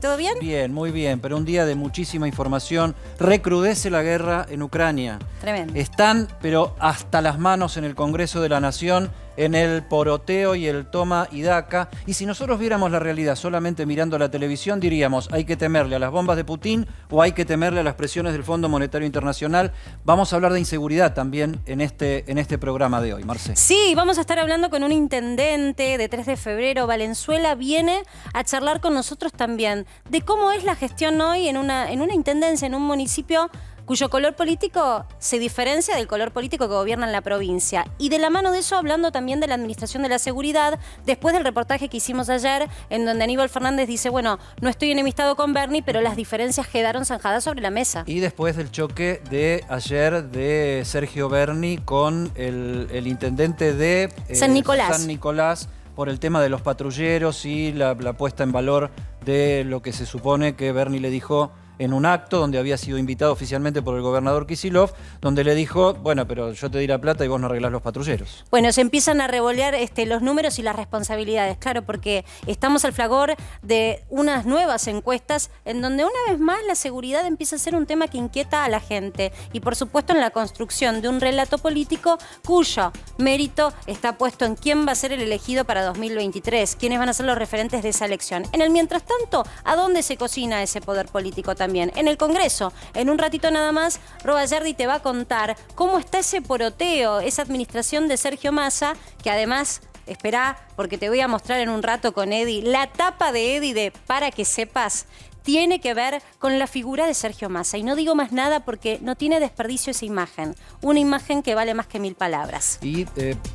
¿Todo bien? Bien, muy bien, pero un día de muchísima información. Recrudece la guerra en Ucrania. Tremendo. Están, pero hasta las manos en el Congreso de la Nación, en el poroteo y el toma y daca. Y si nosotros viéramos la realidad solamente mirando la televisión, diríamos, hay que temerle a las bombas de Putin o hay que temerle a las presiones del Fondo Monetario Internacional. Vamos a hablar de inseguridad también en este programa de hoy, Marcé. Sí, vamos a estar hablando con un intendente de 3 de febrero. Valenzuela viene a charlar con nosotros también de cómo es la gestión hoy en una intendencia, en un municipio cuyo color político se diferencia del color político que gobierna en la provincia. Y de la mano de eso, hablando también de la administración de la seguridad, después del reportaje que hicimos ayer, en donde Aníbal Fernández dice, bueno, no estoy enemistado con Bernie, pero las diferencias quedaron zanjadas sobre la mesa. Y después del choque de ayer de Sergio Berni con el intendente de San Nicolás por el tema de los patrulleros y la puesta en valor de lo que se supone que Berni le dijo en un acto donde había sido invitado oficialmente por el gobernador Kicillof, donde le dijo, bueno, pero yo te di la plata y vos no arreglás los patrulleros. Bueno, se empiezan a revolear los números y las responsabilidades, claro, porque estamos al fragor de unas nuevas encuestas en donde una vez más la seguridad empieza a ser un tema que inquieta a la gente y por supuesto en la construcción de un relato político cuyo mérito está puesto en quién va a ser el elegido para 2023, quiénes van a ser los referentes de esa elección. En el mientras tanto, ¿a dónde se cocina ese poder político también? En el Congreso. En un ratito nada más, Ro Gallardi te va a contar cómo está ese poroteo, esa administración de Sergio Massa, que además, esperá, porque te voy a mostrar en un rato con Eddie, la tapa de Eddie de Para que sepas, tiene que ver con la figura de Sergio Massa. Y no digo más nada porque no tiene desperdicio esa imagen. Una imagen que vale más que 1000 palabras. Y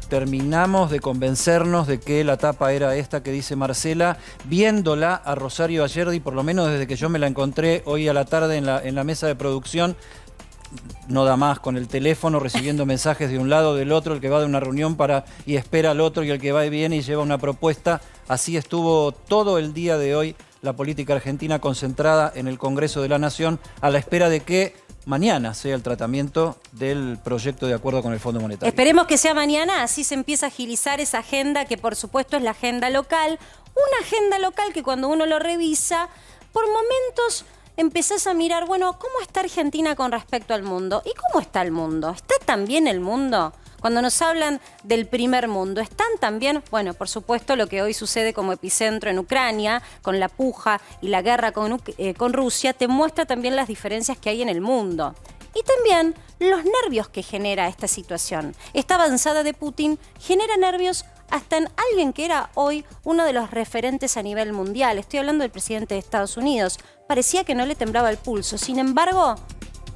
terminamos de convencernos de que la tapa era esta que dice Marcela, viéndola a Rosario Gallardi, por lo menos desde que yo me la encontré hoy a la tarde en la mesa de producción. No da más, con el teléfono recibiendo mensajes de un lado, del otro, el que va de una reunión y espera al otro y el que va y viene y lleva una propuesta. Así estuvo todo el día de hoy la política argentina concentrada en el Congreso de la Nación a la espera de que mañana sea el tratamiento del proyecto de acuerdo con el Fondo Monetario. Esperemos que sea mañana, así se empieza a agilizar esa agenda que por supuesto es la agenda local. Una agenda local que cuando uno lo revisa, por momentos empezás a mirar, bueno, ¿cómo está Argentina con respecto al mundo? ¿Y cómo está el mundo? ¿Está tan bien el mundo? Cuando nos hablan del primer mundo, ¿están también? Bueno, por supuesto, lo que hoy sucede como epicentro en Ucrania, con la puja y la guerra con Rusia, te muestra también las diferencias que hay en el mundo. Y también los nervios que genera esta situación. Esta avanzada de Putin genera nervios hasta en alguien que era hoy uno de los referentes a nivel mundial. Estoy hablando del presidente de Estados Unidos. Parecía que no le temblaba el pulso. Sin embargo,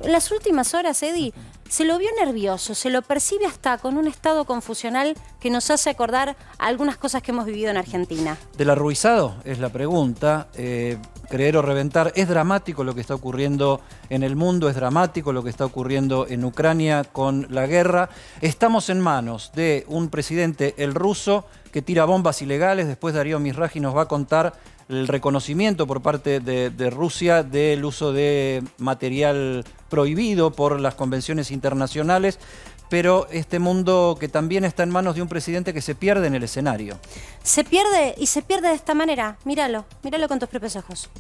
en las últimas horas, Eddie, se lo vio nervioso, se lo percibe hasta con un estado confusional que nos hace acordar a algunas cosas que hemos vivido en Argentina. ¿Del arruizado? Es la pregunta. Creer o reventar. Es dramático lo que está ocurriendo en el mundo, es dramático lo que está ocurriendo en Ucrania con la guerra. Estamos en manos de un presidente, el ruso, que tira bombas ilegales. Después Darío Misraji nos va a contar el reconocimiento por parte de Rusia del uso de material prohibido por las convenciones internacionales, pero este mundo que también está en manos de un presidente que se pierde en el escenario. Se pierde y se pierde de esta manera. Míralo, míralo con tus propios ojos.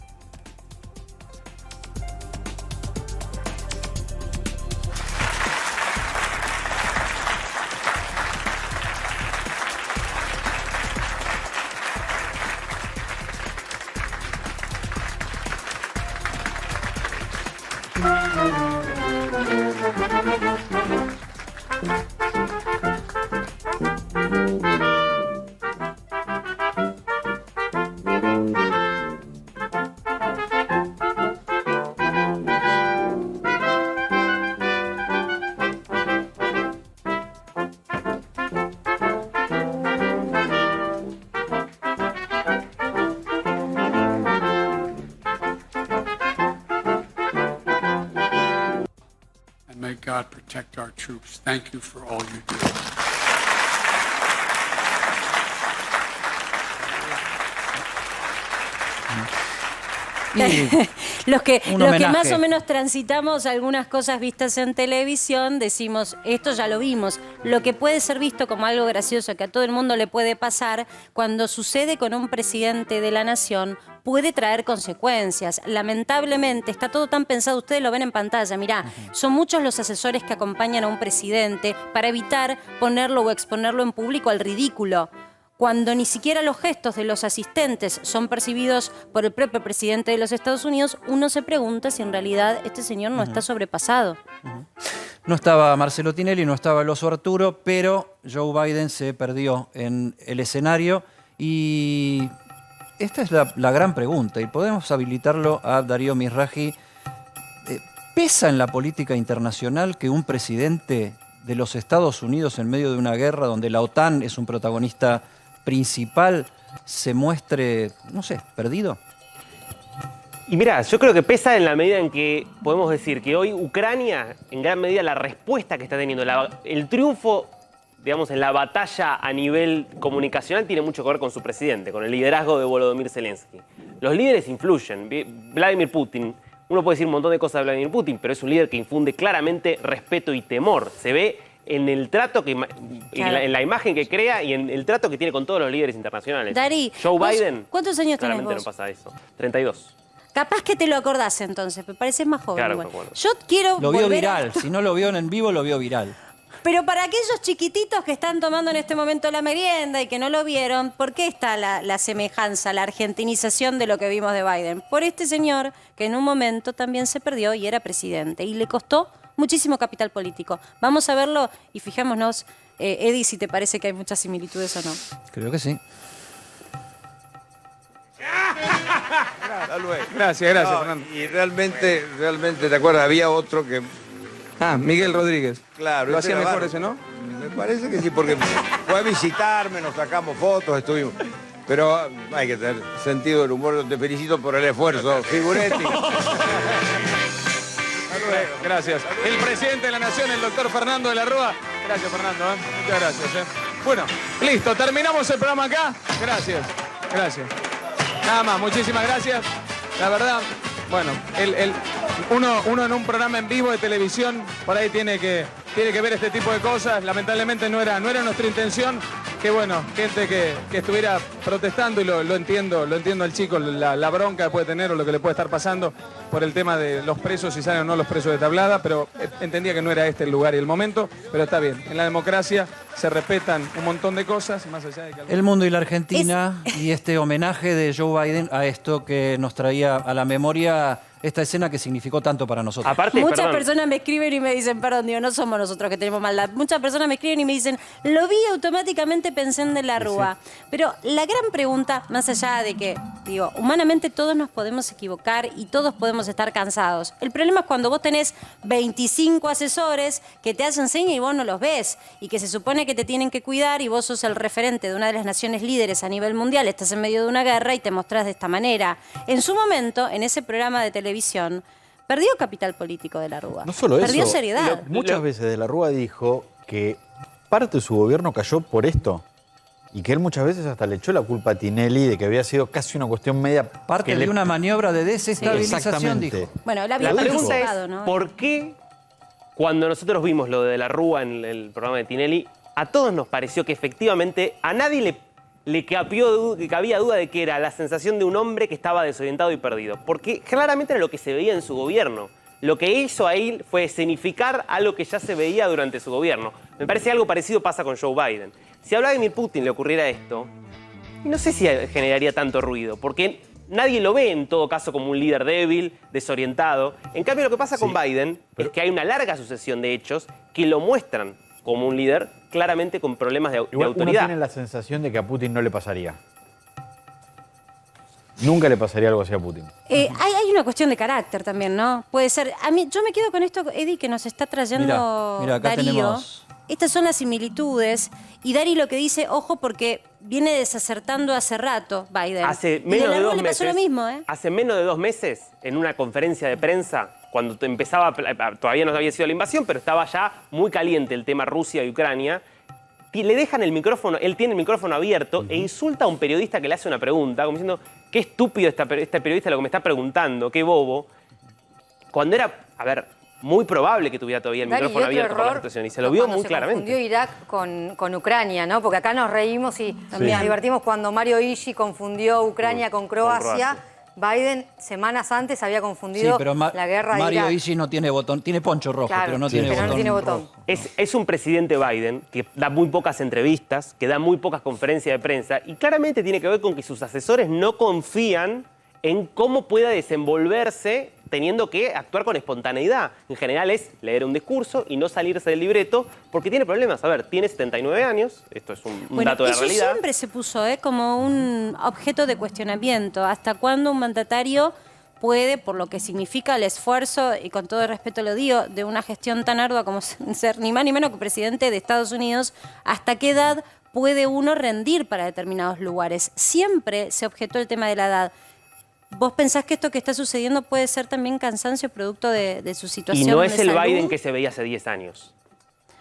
May God protect our troops. Thank you for all you do. Aquí los que un más homenaje. o menos transitamos algunas cosas vistas en televisión, decimos, esto ya lo vimos. Lo que puede ser visto como algo gracioso, que a todo el mundo le puede pasar, cuando sucede con un presidente de la nación, puede traer consecuencias. Lamentablemente, está todo tan pensado, ustedes lo ven en pantalla, mirá, son muchos los asesores que acompañan a un presidente para evitar ponerlo o exponerlo en público al ridículo. Cuando ni siquiera los gestos de los asistentes son percibidos por el propio presidente de los Estados Unidos, uno se pregunta si en realidad este señor no está sobrepasado. No estaba Marcelo Tinelli, no estaba el oso Arturo, pero Joe Biden se perdió en el escenario y esta es la gran pregunta y podemos habilitarlo a Darío Mizrahi. ¿Pesa en la política internacional que un presidente de los Estados Unidos en medio de una guerra donde la OTAN es un protagonista principal se muestre, no sé, perdido? Y mira, yo creo que pesa en la medida en que podemos decir que hoy Ucrania, en gran medida la respuesta que está teniendo, el triunfo, digamos, en la batalla a nivel comunicacional tiene mucho que ver con su presidente, con el liderazgo de Volodymyr Zelensky. Los líderes influyen. Vladimir Putin, uno puede decir un montón de cosas de Vladimir Putin, pero es un líder que infunde claramente respeto y temor. Se ve en el trato en la imagen que crea y en el trato que tiene con todos los líderes internacionales. Darí, Joe Biden, ¿cuántos años tenés claramente vos? no pasa eso. 32. Capaz que te lo acordás entonces, me pareces más joven. Claro, igual. me acuerdo. Yo quiero Lo vio volver viral, si no lo vio en vivo, lo vio viral. Pero para aquellos chiquititos que están tomando en este momento la merienda y que no lo vieron, ¿por qué está la semejanza, la argentinización de lo que vimos de Biden? Por este señor que en un momento también se perdió y era presidente y le costó muchísimo capital político. Vamos a verlo y fijémonos, Eddie, si te parece que hay muchas similitudes o no. Creo que sí. Gracias, No, Fernando. y realmente, ¿te acuerdas? Había otro que, Miguel Rodríguez. claro, Lo ese hacía era mejor bárbaro. ese, ¿no? Me parece que sí, porque fue a visitarme, nos sacamos fotos, estuvimos. Pero hay que tener sentido del humor. Te felicito por el esfuerzo, Figuretti. Gracias. El presidente de la Nación, el doctor Fernando de la Rúa. Gracias, Fernando. Muchas gracias. Bueno, listo. Terminamos el programa acá. Gracias. Nada más. Muchísimas gracias. La verdad, bueno, uno en un programa en vivo de televisión, por ahí tiene que ver este tipo de cosas. Lamentablemente no era nuestra intención. Que bueno, gente que estuviera protestando, y lo entiendo al chico, la bronca que puede tener o lo que le puede estar pasando por el tema de los presos, si salen o no los presos de Tablada, pero entendía que no era este el lugar y el momento, pero está bien. En la democracia se respetan un montón de cosas, más allá de que... El mundo y la Argentina y este homenaje de Joe Biden a esto que nos traía a la memoria esta escena que significó tanto para nosotros. Aparte, Muchas perdón, personas me escriben y me dicen, perdón, digo, no somos nosotros que tenemos maldad. Muchas personas me escriben y me dicen, lo vi automáticamente pensé en De la Rúa. Pero la gran pregunta, más allá de que, digo, humanamente todos nos podemos equivocar y todos podemos estar cansados. El problema es cuando vos tenés 25 asesores que te hacen señas y vos no los ves y que se supone que te tienen que cuidar y vos sos el referente de una de las naciones líderes a nivel mundial, estás en medio de una guerra y te mostrás de esta manera. En su momento, en ese programa de televisión, perdió capital político De la Rúa. No solo perdió eso, seriedad. muchas veces De la Rúa dijo que parte de su gobierno cayó por esto y que él muchas veces hasta le echó la culpa a Tinelli de que había sido casi una cuestión media... Parte de una maniobra de desestabilización, Exactamente. dijo. Bueno, él había la pregunta participado, es, ¿no? ¿por qué cuando nosotros vimos lo de la Rúa en el programa de Tinelli, a todos nos pareció que efectivamente a nadie le cabía duda de que era la sensación de un hombre que estaba desorientado y perdido? Porque claramente era lo que se veía en su gobierno. Lo que hizo ahí fue escenificar algo que ya se veía durante su gobierno. Me parece que algo parecido pasa con Joe Biden. Si a Vladimir Putin le ocurriera esto, no sé si generaría tanto ruido, porque nadie lo ve en todo caso como un líder débil, desorientado. En cambio, lo que pasa con Biden es que hay una larga sucesión de hechos que lo muestran como un líder claramente con problemas de Igual autoridad. uno tiene la sensación de que a Putin no le pasaría. Nunca le pasaría algo así a Putin. Hay una cuestión de carácter también, ¿no? Puede ser. A mí, yo me quedo con esto, Eddie, que nos está trayendo Mira, acá Darío. tenemos... Estas son las similitudes. Y Dari lo que dice, ojo, porque viene desacertando hace rato Biden. Hace Y menos la de Rúa 2 le pasó meses. lo mismo, ¿eh? Hace menos de 2 meses, en una conferencia de prensa, cuando empezaba, todavía no había sido la invasión, pero estaba ya muy caliente el tema Rusia y Ucrania, le dejan el micrófono, él tiene el micrófono abierto e insulta a un periodista que le hace una pregunta, como diciendo, qué estúpido este periodista lo que me está preguntando, qué bobo. Cuando era, a ver, muy probable que tuviera todavía el Dani, micrófono y otro abierto por la error, situación y se lo vio cuando muy se claramente. confundió Irak con Ucrania, ¿no? Porque acá nos reímos y nos divertimos cuando Mario Ishi confundió Ucrania con Croacia. Biden, semanas antes, había confundido la guerra de Mario Irak. Ishi no tiene botón, tiene poncho rojo, Claro, pero no sí. tiene Pero no botón. tiene botón. rojo. Es un presidente Biden que da muy pocas entrevistas, que da muy pocas conferencias de prensa y claramente tiene que ver con que sus asesores no confían en cómo pueda desenvolverse teniendo que actuar con espontaneidad. En general es leer un discurso y no salirse del libreto porque tiene problemas. A ver, tiene 79 años, esto es un dato de la eso realidad. siempre se puso como un objeto de cuestionamiento. ¿Hasta cuándo un mandatario puede, por lo que significa el esfuerzo, y con todo el respeto lo digo, de una gestión tan ardua como ser ni más ni menos que presidente de Estados Unidos, hasta qué edad puede uno rendir para determinados lugares? Siempre se objetó el tema de la edad. ¿Vos pensás que esto que está sucediendo puede ser también cansancio producto de su situación Y no es de el salud? Biden que se veía hace 10 años.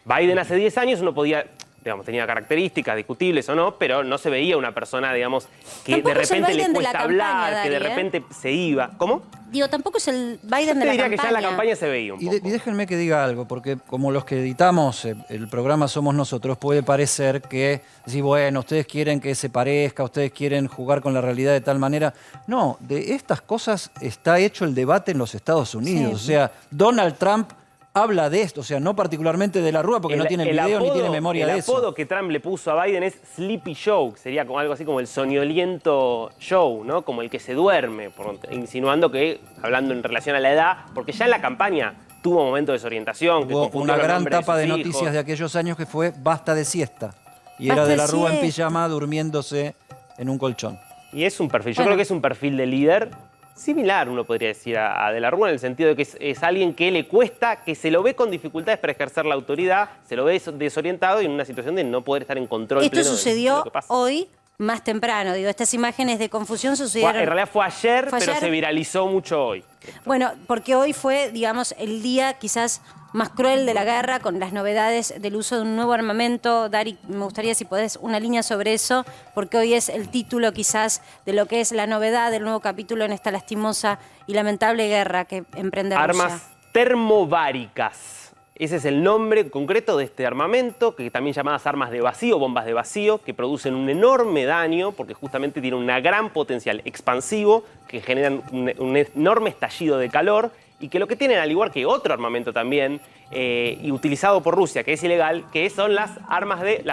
Biden hace 10 años uno podía, digamos, tenía características discutibles o no, pero no se veía una persona, digamos, que Tampoco de es el repente le Biden de la cuesta campaña, hablar, que de Dari, ¿eh? repente se iba. ¿Cómo? Digo, tampoco es el Yo Biden te de la diría campaña. que ya en la campaña se veía un Y, poco. y déjenme que diga algo, porque como los que editamos el programa somos nosotros, puede parecer que, decir, bueno, ustedes quieren que se parezca, ustedes quieren jugar con la realidad de tal manera. No, de estas cosas está hecho el debate en los Estados Unidos. Sí. O sea, Donald Trump habla de esto, o sea, no particularmente de la Rúa, porque no tiene el video ni tiene memoria de eso. El apodo que Trump le puso a Biden es Sleepy Joe, sería como algo así como el soñoliento show, ¿no? Como el que se duerme, insinuando que, hablando en relación a la edad, porque ya en la campaña tuvo momentos de desorientación. Que Hubo confundió una los gran nombres tapa de sus noticias hijos. de aquellos años que fue basta de siesta. Y Basta era de de la Rúa en siesta. pijama durmiéndose en un colchón. Y es un perfil, yo Bueno. creo que es un perfil de líder similar, uno podría decir, a De la Rúa, en el sentido de que es alguien que le cuesta, que se lo ve con dificultades para ejercer la autoridad, se lo ve desorientado y en una situación de no poder estar en control Esto pleno de sucedió lo que pasa. hoy más temprano. Digo, estas imágenes de confusión sucedieron. En realidad fue ayer, Fue pero ayer. se viralizó mucho hoy. Bueno, porque hoy fue, digamos, el día quizás más cruel de la guerra, con las novedades del uso de un nuevo armamento. Dari, me gustaría si podés una línea sobre eso, porque hoy es el título quizás de lo que es la novedad del nuevo capítulo en esta lastimosa y lamentable guerra que emprende Rusia. Armas termobáricas. Ese es el nombre concreto de este armamento, que también llamadas armas de vacío, bombas de vacío, que producen un enorme daño porque justamente tienen un gran potencial expansivo, que generan un enorme estallido de calor y que lo que tienen, al igual que otro armamento también, y utilizado por Rusia, que es ilegal, que son las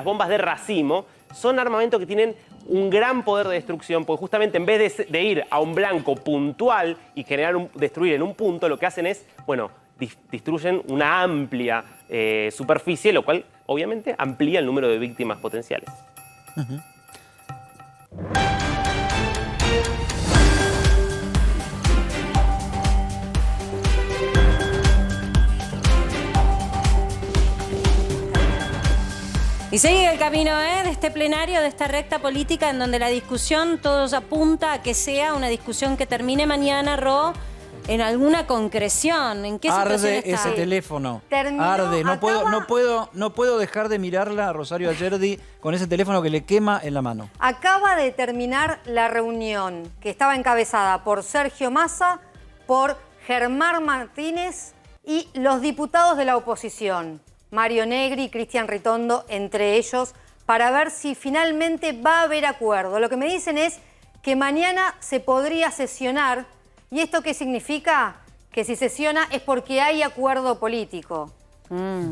bombas de racimo, son armamentos que tienen un gran poder de destrucción, porque justamente en vez de ir a un blanco puntual y destruir en un punto, lo que hacen es, bueno, destruyen una amplia superficie, lo cual obviamente amplía el número de víctimas potenciales. Y sigue el camino de este plenario, de esta recta política, en donde la discusión todos apunta a que sea una discusión que termine mañana, Ro, en alguna concreción. ¿En qué situación Arde está? ese teléfono. Terminó, Arde. acaba- No puedo dejar de mirarla a Rosario Ayerdi con ese teléfono que le quema en la mano. Acaba de terminar la reunión que estaba encabezada por Sergio Massa, por Germán Martínez y los diputados de la oposición, Mario Negri, Cristian Ritondo, entre ellos, para ver si finalmente va a haber acuerdo. Lo que me dicen es que mañana se podría sesionar. ¿Y esto qué significa? Que si sesiona es porque hay acuerdo político.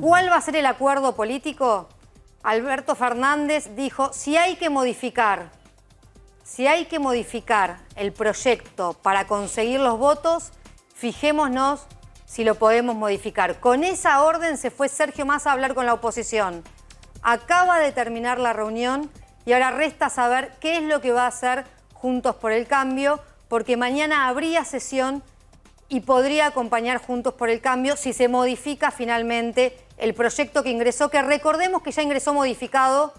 ¿Cuál va a ser el acuerdo político? Alberto Fernández dijo, si hay que modificar el proyecto para conseguir los votos, fijémonos si lo podemos modificar. Con esa orden se fue Sergio Massa a hablar con la oposición. Acaba de terminar la reunión y ahora resta saber qué es lo que va a hacer Juntos por el Cambio, porque mañana habría sesión y podría acompañar Juntos por el Cambio si se modifica finalmente el proyecto que ingresó, que recordemos que ya ingresó modificado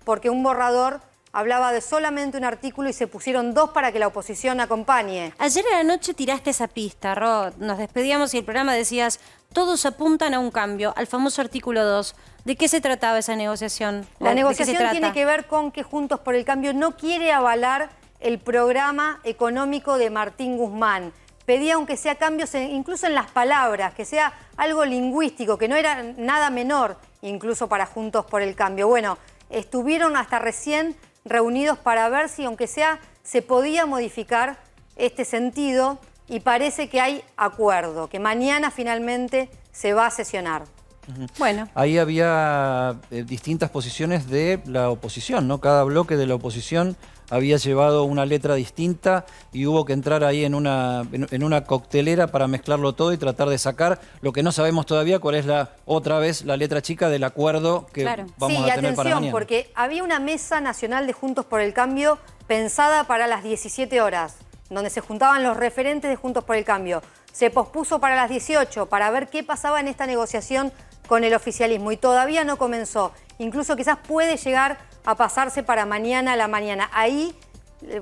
porque un borrador hablaba de solamente un artículo y se pusieron dos para que la oposición acompañe. Ayer a la noche tiraste esa pista, Ro. Nos despedíamos y el programa decías, todos apuntan a un cambio, al famoso artículo 2. ¿De qué se trataba esa negociación? La ¿De qué se negociación trata? tiene que ver con que Juntos por el Cambio no quiere avalar el programa económico de Martín Guzmán. Pedía aunque sea cambios incluso en las palabras, que sea algo lingüístico, que no era nada menor, incluso para Juntos por el Cambio. Bueno, estuvieron hasta recién reunidos para ver si aunque sea se podía modificar este sentido y parece que hay acuerdo, que mañana finalmente se va a sesionar. Bueno. Ahí había distintas posiciones de la oposición, ¿no? Cada bloque de la oposición había llevado una letra distinta y hubo que entrar ahí en una coctelera para mezclarlo todo y tratar de sacar lo que no sabemos todavía, cuál es otra vez la letra chica del acuerdo que vamos a tener para mañana. Sí, porque había una mesa nacional de Juntos por el Cambio pensada para las 17 horas, donde se juntaban los referentes de Juntos por el Cambio. Se pospuso para las 18 para ver qué pasaba en esta negociación con el oficialismo y todavía no comenzó. Incluso quizás puede llegar a pasarse para mañana a la mañana. Ahí,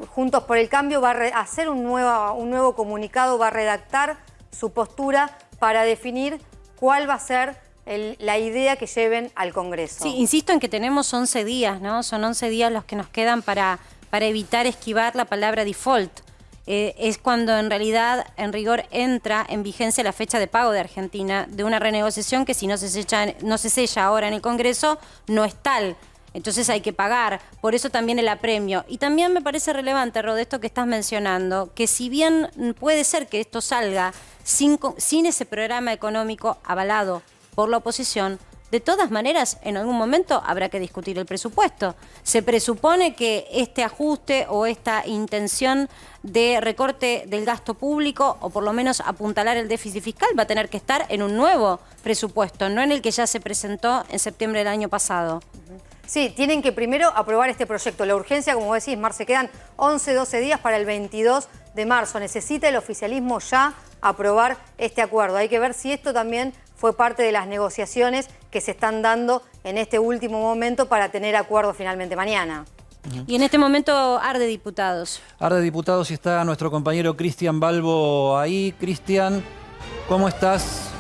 Juntos por el Cambio va a hacer un nuevo comunicado, va a redactar su postura para definir cuál va a ser la idea que lleven al Congreso. Sí, insisto en que tenemos 11 días, ¿no? Son 11 días los que nos quedan para evitar esquivar la palabra default. Es cuando en realidad, en rigor, entra en vigencia la fecha de pago de Argentina de una renegociación que si no se sella ahora en el Congreso, no es tal. Entonces hay que pagar, por eso también el apremio. Y también me parece relevante, Rod, esto que estás mencionando, que si bien puede ser que esto salga sin ese programa económico avalado por la oposición, de todas maneras, en algún momento habrá que discutir el presupuesto. Se presupone que este ajuste o esta intención de recorte del gasto público, o por lo menos apuntalar el déficit fiscal, va a tener que estar en un nuevo presupuesto, no en el que ya se presentó en septiembre del año pasado. Sí, tienen que primero aprobar este proyecto. La urgencia, como decís, Mar, se quedan 11, 12 días para el 22 de marzo. Necesita el oficialismo ya aprobar este acuerdo. Hay que ver si esto también fue parte de las negociaciones que se están dando en este último momento para tener acuerdo finalmente mañana. Y en este momento arde diputados. Arde diputados y está nuestro compañero Cristian Balbo ahí. Cristian, ¿cómo estás?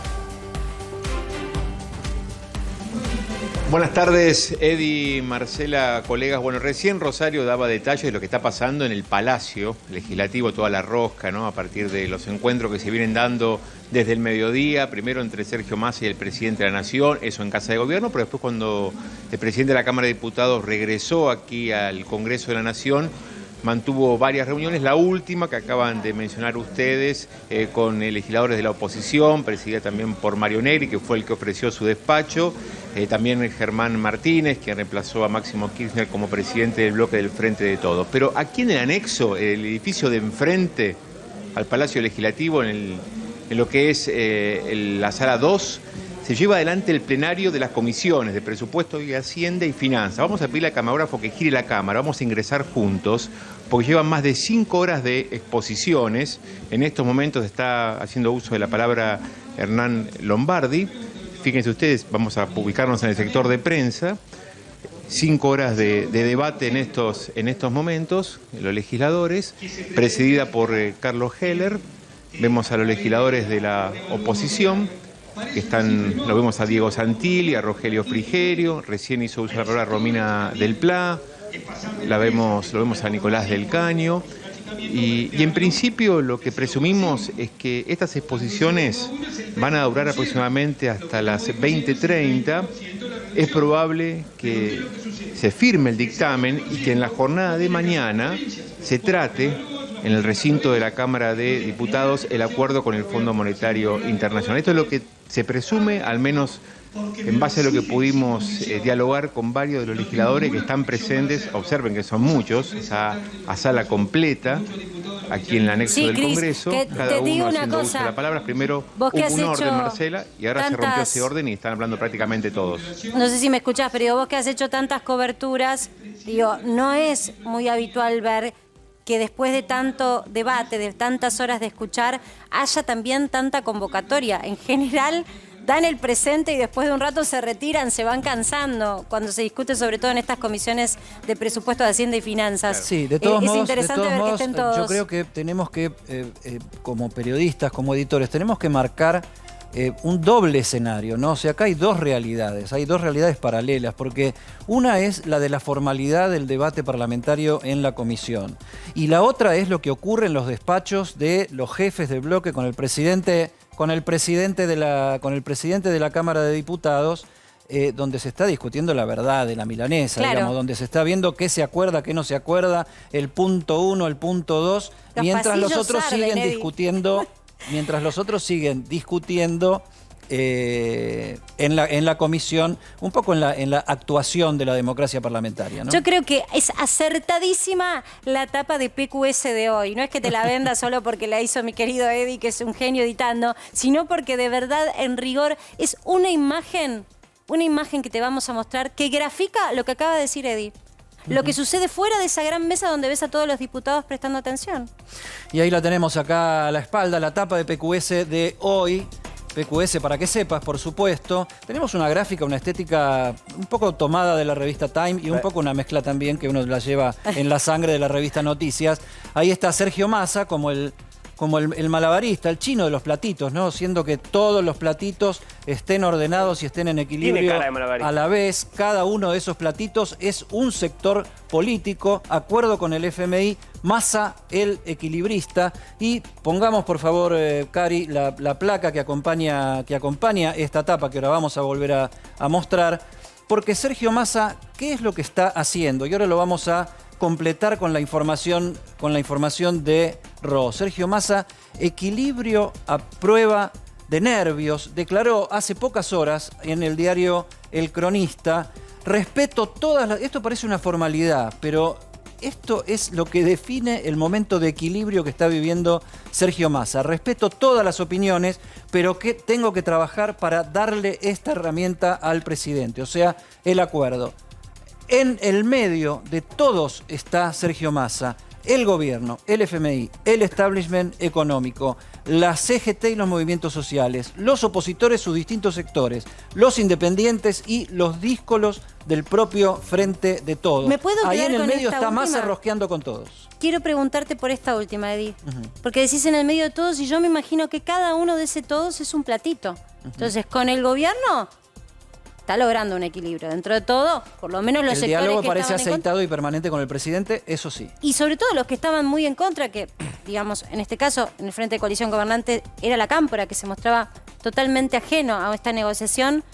Buenas tardes, Eddie, Marcela, colegas. Bueno, recién Rosario daba detalles de lo que está pasando en el Palacio Legislativo, toda la rosca, ¿no? A partir de los encuentros que se vienen dando desde el mediodía, primero entre Sergio Massa y el presidente de la Nación, eso en Casa de Gobierno, pero después cuando el presidente de la Cámara de Diputados regresó aquí al Congreso de la Nación, mantuvo varias reuniones, la última que acaban de mencionar ustedes con legisladores de la oposición, presidida también por Mario Negri, que fue el que ofreció su despacho, también Germán Martínez, quien reemplazó a Máximo Kirchner como presidente del bloque del Frente de Todos. Pero aquí en el anexo, el edificio de enfrente al Palacio Legislativo, en lo que es la sala 2, se lleva adelante el plenario de las comisiones de Presupuesto y Hacienda y Finanzas. Vamos a pedirle al camarógrafo que gire la cámara, vamos a ingresar juntos, porque llevan más de 5 horas de exposiciones. En estos momentos está haciendo uso de la palabra Hernán Lombardi. Fíjense ustedes, vamos a ubicarnos en el sector de prensa. 5 horas de debate en estos momentos, los legisladores, presidida por Carlos Heller. Vemos a los legisladores de la oposición, que lo vemos a Diego Santilli, a Rogelio Frigerio, recién hizo uso de la palabra Romina del Pla, lo vemos a Nicolás del Caño, y en principio lo que presumimos es que estas exposiciones van a durar aproximadamente hasta las 20:30. Es probable que se firme el dictamen y que en la jornada de mañana se trate en el recinto de la Cámara de Diputados el acuerdo con el Fondo Monetario Internacional. Esto es lo que se presume, al menos en base a lo que pudimos dialogar con varios de los legisladores que están presentes. Observen que son muchos, esa sala completa aquí en el anexo del Congreso. Cada uno haciendo uso de la palabra. Primero hubo un orden, Marcela, y ahora se rompió ese orden y están hablando prácticamente todos. No sé si me escuchás, pero digo, vos que has hecho tantas coberturas, digo, no es muy habitual ver que después de tanto debate, de tantas horas de escuchar, haya también tanta convocatoria. En general, dan el presente y después de un rato se retiran, se van cansando, cuando se discute sobre todo en estas comisiones de presupuesto de Hacienda y Finanzas. Sí, de todos modos, interesante ver que estén todos. Yo creo que tenemos que, como periodistas, como editores, tenemos que marcar un doble escenario, ¿no? O sea, acá hay dos realidades paralelas, porque una es la de la formalidad del debate parlamentario en la comisión, y la otra es lo que ocurre en los despachos de los jefes del bloque con el presidente de la Cámara de Diputados, donde se está discutiendo la verdad de la milanesa, Claro. digamos, donde se está viendo qué se acuerda, qué no se acuerda, el punto 1, el punto 2, mientras los pasillos otros arden, siguen Eddie. discutiendo. Mientras los otros siguen discutiendo en la comisión, un poco en la actuación de la democracia parlamentaria, ¿no? Yo creo que es acertadísima la tapa de PQS de hoy. No es que te la venda solo porque la hizo mi querido Eddie, que es un genio editando, sino porque de verdad, en rigor, es una imagen que te vamos a mostrar que grafica lo que acaba de decir Eddie. Lo que sucede fuera de esa gran mesa donde ves a todos los diputados prestando atención. Y ahí la tenemos acá a la espalda, la tapa de PQS de hoy. PQS, para que sepas, por supuesto. Tenemos una gráfica, una estética un poco tomada de la revista Time y un poco una mezcla también que uno la lleva en la sangre de la revista Noticias. Ahí está Sergio Massa como el malabarista, el chino de los platitos, ¿no? Siendo que todos los platitos estén ordenados y estén en equilibrio Tiene cara de malabarista. a la vez. Cada uno de esos platitos es un sector político, acuerdo con el FMI, Massa el equilibrista. Y pongamos, por favor, Cari, la placa que acompaña esta tapa que ahora vamos a volver a mostrar. Porque Sergio Massa, ¿qué es lo que está haciendo? Y ahora lo vamos a completar con la información de Ro. Sergio Massa, equilibrio a prueba de nervios, declaró hace pocas horas en el diario El Cronista: respeto todas las... Esto parece una formalidad, pero esto es lo que define el momento de equilibrio que está viviendo Sergio Massa. Respeto todas las opiniones, pero que tengo que trabajar para darle esta herramienta al presidente, o sea, el acuerdo. En el medio de todos está Sergio Massa, el gobierno, el FMI, el establishment económico, la CGT y los movimientos sociales, los opositores, sus distintos sectores, los independientes y los díscolos del propio Frente de Todos. ¿Me puedo Ahí quedar en el con medio esta está Massa última? rosqueando con todos. Quiero preguntarte por esta última, Eddie. Porque decís en el medio de todos y yo me imagino que cada uno de ese todos es un platito. Entonces, con el gobierno está logrando un equilibrio. Dentro de todo, por lo menos los El sectores diálogo que parece estaban en contra, aceitado y permanente con el presidente, eso sí. y sobre todo los que estaban muy en contra, que, digamos, en este caso, en el Frente de Coalición Gobernante, era la Cámpora, que se mostraba totalmente ajeno a esta negociación,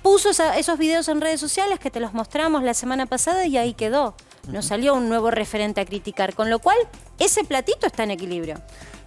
puso esos videos en redes sociales que te los mostramos la semana pasada y ahí quedó. No salió un nuevo referente a criticar, con lo cual ese platito está en equilibrio.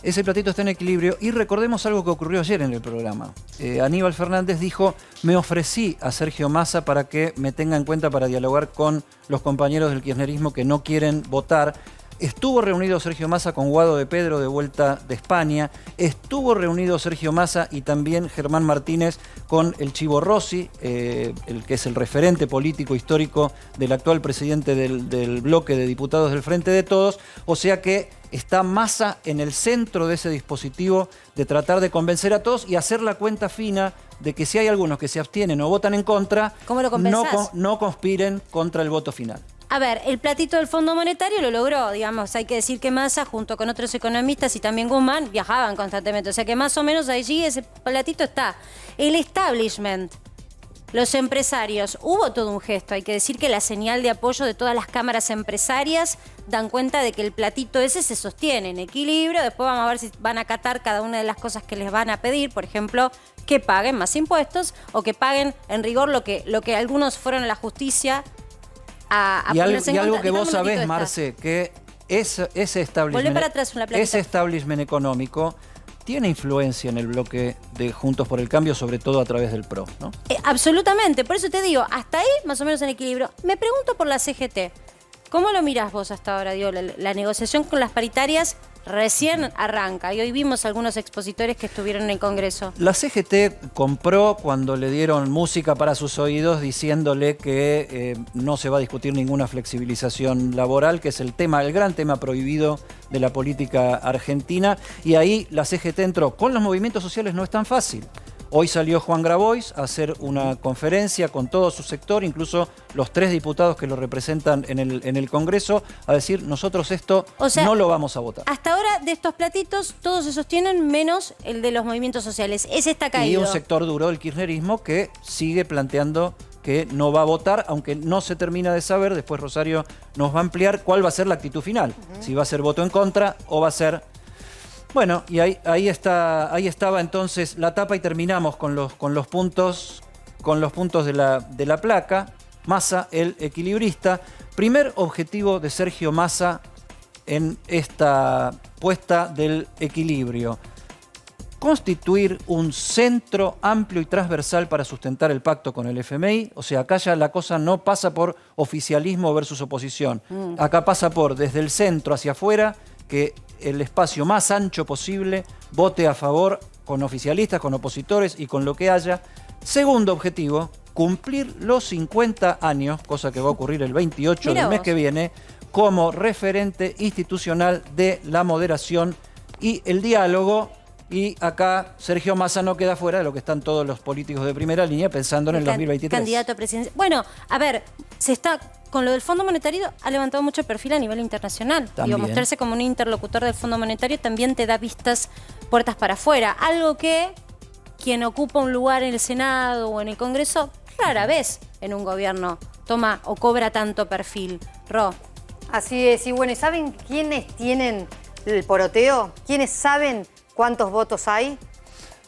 Ese platito está en equilibrio y recordemos algo que ocurrió ayer en el programa. Aníbal Fernández dijo: me ofrecí a Sergio Massa para que me tenga en cuenta para dialogar con los compañeros del kirchnerismo que no quieren votar. Estuvo reunido Sergio Massa con Guado de Pedro de vuelta de España. Estuvo reunido Sergio Massa y también Germán Martínez con el Chivo Rossi, el que es el referente político histórico del actual presidente del bloque de diputados del Frente de Todos. O sea que está Massa en el centro de ese dispositivo de tratar de convencer a todos y hacer la cuenta fina de que si hay algunos que se abstienen o votan en contra, ¿Cómo lo compensás? no conspiren contra el voto final. A ver, el platito del Fondo Monetario lo logró, digamos. Hay que decir que Massa, junto con otros economistas y también Guzmán, viajaban constantemente. O sea que más o menos allí ese platito está. El establishment, los empresarios, hubo todo un gesto. Hay que decir que la señal de apoyo de todas las cámaras empresarias dan cuenta de que el platito ese se sostiene en equilibrio. Después vamos a ver si van a acatar cada una de las cosas que les van a pedir. Por ejemplo, que paguen más impuestos o que paguen en rigor lo que algunos fueron a la justicia a Y ponerse en algo contra. que vos Dejame un ratito sabés, esta. Marce, que ese Volvé para atrás una plaquita. establishment económico tiene influencia en el bloque de Juntos por el Cambio, sobre todo a través del PRO, ¿no? Absolutamente, por eso te digo, hasta ahí más o menos en equilibrio. Me pregunto por la CGT. ¿Cómo lo mirás vos hasta ahora? Digo, la negociación con las paritarias recién arranca y hoy vimos algunos expositores que estuvieron en el Congreso. La CGT compró cuando le dieron música para sus oídos diciéndole que no se va a discutir ninguna flexibilización laboral, que es el gran tema prohibido de la política argentina. Y ahí la CGT entró. Con los movimientos sociales no es tan fácil, Hoy salió Juan Grabois a hacer una conferencia con todo su sector, incluso los 3 diputados que lo representan en el Congreso, a decir, nosotros esto no lo vamos a votar. Hasta ahora, de estos platitos, todos se sostienen menos el de los movimientos sociales. Ese está caído. Y un sector duro del kirchnerismo que sigue planteando que no va a votar, aunque no se termina de saber, después Rosario nos va a ampliar cuál va a ser la actitud final. Si va a ser voto en contra o va a ser... Bueno, y ahí estaba entonces la tapa y terminamos con los puntos de la placa. Massa, el equilibrista. Primer objetivo de Sergio Massa en esta puesta del equilibrio. Constituir un centro amplio y transversal para sustentar el pacto con el FMI. O sea, acá ya la cosa no pasa por oficialismo versus oposición. Acá pasa por, desde el centro hacia afuera, que el espacio más ancho posible vote a favor con oficialistas, con opositores y con lo que haya. Segundo objetivo, cumplir los 50 años, cosa que va a ocurrir el 28 del mes que viene, como referente institucional de la moderación y el diálogo. Y acá Sergio Massa no queda fuera de lo que están todos los políticos de primera línea pensando en el 2023. Candidato a presidencia. Bueno, a ver, con lo del Fondo Monetario ha levantado mucho perfil a nivel internacional. Digo, mostrarse como un interlocutor del Fondo Monetario también te da vistas, puertas para afuera. Algo que quien ocupa un lugar en el Senado o en el Congreso, rara vez en un gobierno toma o cobra tanto perfil. Ro. Así es. Y bueno, ¿y saben quiénes tienen el poroteo? ¿Quiénes saben cuántos votos hay?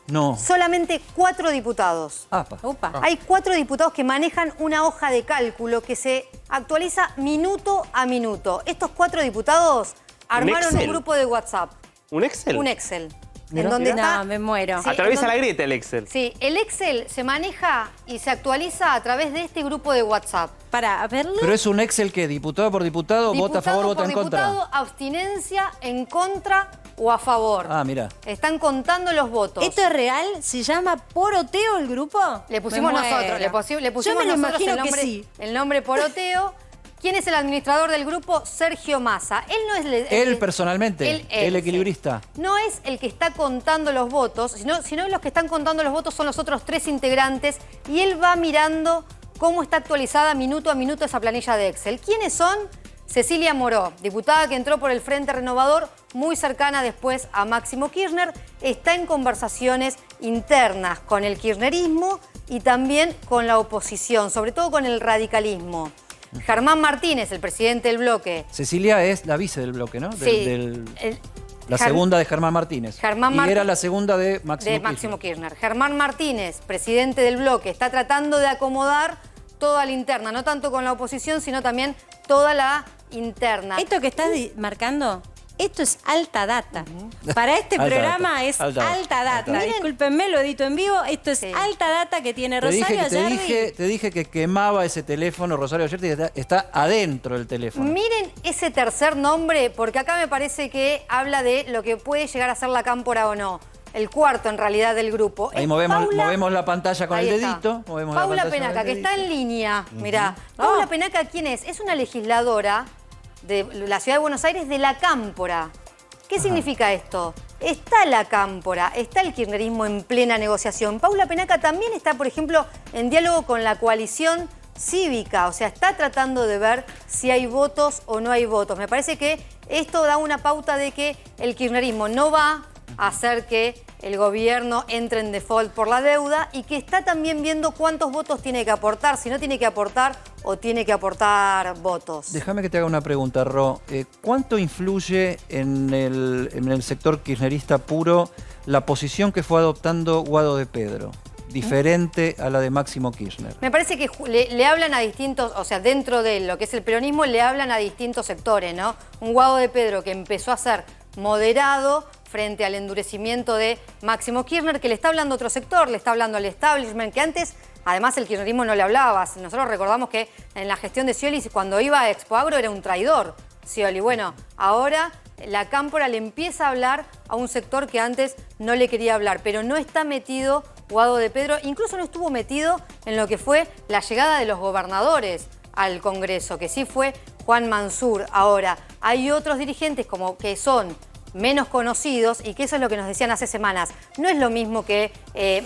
No. Solamente 4 diputados. Upa. Hay 4 diputados que manejan una hoja de cálculo que se actualiza minuto a minuto. Estos 4 diputados armaron un grupo de WhatsApp. ¿Un Excel? Un Excel. Mirá, en donde está... No, me muero. Sí, atraviesa la grieta el Excel. Sí, el Excel se maneja y se actualiza a través de este grupo de WhatsApp. Para verlo. Pero es un Excel que diputado por diputado, vota a favor, vota en contra. Diputado, abstinencia, en contra o a favor. Ah, mira. Están contando los votos. ¿Esto es real? ¿Se llama poroteo el grupo? Le pusimos nosotros, le pusimos Yo me lo nosotros imagino que sí. el nombre poroteo. ¿Quién es el administrador del grupo? Sergio Massa. Él no es él personalmente, el equilibrista. Sí. No es el que está contando los votos, sino los que están contando los votos son los otros 3 integrantes y él va mirando cómo está actualizada minuto a minuto esa planilla de Excel. ¿Quiénes son? Cecilia Moró, diputada que entró por el Frente Renovador, muy cercana después a Máximo Kirchner, está en conversaciones internas con el kirchnerismo y también con la oposición, sobre todo con el radicalismo. Germán Martínez, el presidente del bloque. Cecilia es la vice del bloque, ¿no? Sí. La segunda de Germán Martínez. Y era la segunda de Máximo Kirchner. Germán Martínez, presidente del bloque, está tratando de acomodar toda la interna, no tanto con la oposición, sino también toda la interna. Esto que estás marcando, esto es alta data. Para este programa es alta data. Discúlpenme, lo edito en vivo. Esto es alta data que tiene Rosario Ayerdi. Te dije que quemaba ese teléfono, Rosario Ayerdi, está adentro del teléfono. Miren ese tercer nombre, porque acá me parece que habla de lo que puede llegar a ser la cámpora o no. El cuarto, en realidad, del grupo. Ahí movemos la pantalla con el dedito. Paula Penaca, que está en línea. Mirá. Paula Penaca, ¿quién es? Es una legisladora de la Ciudad de Buenos Aires de la Cámpora. ¿Qué significa esto? Está la Cámpora, está el kirchnerismo en plena negociación. Paula Penaca también está, por ejemplo, en diálogo con la coalición cívica. O sea, está tratando de ver si hay votos o no hay votos. Me parece que esto da una pauta de que el kirchnerismo no va a hacer que el gobierno entre en default por la deuda y que está también viendo cuántos votos tiene que aportar, si no tiene que aportar o tiene que aportar votos. Déjame que te haga una pregunta, Ro. ¿Cuánto influye en el sector kirchnerista puro la posición que fue adoptando Guado de Pedro, diferente a la de Máximo Kirchner? Me parece que le hablan a distintos, o sea, dentro de lo que es el peronismo, le hablan a distintos sectores, ¿no? Un Guado de Pedro que empezó a ser moderado frente al endurecimiento de Máximo Kirchner, que le está hablando a otro sector, le está hablando al establishment, que antes, además, el kirchnerismo no le hablaba. Nosotros recordamos que en la gestión de Scioli, cuando iba a Expo Agro, era un traidor, Scioli. Bueno, ahora la Cámpora le empieza a hablar a un sector que antes no le quería hablar, pero no está metido Guado de Pedro, incluso no estuvo metido en lo que fue la llegada de los gobernadores al Congreso, que sí fue Juan Mansur. Ahora, hay otros dirigentes como que son menos conocidos, y que eso es lo que nos decían hace semanas. No es lo mismo que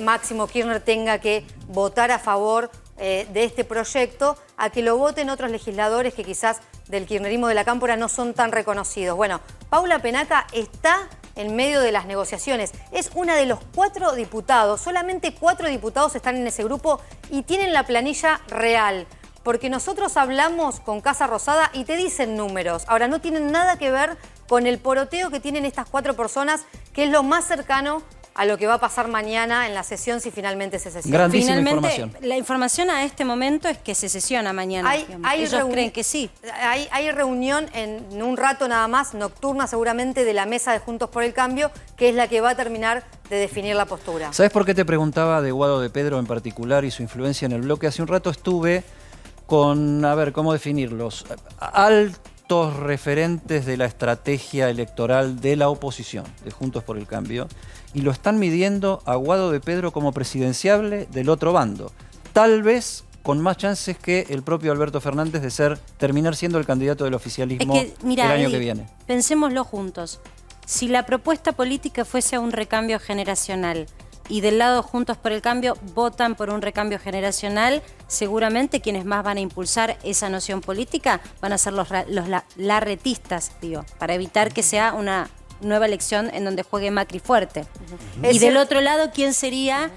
Máximo Kirchner tenga que votar a favor de este proyecto a que lo voten otros legisladores que quizás del kirchnerismo de la Cámpora no son tan reconocidos. Bueno, Paula Penaca está en medio de las negociaciones. Es una de los 4 diputados, solamente 4 diputados están en ese grupo y tienen la planilla real. Porque nosotros hablamos con Casa Rosada y te dicen números. Ahora, no tienen nada que ver con el poroteo que tienen estas 4 personas, que es lo más cercano a lo que va a pasar mañana en la sesión si finalmente se sesiona. Grandísima Finalmente, información. la información a este momento es que se sesiona mañana. Ellos creen que sí. Hay reunión en un rato nada más, nocturna seguramente, de la mesa de Juntos por el Cambio, que es la que va a terminar de definir la postura. ¿Sabes por qué te preguntaba de Guado de Pedro en particular y su influencia en el bloque? Hace un rato estuve con, a ver, ¿cómo definirlos? Altos referentes de la estrategia electoral de la oposición, de Juntos por el Cambio, y lo están midiendo a Guado de Pedro como presidenciable del otro bando. Tal vez con más chances que el propio Alberto Fernández de terminar siendo el candidato del oficialismo mira, el año Eddie, que viene. Pensémoslo juntos. Si la propuesta política fuese un recambio generacional y del lado Juntos por el Cambio votan por un recambio generacional, seguramente quienes más van a impulsar esa noción política van a ser los larretistas, digo, para evitar que sea una nueva elección en donde juegue Macri fuerte. Y del otro lado, ¿quién sería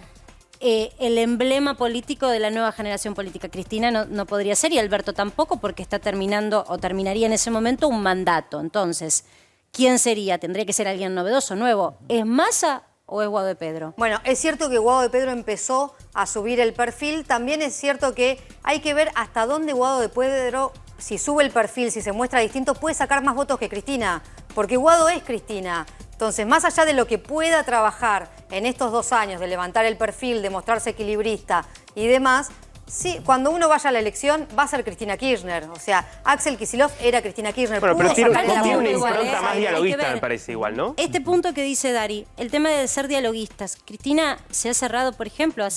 el emblema político de la nueva generación política? Cristina no podría ser y Alberto tampoco, porque está terminando o terminaría en ese momento un mandato. Entonces, ¿quién sería? Tendría que ser alguien novedoso, nuevo. ¿Es Massa o es Guado de Pedro? Bueno, es cierto que Guado de Pedro empezó a subir el perfil. También es cierto que hay que ver hasta dónde Guado de Pedro, si sube el perfil, si se muestra distinto, puede sacar más votos que Cristina. Porque Guado es Cristina. Entonces, más allá de lo que pueda trabajar en estos 2 años, de levantar el perfil, de mostrarse equilibrista y demás, sí, cuando uno vaya a la elección va a ser Cristina Kirchner. O sea, Axel Kicillof era Cristina Kirchner. Bueno, pero tiene sacar el una apoyo. impronta más dialoguista, me parece igual, ¿no? Este punto que dice Dari, el tema de ser dialoguistas. Cristina se ha cerrado, por ejemplo, a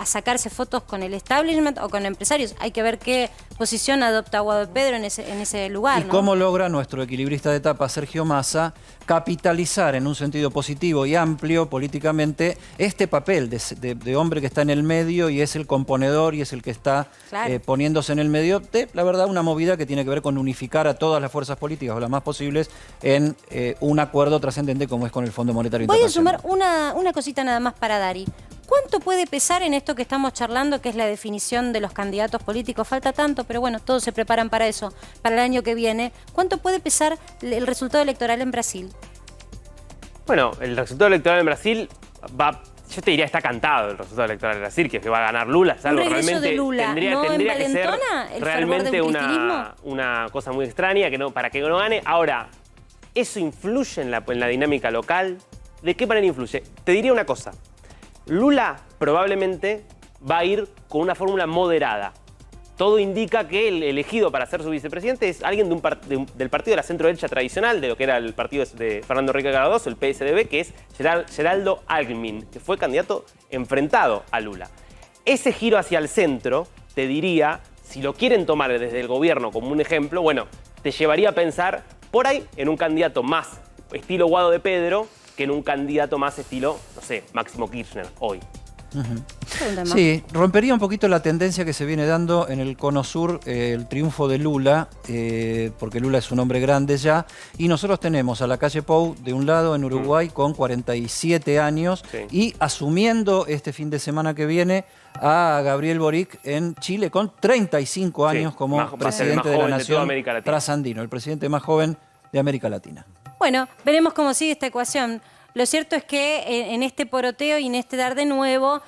sacarse fotos con el establishment o con empresarios. Hay que ver qué posición adopta Guado de Pedro en ese lugar, ¿Y ¿no? cómo logra nuestro equilibrista de etapa, Sergio Massa, capitalizar en un sentido positivo y amplio políticamente este papel de hombre que está en el medio y es el componedor y es el que está poniéndose en el medio de, la verdad, una movida que tiene que ver con unificar a todas las fuerzas políticas o las más posibles en un acuerdo trascendente como es con el Fondo Monetario Voy a Internacional? sumar una cosita nada más para Dari. ¿Cuánto puede pesar en esto que estamos charlando, que es la definición de los candidatos políticos? Falta tanto, pero bueno, todos se preparan para eso, para el año que viene. ¿Cuánto puede pesar el resultado electoral en Brasil? Bueno, el resultado electoral en Brasil yo te diría está cantado el resultado electoral en Brasil, que va a ganar Lula. Es algo regreso realmente de Lula, tendría ¿no que ser envalentona el realmente fervor de un cristinismo? una cosa muy extraña para que no gane. Ahora, ¿eso influye en la dinámica local? ¿De qué manera influye? Te diría una cosa. Lula probablemente va a ir con una fórmula moderada. Todo indica que el elegido para ser su vicepresidente es alguien del partido de la centro-derecha tradicional, de lo que era el partido de Fernando Henrique Cardoso, el PSDB, que es Geraldo Alckmin, que fue candidato enfrentado a Lula. Ese giro hacia el centro, te diría, si lo quieren tomar desde el gobierno como un ejemplo, bueno, te llevaría a pensar por ahí en un candidato más estilo Guado de Pedro que en un candidato más estilo, no sé, Máximo Kirchner hoy. Sí, rompería un poquito la tendencia que se viene dando en el Cono Sur, el triunfo de Lula, porque Lula es un hombre grande ya, y nosotros tenemos a la calle Pou de un lado en Uruguay con 47 años y asumiendo este fin de semana que viene a Gabriel Boric en Chile con 35 años como presidente de la nación trasandino, el presidente más joven de América Latina. Bueno, veremos cómo sigue esta ecuación. Lo cierto es que en este poroteo y en este dar de nuevo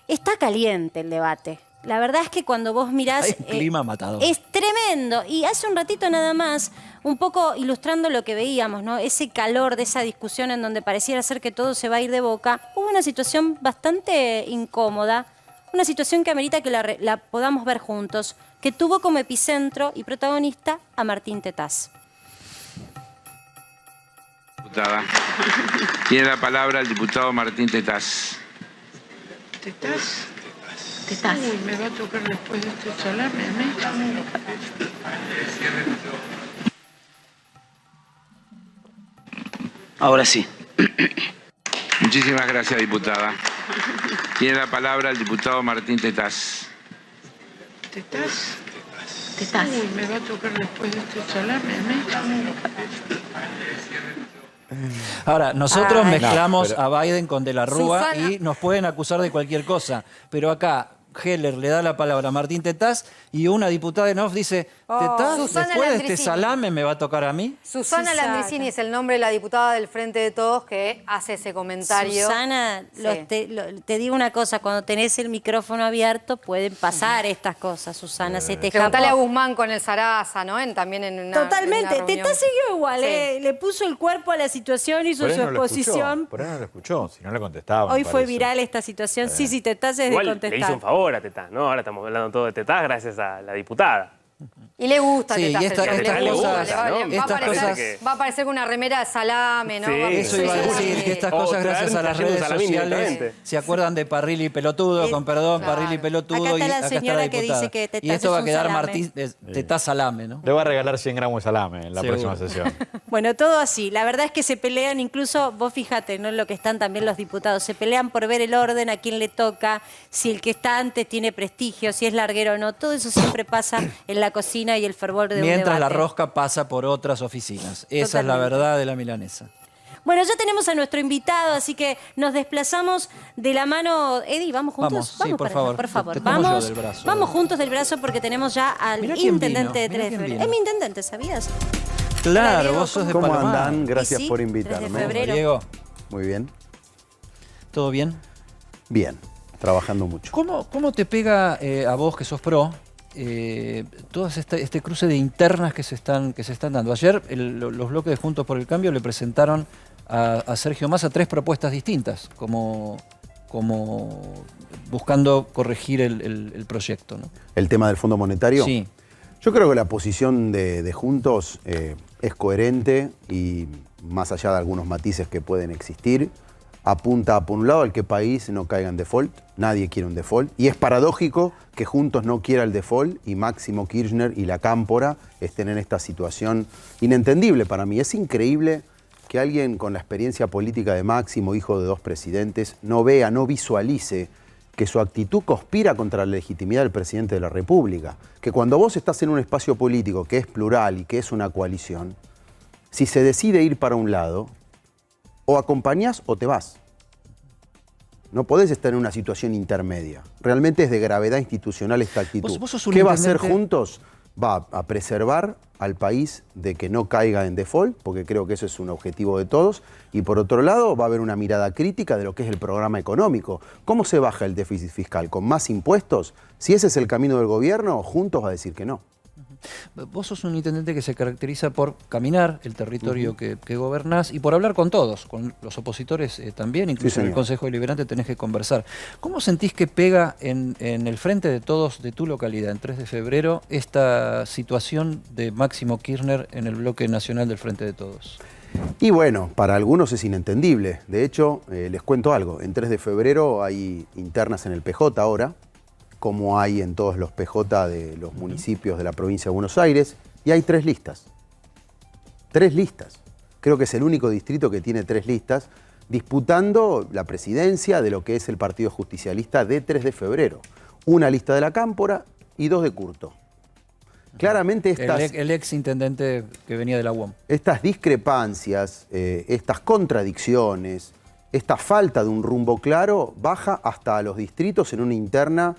está caliente el debate. La verdad es que cuando vos mirás... Hay un clima matador. Es tremendo. Y hace un ratito nada más, un poco ilustrando lo que veíamos, ¿no? Ese calor de esa discusión en donde pareciera ser que todo se va a ir de boca. Hubo una situación bastante incómoda, una situación que amerita que la podamos ver juntos, que tuvo como epicentro y protagonista a Martín Tetaz. Diputada. Tiene la palabra el diputado Martín Tetaz. ¿Tetaz? Tetaz. Uy, me va a tocar después de este salame a mí. Ahora sí. Muchísimas gracias, diputada. Tiene la palabra el diputado Martín Tetaz. ¿Tetaz? Tetaz. Uy, me va a tocar después de este salame a mí. Ahora, nosotros mezclamos No, pero- a Biden con De la Rúa Susana. y nos pueden acusar de cualquier cosa. Pero acá Heller le da la palabra a Martín Tetaz y una diputada en off dice, Tetaz, Susana después de este Landricini. salame me va a tocar a mí. Susana Susana. Landricini es el nombre de la diputada del Frente de Todos que hace ese comentario. Susana, Sí. te digo una cosa, cuando tenés el micrófono abierto pueden pasar estas cosas, Susana, se te escapó. Preguntale a Guzmán con el Sarasa, ¿no? También en una Totalmente, en una reunión. Tetaz siguió igual, Sí. le puso el cuerpo a la situación, hizo Por ahí su no lo escuchó, exposición. por ahí no lo escuchó, si no le contestaba. Hoy me fue parece. viral esta situación. Sí, Tetaz es de Igual le contestar. hizo un favor a Tetaz, ¿no? Ahora estamos hablando todo de Tetaz gracias a la diputada. Y le gusta Sí, Tetaz y el estas show, le cosas- gusta, ¿no? va a estas aparecer- cosas- va a aparecer con una remera de salame, ¿no? Sí, Va a- Eso iba a sí, decir, sí. que estas O cosas gracias a las trayendo redes salamín sociales directamente. se acuerdan de Parrilli Pelotudo, con perdón, Claro. Parrilli Pelotudo. Acá está y la acá está señora la que diputada. dice que Tetaz Y esto es va a un quedar salame. Martín Tetaz salame, ¿no? Le va a regalar 100 gramos de salame en la Seguro. próxima sesión. Bueno, todo así. La verdad es que se pelean, incluso vos fíjate, ¿no? Lo que están también los diputados. Se pelean por ver el orden, a quién le toca, si el que está antes tiene prestigio, si es larguero o no. Todo eso siempre pasa en la cocina y el fervor de un Mientras la debate. rosca pasa por otras oficinas. Esa es la Totalmente. verdad de la milanesa. Bueno, ya tenemos a nuestro invitado, así que nos desplazamos de la mano. Eddie, ¿vamos juntos? Vamos, sí, por para favor. allá, por favor. Te tomo yo Vamos, del brazo. vamos juntos del brazo porque tenemos ya al Mirá quién intendente vino, de mirá 3 de quién febrero. vino. Es mi intendente, ¿sabías? Claro, Diego, vos sos de ¿Cómo Palomar. andan? Gracias Y sí, por 3 de invitarme. febrero. Diego, Muy bien. ¿todo bien? Bien, trabajando mucho. ¿Cómo te pega a vos que sos pro todo este cruce de internas que se están dando? Ayer los bloques de Juntos por el Cambio le presentaron a Sergio Massa 3 propuestas distintas, como buscando corregir el proyecto, ¿no? El tema del Fondo Monetario. Sí. Yo creo que la posición de Juntos es coherente y más allá de algunos matices que pueden existir, apunta por un lado al que país no caiga en default, nadie quiere un default, y es paradójico que Juntos no quiera el default y Máximo Kirchner y la Cámpora estén en esta situación inentendible para mí. Es increíble que alguien con la experiencia política de Máximo, hijo de 2 presidentes, no vea, no visualice que su actitud conspira contra la legitimidad del presidente de la República. Que cuando vos estás en un espacio político que es plural y que es una coalición, si se decide ir para un lado, o acompañás o te vas. No podés estar en una situación intermedia. Realmente es de gravedad institucional esta actitud. Vos sos un ¿Qué va a hacer intendente- Juntos? Va a preservar al país de que no caiga en default, porque creo que eso es un objetivo de todos, y por otro lado va a haber una mirada crítica de lo que es el programa económico. ¿Cómo se baja el déficit fiscal? ¿Con más impuestos? Si ese es el camino del gobierno, Juntos va a decir que no. Vos sos un intendente que se caracteriza por caminar el territorio que gobernás y por hablar con todos, con los opositores también, incluso Sí, en el señor. Consejo Deliberante tenés que conversar. ¿Cómo sentís que pega en el frente de todos de tu localidad, en 3 de febrero, esta situación de Máximo Kirchner en el bloque nacional del Frente de Todos? Y bueno, para algunos es inentendible. De hecho, les cuento algo. En 3 de febrero hay internas en el PJ ahora, como hay en todos los PJ de los municipios de la provincia de Buenos Aires, y hay 3 listas. 3 listas. Creo que es el único distrito que tiene 3 listas, disputando la presidencia de lo que es el Partido Justicialista de 3 de febrero. Una lista de la Cámpora y 2 de Curto. Claramente El ex intendente que venía de la UOM. estas discrepancias, estas contradicciones, esta falta de un rumbo claro, baja hasta a los distritos en una interna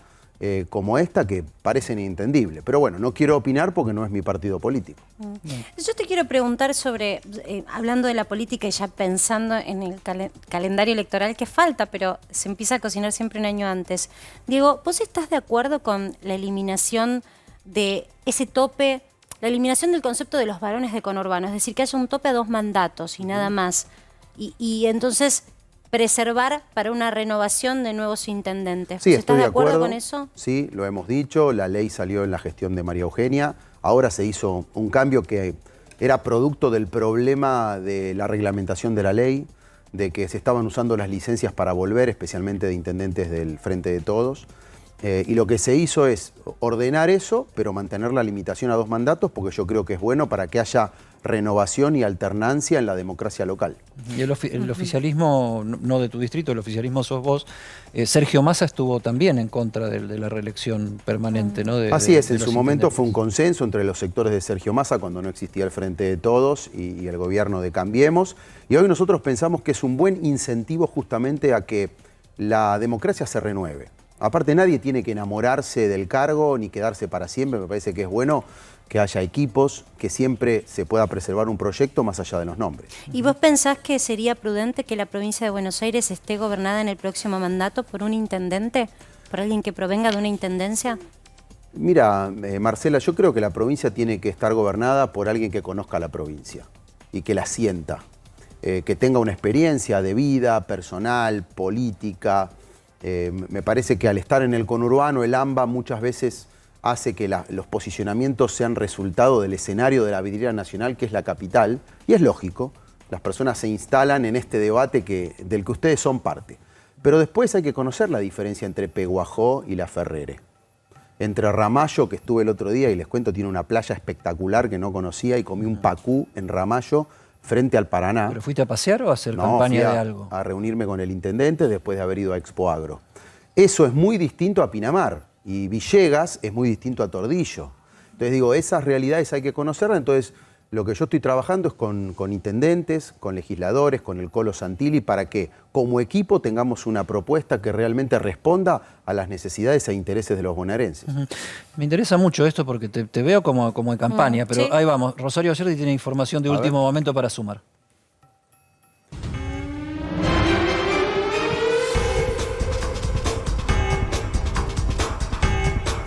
como esta que parecen inentendibles. Pero bueno, no quiero opinar porque no es mi partido político. Yo te quiero preguntar sobre, hablando de la política y ya pensando en el calendario electoral que falta, pero se empieza a cocinar siempre un año antes. Diego, ¿vos estás de acuerdo con la eliminación de ese tope, la eliminación del concepto de los varones de conurbano? Es decir, que haya un tope a 2 mandatos y nada más. Y entonces preservar para una renovación de nuevos intendentes. Sí, ¿Vos estoy estás de de acuerdo acuerdo con eso? Sí, lo hemos dicho, la ley salió en la gestión de María Eugenia, ahora se hizo un cambio que era producto del problema de la reglamentación de la ley, de que se estaban usando las licencias para volver, especialmente de intendentes del Frente de Todos. Y lo que se hizo es ordenar eso, pero mantener la limitación a 2 mandatos, porque yo creo que es bueno para que haya renovación y alternancia en la democracia local. Y el oficialismo, no de tu distrito, el oficialismo sos vos, Sergio Massa estuvo también en contra de la reelección permanente, ¿no? Así es, en su momento fue un consenso entre los sectores de Sergio Massa cuando no existía el Frente de Todos y el gobierno de Cambiemos. Y hoy nosotros pensamos que es un buen incentivo justamente a que la democracia se renueve. Aparte, nadie tiene que enamorarse del cargo ni quedarse para siempre. Me parece que es bueno que haya equipos, que siempre se pueda preservar un proyecto más allá de los nombres. ¿Y vos pensás que sería prudente que la provincia de Buenos Aires esté gobernada en el próximo mandato por un intendente? ¿Por alguien que provenga de una intendencia? Mira, Marcela, yo creo que la provincia tiene que estar gobernada por alguien que conozca la provincia y que la sienta, que tenga una experiencia de vida, personal, política. Me parece que al estar en el conurbano, el AMBA muchas veces hace que los posicionamientos sean resultado del escenario de la vidriera nacional, que es la capital, y es lógico, las personas se instalan en este debate del que ustedes son parte. Pero después hay que conocer la diferencia entre Peguajó y La Ferrere. Entre Ramallo, que estuve el otro día y les cuento, tiene una playa espectacular que no conocía y comí un pacú en Ramallo frente al Paraná. ¿Pero fuiste a pasear o a hacer campaña de algo? A reunirme con el intendente después de haber ido a Expo Agro. Eso es muy distinto a Pinamar y Villegas es muy distinto a Tordillo. Entonces digo, esas realidades hay que conocerlas. Entonces lo que yo estoy trabajando es con intendentes, con legisladores, con el Colo Santilli, para que como equipo tengamos una propuesta que realmente responda a las necesidades e intereses de los bonaerenses. Me interesa mucho esto porque te veo como en campaña, pero sí. Ahí vamos. Rosario Ayerdi tiene información de último momento para sumar.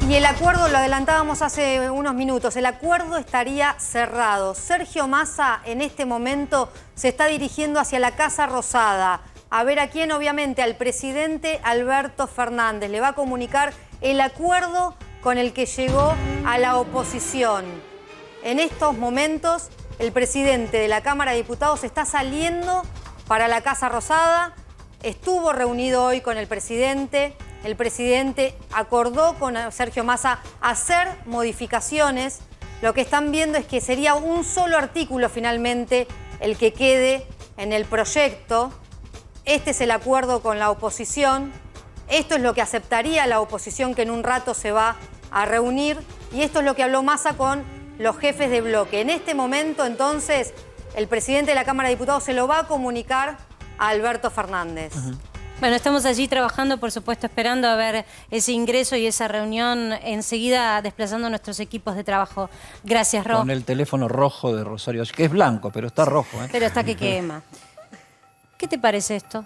Y el acuerdo, lo adelantábamos hace unos minutos, el acuerdo estaría cerrado. Sergio Massa en este momento se está dirigiendo hacia la Casa Rosada. A ver a quién, obviamente, al presidente Alberto Fernández. Le va a comunicar el acuerdo con el que llegó a la oposición. En estos momentos, el presidente de la Cámara de Diputados está saliendo para la Casa Rosada. Estuvo reunido hoy con el presidente. El presidente acordó con Sergio Massa hacer modificaciones. Lo que están viendo es que sería un solo artículo finalmente el que quede en el proyecto. Este es el acuerdo con la oposición. Esto es lo que aceptaría la oposición, que en un rato se va a reunir. Y esto es lo que habló Massa con los jefes de bloque. En este momento, entonces, el presidente de la Cámara de Diputados se lo va a comunicar a Alberto Fernández. Bueno, estamos allí trabajando, por supuesto, esperando a ver ese ingreso y esa reunión, enseguida desplazando nuestros equipos de trabajo. Gracias, Ro. Con el teléfono rojo de Rosario, que es blanco, pero está rojo. Pero está que quema. ¿Qué te parece esto?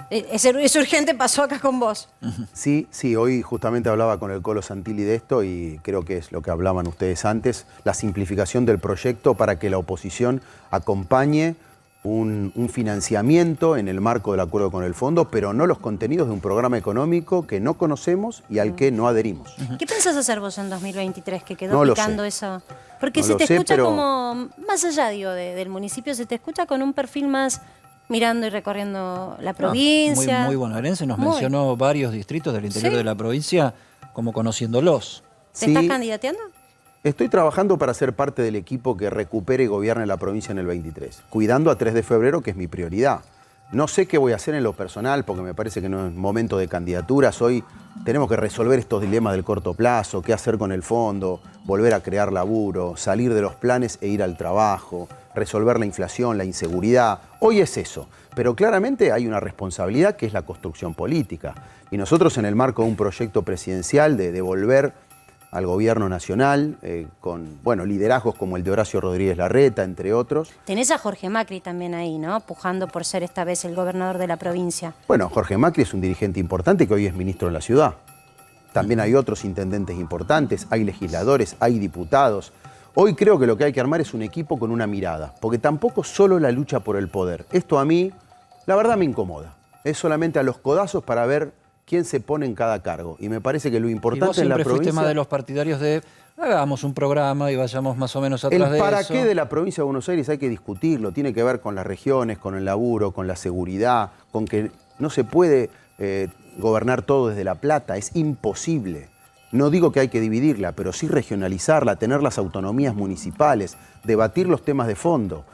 Es urgente, pasó acá con vos. Sí, hoy justamente hablaba con el Colo Santilli de esto y creo que es lo que hablaban ustedes antes, la simplificación del proyecto para que la oposición acompañe un financiamiento en el marco del acuerdo con el fondo, pero no los contenidos de un programa económico que no conocemos y al que no adherimos. ¿Qué pensás hacer vos en 2023 que quedó No lo picando sé. eso? Porque No se lo te sé, escucha pero- como, más allá digo, del municipio, se te escucha con un perfil más mirando y recorriendo la provincia. Muy bonaerense, nos Muy. mencionó varios distritos del interior Sí. de la provincia como conociéndolos. ¿Te estás candidateando? Estoy trabajando para ser parte del equipo que recupere y gobierne la provincia en el 23, cuidando a 3 de febrero, que es mi prioridad. No sé qué voy a hacer en lo personal, porque me parece que no es momento de candidaturas. Hoy tenemos que resolver estos dilemas del corto plazo, qué hacer con el fondo, volver a crear laburo, salir de los planes e ir al trabajo, resolver la inflación, la inseguridad. Hoy es eso, pero claramente hay una responsabilidad que es la construcción política. Y nosotros en el marco de un proyecto presidencial de devolver al gobierno nacional, con liderazgos como el de Horacio Rodríguez Larreta, entre otros. Tenés a Jorge Macri también ahí, ¿no? Pujando por ser esta vez el gobernador de la provincia. Bueno, Jorge Macri es un dirigente importante que hoy es ministro de la ciudad. También hay otros intendentes importantes, hay legisladores, hay diputados. Hoy creo que lo que hay que armar es un equipo con una mirada, porque tampoco solo la lucha por el poder. Esto a mí, la verdad, me incomoda. Es solamente a los codazos para ver quién se pone en cada cargo. Y me parece que lo Y importante vos en la siempre fuiste provincia... más de los partidarios de hagamos un programa y vayamos más o menos atrás El de para eso. qué de la provincia de Buenos Aires hay que discutirlo. Tiene que ver con las regiones, con el laburo, con la seguridad, con que no se puede gobernar todo desde La Plata, es imposible. No digo que hay que dividirla, pero sí regionalizarla, tener las autonomías municipales, debatir los temas de fondo.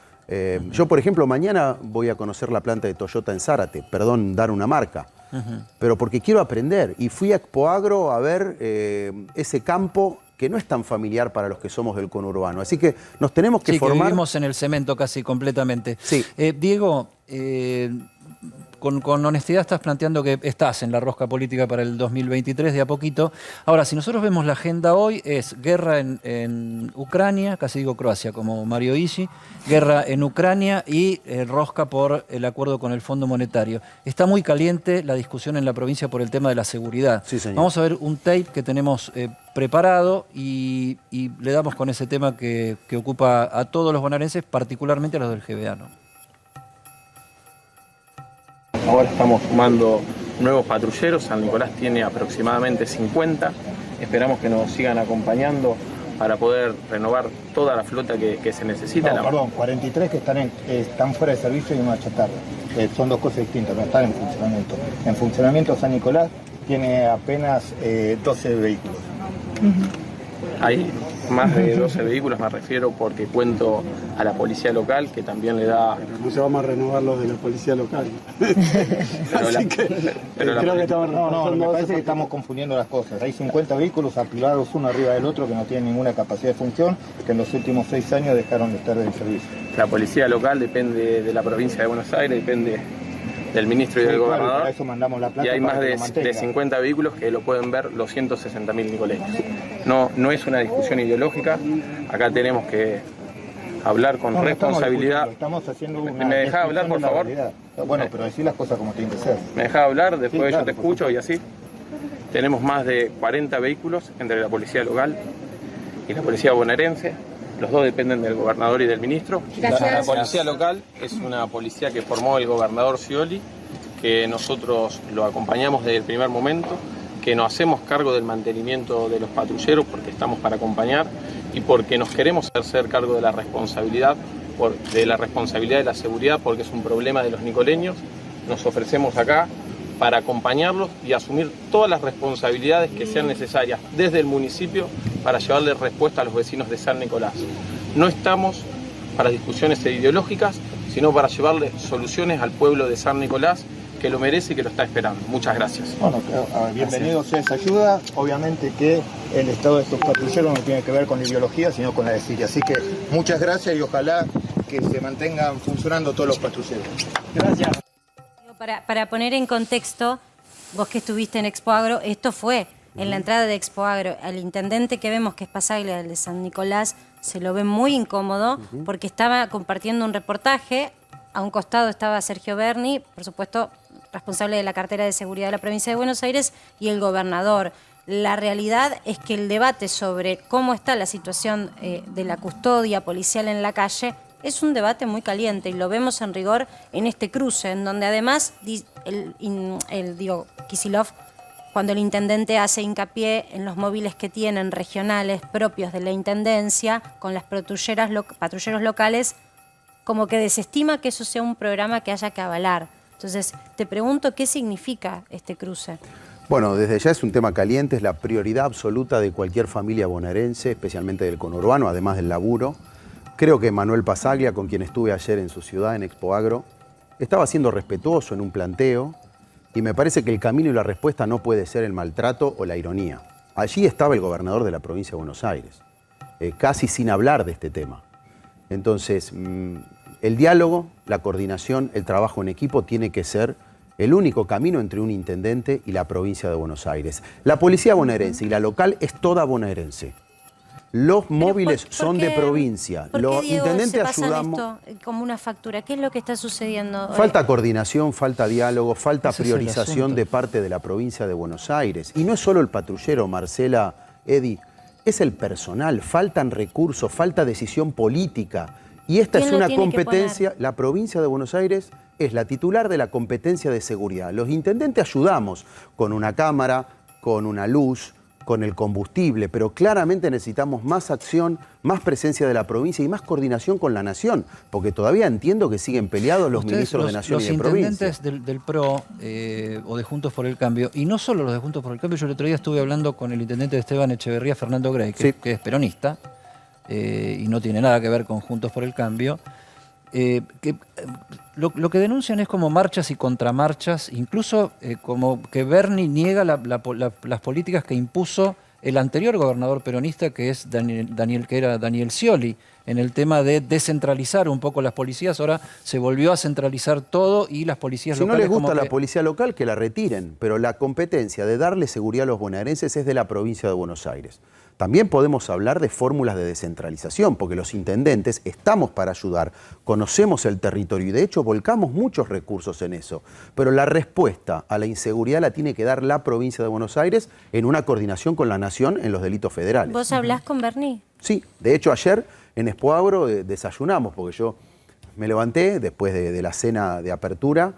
Yo, por ejemplo, mañana voy a conocer la planta de Toyota en Zárate, perdón dar una marca, pero porque quiero aprender. Y fui a Expoagro a ver ese campo que no es tan familiar para los que somos del conurbano. Así que nos tenemos que formar... Que vivimos en el cemento casi completamente. Sí. Diego, con honestidad estás planteando que estás en la rosca política para el 2023 de a poquito. Ahora, si nosotros vemos la agenda hoy, es guerra en Ucrania, casi digo Croacia como Mario Isi, guerra en Ucrania y rosca por el acuerdo con el Fondo Monetario. Está muy caliente la discusión en la provincia por el tema de la seguridad. Sí, señor. Vamos a ver un tape que tenemos preparado y le damos con ese tema que ocupa a todos los bonaerenses, particularmente a los del GBA, ¿no? Ahora estamos sumando nuevos patrulleros, San Nicolás tiene aproximadamente 50, esperamos que nos sigan acompañando para poder renovar toda la flota que se necesita. No, perdón, 43 que están fuera de servicio y una chatarra. Son dos cosas distintas, no están en funcionamiento. En funcionamiento San Nicolás tiene apenas 12 vehículos. Hay más de 12 vehículos, me refiero porque cuento a la policía local, que también le da... Pero no se vamos a renovar lo de la policía local. Me parece que estamos confundiendo las cosas. Hay 50 vehículos apilados uno arriba del otro que no tienen ninguna capacidad de función, que en los últimos 6 años dejaron de estar en servicio. La policía local depende de la provincia de Buenos Aires, depende del ministro y del gobernador, para eso mandamos la plata, y hay más de 50 vehículos que lo pueden ver los 160.000 nicoleños. No es una discusión ideológica, acá tenemos que hablar con responsabilidad. Estamos haciendo ¿Me dejás hablar, por favor? Bueno, pero decir las cosas como tienen que ser. ¿Me dejás hablar? Después yo te escucho y así. Tenemos más de 40 vehículos entre la policía local y la policía bonaerense. Los dos dependen del gobernador y del ministro. La policía local es una policía que formó el gobernador Scioli, que nosotros lo acompañamos desde el primer momento, que nos hacemos cargo del mantenimiento de los patrulleros porque estamos para acompañar y porque nos queremos hacer cargo de la responsabilidad de la seguridad, porque es un problema de los nicoleños. Nos ofrecemos acá para acompañarlos y asumir todas las responsabilidades que sean necesarias desde el municipio para llevarle respuesta a los vecinos de San Nicolás. No estamos para discusiones ideológicas, sino para llevarle soluciones al pueblo de San Nicolás, que lo merece y que lo está esperando. Muchas gracias. Bueno, bienvenido sea esa ayuda. Obviamente que el estado de estos patrulleros no tiene que ver con la ideología, sino con la desidia. Así que muchas gracias y ojalá que se mantengan funcionando todos los patrulleros. Gracias. Para poner en contexto, vos que estuviste en Expoagro, esto fue en la entrada de Expoagro. Al intendente que vemos que es Pasaglia, el de San Nicolás, se lo ve muy incómodo porque estaba compartiendo un reportaje. A un costado estaba Sergio Berni, por supuesto, responsable de la cartera de seguridad de la provincia de Buenos Aires, y el gobernador. La realidad es que el debate sobre cómo está la situación de la custodia policial en la calle es un debate muy caliente y lo vemos en rigor en este cruce, en donde además Kicillof, cuando el intendente hace hincapié en los móviles que tienen regionales propios de la intendencia, con las patrulleros locales, como que desestima que eso sea un programa que haya que avalar. Entonces, te pregunto, ¿qué significa este cruce? Bueno, desde ya es un tema caliente, es la prioridad absoluta de cualquier familia bonaerense, especialmente del conurbano, además del laburo. Creo que Manuel Pasaglia, con quien estuve ayer en su ciudad, en Expoagro, estaba siendo respetuoso en un planteo y me parece que el camino y la respuesta no puede ser el maltrato o la ironía. Allí estaba el gobernador de la provincia de Buenos Aires, casi sin hablar de este tema. Entonces, el diálogo, la coordinación, el trabajo en equipo tiene que ser el único camino entre un intendente y la provincia de Buenos Aires. La policía bonaerense y la local es toda bonaerense. Los móviles son de provincia. Los intendentes ayudamos. Esto como una factura. ¿Qué es lo que está sucediendo? Falta coordinación, falta diálogo, falta priorización de parte de la provincia de Buenos Aires. Y no es solo el patrullero, Marcela, Edi, es el personal. Faltan recursos, falta decisión política. Y esta es una competencia. La provincia de Buenos Aires es la titular de la competencia de seguridad. Los intendentes ayudamos con una cámara, con una luz, con el combustible, pero claramente necesitamos más acción, más presencia de la provincia y más coordinación con la nación, porque todavía entiendo que siguen peleados los ministros de nación y de provincia. Los intendentes del PRO o de Juntos por el Cambio, y no solo los de Juntos por el Cambio, yo el otro día estuve hablando con el intendente de Esteban Echeverría, Fernando Grey, que es peronista, y no tiene nada que ver con Juntos por el Cambio. Lo que denuncian es como marchas y contramarchas, incluso como que Bernie niega las políticas que impuso el anterior gobernador peronista, que es Daniel Scioli, en el tema de descentralizar un poco las policías. Ahora se volvió a centralizar todo y las policías locales... Si no les gusta la policía local, que la retiren, pero la competencia de darle seguridad a los bonaerenses es de la provincia de Buenos Aires. También podemos hablar de fórmulas de descentralización, porque los intendentes estamos para ayudar, conocemos el territorio y de hecho volcamos muchos recursos en eso. Pero la respuesta a la inseguridad la tiene que dar la provincia de Buenos Aires en una coordinación con la nación en los delitos federales. ¿Vos hablás con Bernie? Sí, de hecho ayer en Expo Agro desayunamos, porque yo me levanté después de la cena de apertura,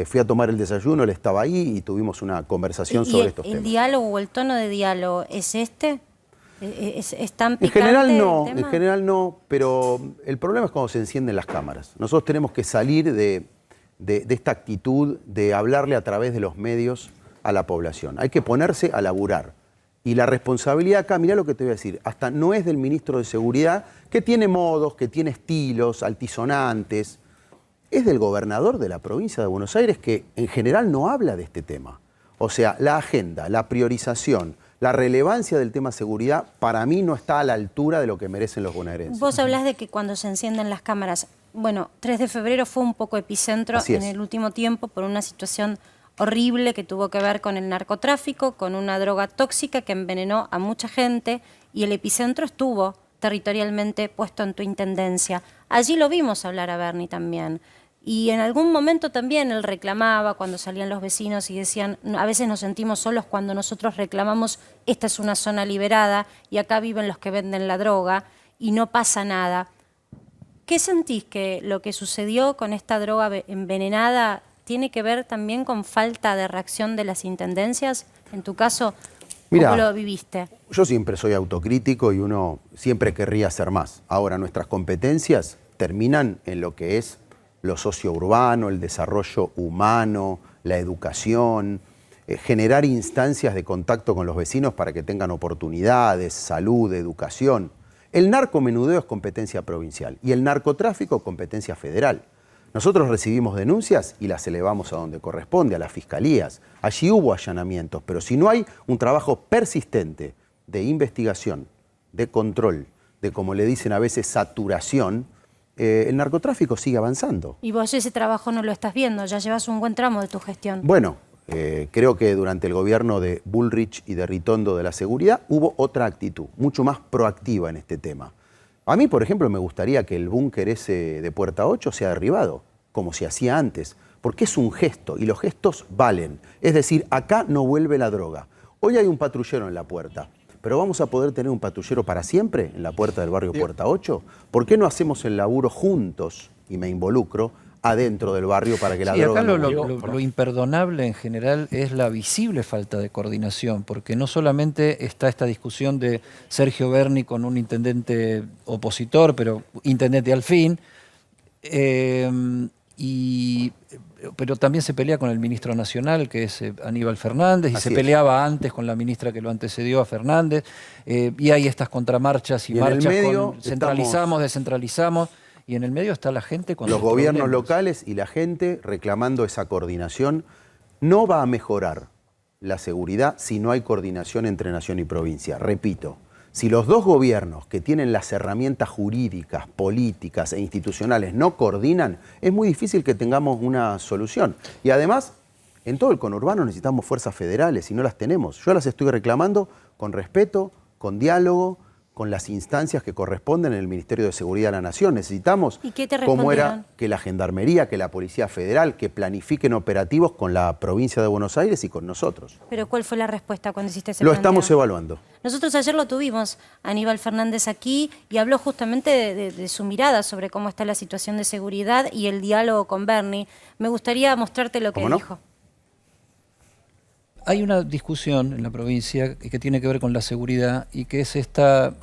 fui a tomar el desayuno, él estaba ahí y tuvimos una conversación sobre estos temas. ¿El diálogo o el tono de diálogo es este? ¿Es tan picante? En general no, pero el problema es cuando se encienden las cámaras. Nosotros tenemos que salir de esta actitud de hablarle a través de los medios a la población. Hay que ponerse a laburar. Y la responsabilidad acá, mirá lo que te voy a decir, hasta no es del ministro de Seguridad, que tiene modos, que tiene estilos altisonantes, es del gobernador de la provincia de Buenos Aires, que en general no habla de este tema. O sea, la agenda, la priorización, la relevancia del tema seguridad, para mí no está a la altura de lo que merecen los bonaerenses. Vos hablás de que cuando se encienden las cámaras, bueno, 3 de febrero fue un poco epicentro en el último tiempo por una situación horrible que tuvo que ver con el narcotráfico, con una droga tóxica que envenenó a mucha gente, y el epicentro estuvo territorialmente puesto en tu intendencia. Allí lo vimos hablar a Bernie también. Y en algún momento también él reclamaba cuando salían los vecinos y decían, a veces nos sentimos solos cuando nosotros reclamamos, esta es una zona liberada y acá viven los que venden la droga y no pasa nada. ¿Qué sentís que lo que sucedió con esta droga envenenada tiene que ver también con falta de reacción de las intendencias? En tu caso, ¿cómo lo viviste? Yo siempre soy autocrítico y uno siempre querría hacer más. Ahora, nuestras competencias terminan en lo que es lo sociourbano, el desarrollo humano, la educación, generar instancias de contacto con los vecinos para que tengan oportunidades, salud, educación. El narcomenudeo es competencia provincial y el narcotráfico competencia federal. Nosotros recibimos denuncias y las elevamos a donde corresponde, a las fiscalías. Allí hubo allanamientos, pero si no hay un trabajo persistente de investigación, de control, de, como le dicen a veces, saturación, el narcotráfico sigue avanzando. Y vos ese trabajo no lo estás viendo, ya llevas un buen tramo de tu gestión. Bueno, creo que durante el gobierno de Bullrich y de Ritondo de la Seguridad hubo otra actitud, mucho más proactiva en este tema. A mí, por ejemplo, me gustaría que el búnker ese de Puerta 8 sea derribado, como se hacía antes, porque es un gesto y los gestos valen. Es decir, acá no vuelve la droga. Hoy hay un patrullero en la puerta. ¿Pero vamos a poder tener un patrullero para siempre en la puerta del barrio Puerta 8? ¿Por qué no hacemos el laburo juntos, y me involucro, adentro del barrio para que la droga acá no lo imperdonable en general es la visible falta de coordinación, porque no solamente está esta discusión de Sergio Berni con un intendente opositor, pero intendente al fin, pero también se pelea con el ministro nacional, que es Aníbal Fernández, y se peleaba antes con la ministra que lo antecedió a Fernández, y hay estas contramarchas y marchas con centralizamos, descentralizamos, y en el medio está la gente con los gobiernos locales y la gente reclamando esa coordinación. No va a mejorar la seguridad si no hay coordinación entre nación y provincia. Repito, si los dos gobiernos que tienen las herramientas jurídicas, políticas e institucionales no coordinan, es muy difícil que tengamos una solución. Y además, en todo el conurbano necesitamos fuerzas federales y no las tenemos. Yo las estoy reclamando con respeto, con diálogo, con las instancias que corresponden en el Ministerio de Seguridad de la Nación. Necesitamos, ¿y qué te como era respondieron? que la Gendarmería, que la Policía Federal, que planifiquen operativos con la provincia de Buenos Aires y con nosotros. ¿Pero cuál fue la respuesta cuando hiciste ese Lo planteo? estamos evaluando. Nosotros ayer lo tuvimos, Aníbal Fernández aquí, y habló justamente de su mirada sobre cómo está la situación de seguridad y el diálogo con Bernie. Me gustaría mostrarte lo que dijo. Hay una discusión en la provincia que tiene que ver con la seguridad y que es esta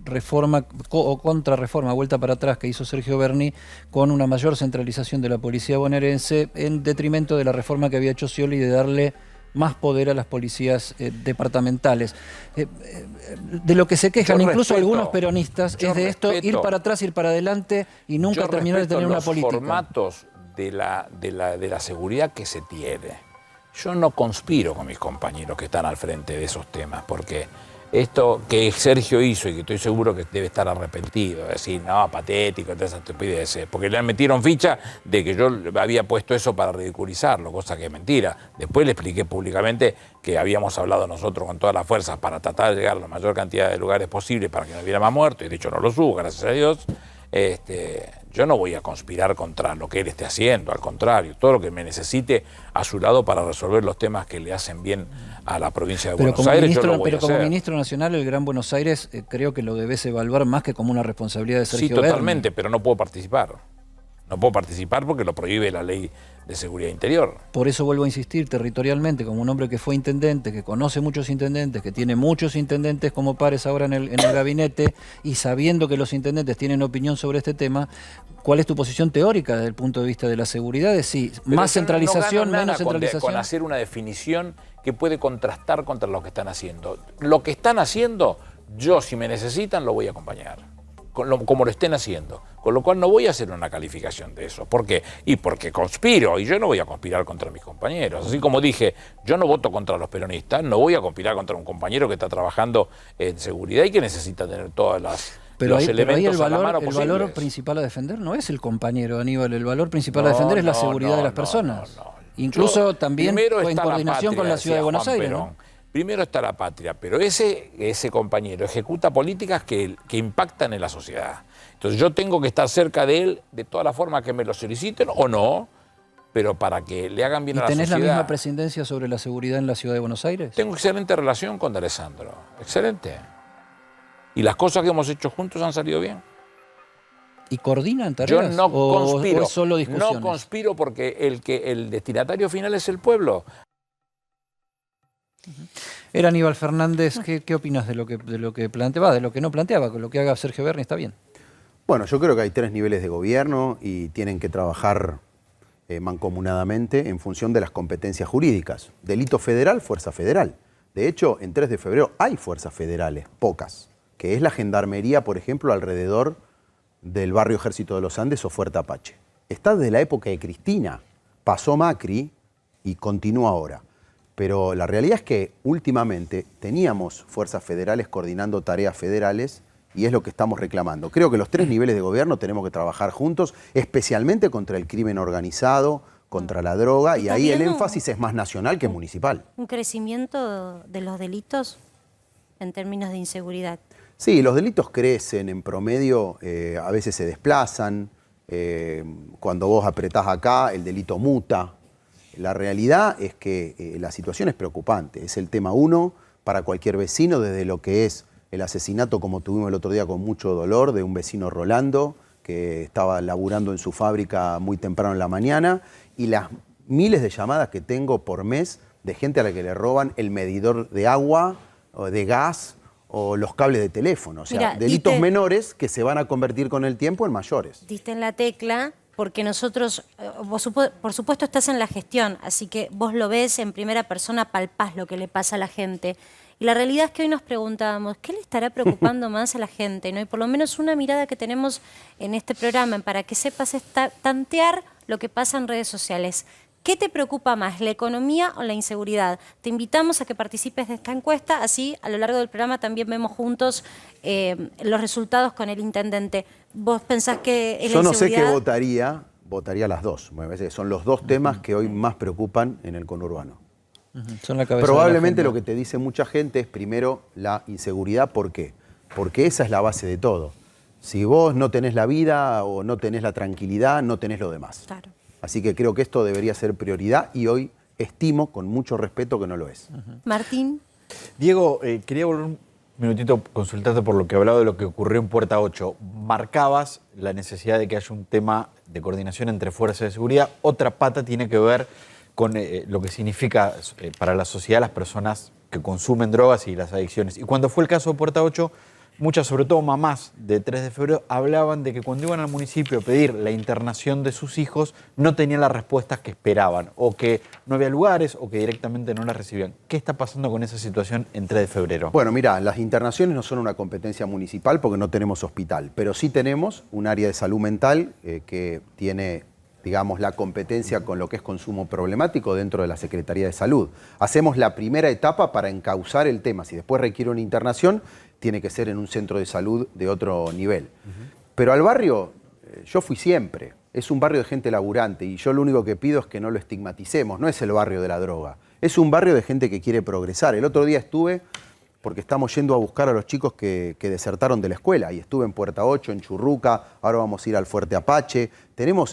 reforma o contrarreforma, vuelta para atrás, que hizo Sergio Berni con una mayor centralización de la policía bonaerense en detrimento de la reforma que había hecho Scioli de darle más poder a las policías departamentales. De lo que se quejan incluso algunos peronistas es de esto, ir para atrás, ir para adelante y nunca terminar de tener una política. Los formatos de la seguridad que se tiene. Yo no conspiro con mis compañeros que están al frente de esos temas, porque esto que Sergio hizo y que estoy seguro que debe estar arrepentido, decir, no, patético, todas esas estupideces, porque le metieron ficha de que yo había puesto eso para ridiculizarlo, cosa que es mentira. Después le expliqué públicamente que habíamos hablado nosotros con todas las fuerzas para tratar de llegar a la mayor cantidad de lugares posible para que no hubiera más muertos, y de hecho no los hubo, gracias a Dios. Yo no voy a conspirar contra lo que él esté haciendo, al contrario, todo lo que me necesite a su lado para resolver los temas que le hacen bien a la provincia de Buenos Aires, yo lo voy a hacer. Pero como ministro nacional, el Gran Buenos Aires creo que lo debes evaluar más que como una responsabilidad de Sergio Berni. Sí, totalmente, pero no puedo participar. No puedo participar porque lo prohíbe la ley de seguridad interior. Por eso vuelvo a insistir territorialmente, como un hombre que fue intendente, que conoce muchos intendentes, que tiene muchos intendentes como pares ahora en el gabinete, y sabiendo que los intendentes tienen opinión sobre este tema, ¿cuál es tu posición teórica desde el punto de vista de la seguridad? Es sí, más centralización, menos centralización. Con hacer una definición que puede contrastar contra lo que están haciendo. Lo que están haciendo, yo si me necesitan lo voy a acompañar. Como lo estén haciendo, con lo cual no voy a hacer una calificación de eso. ¿Por qué? Y porque conspiro, y yo no voy a conspirar contra mis compañeros. Así como dije, yo no voto contra los peronistas, no voy a conspirar contra un compañero que está trabajando en seguridad y que necesita tener todas los elementos a la mano posibles. El valor principal a defender no es el compañero, Aníbal, el valor principal a defender es la seguridad de las personas. Incluso también en coordinación con la ciudad de Buenos Aires. Primero está la patria, pero ese compañero ejecuta políticas que impactan en la sociedad. Entonces yo tengo que estar cerca de él de todas las formas que me lo soliciten o no, pero para que le hagan bien a la sociedad. ¿Y tenés la misma presidencia sobre la seguridad en la ciudad de Buenos Aires? Tengo excelente relación con D'Alessandro, excelente. Y las cosas que hemos hecho juntos han salido bien. ¿Y coordinan tareas? Yo no conspiro. ¿O es solo discusiones? No conspiro porque el destinatario final es el pueblo. Era Aníbal Fernández. ¿Qué opinas de lo que planteaba, de lo que no planteaba? Con lo que haga Sergio Berni está bien. Bueno, yo creo que hay 3 niveles de gobierno y tienen que trabajar mancomunadamente en función de las competencias jurídicas. Delito federal, fuerza federal. De hecho, en 3 de febrero hay fuerzas federales, pocas, que es la gendarmería, por ejemplo, alrededor del barrio Ejército de los Andes o Fuerte Apache. Está desde la época de Cristina, pasó Macri y continúa ahora. Pero la realidad es que últimamente teníamos fuerzas federales coordinando tareas federales y es lo que estamos reclamando. Creo que los 3 niveles de gobierno tenemos que trabajar juntos, especialmente contra el crimen organizado, contra la droga, y ahí el énfasis es más nacional que municipal. ¿Un crecimiento de los delitos en términos de inseguridad? Sí, los delitos crecen, en promedio a veces se desplazan, cuando vos apretás acá el delito muta. La realidad es que la situación es preocupante, es el tema 1 para cualquier vecino, desde lo que es el asesinato, como tuvimos el otro día con mucho dolor, de un vecino Rolando, que estaba laburando en su fábrica muy temprano en la mañana, y las miles de llamadas que tengo por mes de gente a la que le roban el medidor de agua, o de gas, o los cables de teléfono. O sea, Mira, delitos menores que se van a convertir con el tiempo en mayores. Diste en la tecla, porque nosotros, vos por supuesto estás en la gestión, así que vos lo ves en primera persona, palpás lo que le pasa a la gente. Y la realidad es que hoy nos preguntábamos, ¿qué le estará preocupando más a la gente? ¿No? Y por lo menos una mirada que tenemos en este programa, para que sepas tantear lo que pasa en redes sociales. ¿Qué te preocupa más, la economía o la inseguridad? Te invitamos a que participes de esta encuesta, así a lo largo del programa también vemos juntos los resultados con el intendente. ¿Vos pensás que es la inseguridad? Yo no sé qué votaría las dos. Me parece que son los 2 temas que hoy más preocupan en el conurbano. Son la cabeza Probablemente lo que te dice mucha gente es primero la inseguridad. ¿Por qué? Porque esa es la base de todo. Si vos no tenés la vida o no tenés la tranquilidad, no tenés lo demás. Claro. Así que creo que esto debería ser prioridad y hoy estimo con mucho respeto que no lo es. Martín. Diego, quería volver un minutito a consultarte por lo que hablaba de lo que ocurrió en Puerta 8. Marcabas la necesidad de que haya un tema de coordinación entre fuerzas de seguridad. Otra pata tiene que ver con lo que significa para la sociedad las personas que consumen drogas y las adicciones. Y cuando fue el caso de Puerta 8, muchas, sobre todo mamás de 3 de febrero, hablaban de que cuando iban al municipio a pedir la internación de sus hijos, no tenían las respuestas que esperaban, o que no había lugares, o que directamente no las recibían. ¿Qué está pasando con esa situación en 3 de febrero? Bueno, mira, las internaciones no son una competencia municipal porque no tenemos hospital, pero sí tenemos un área de salud mental que tiene, digamos, la competencia con lo que es consumo problemático dentro de la Secretaría de Salud. Hacemos la primera etapa para encauzar el tema. Si después requiere una internación, tiene que ser en un centro de salud de otro nivel. Pero al barrio, yo fui siempre. Es un barrio de gente laburante y yo lo único que pido es que no lo estigmaticemos. No es el barrio de la droga. Es un barrio de gente que quiere progresar. El otro día estuve, porque estamos yendo a buscar a los chicos que desertaron de la escuela, y estuve en Puerta 8, en Churruca, ahora vamos a ir al Fuerte Apache.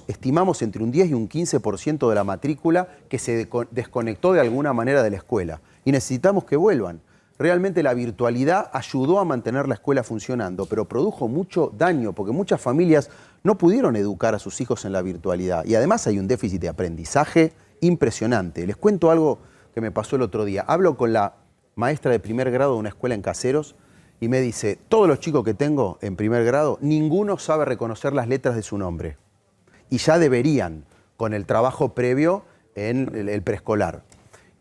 Estimamos entre un 10 y un 15% de la matrícula que se desconectó de alguna manera de la escuela. Y necesitamos que vuelvan. Realmente la virtualidad ayudó a mantener la escuela funcionando, pero produjo mucho daño, porque muchas familias no pudieron educar a sus hijos en la virtualidad. Y además hay un déficit de aprendizaje impresionante. Les cuento algo que me pasó el otro día. Hablo con la maestra de primer grado de una escuela en Caseros y me dice, todos los chicos que tengo en primer grado, ninguno sabe reconocer las letras de su nombre. Y ya deberían, con el trabajo previo en el preescolar.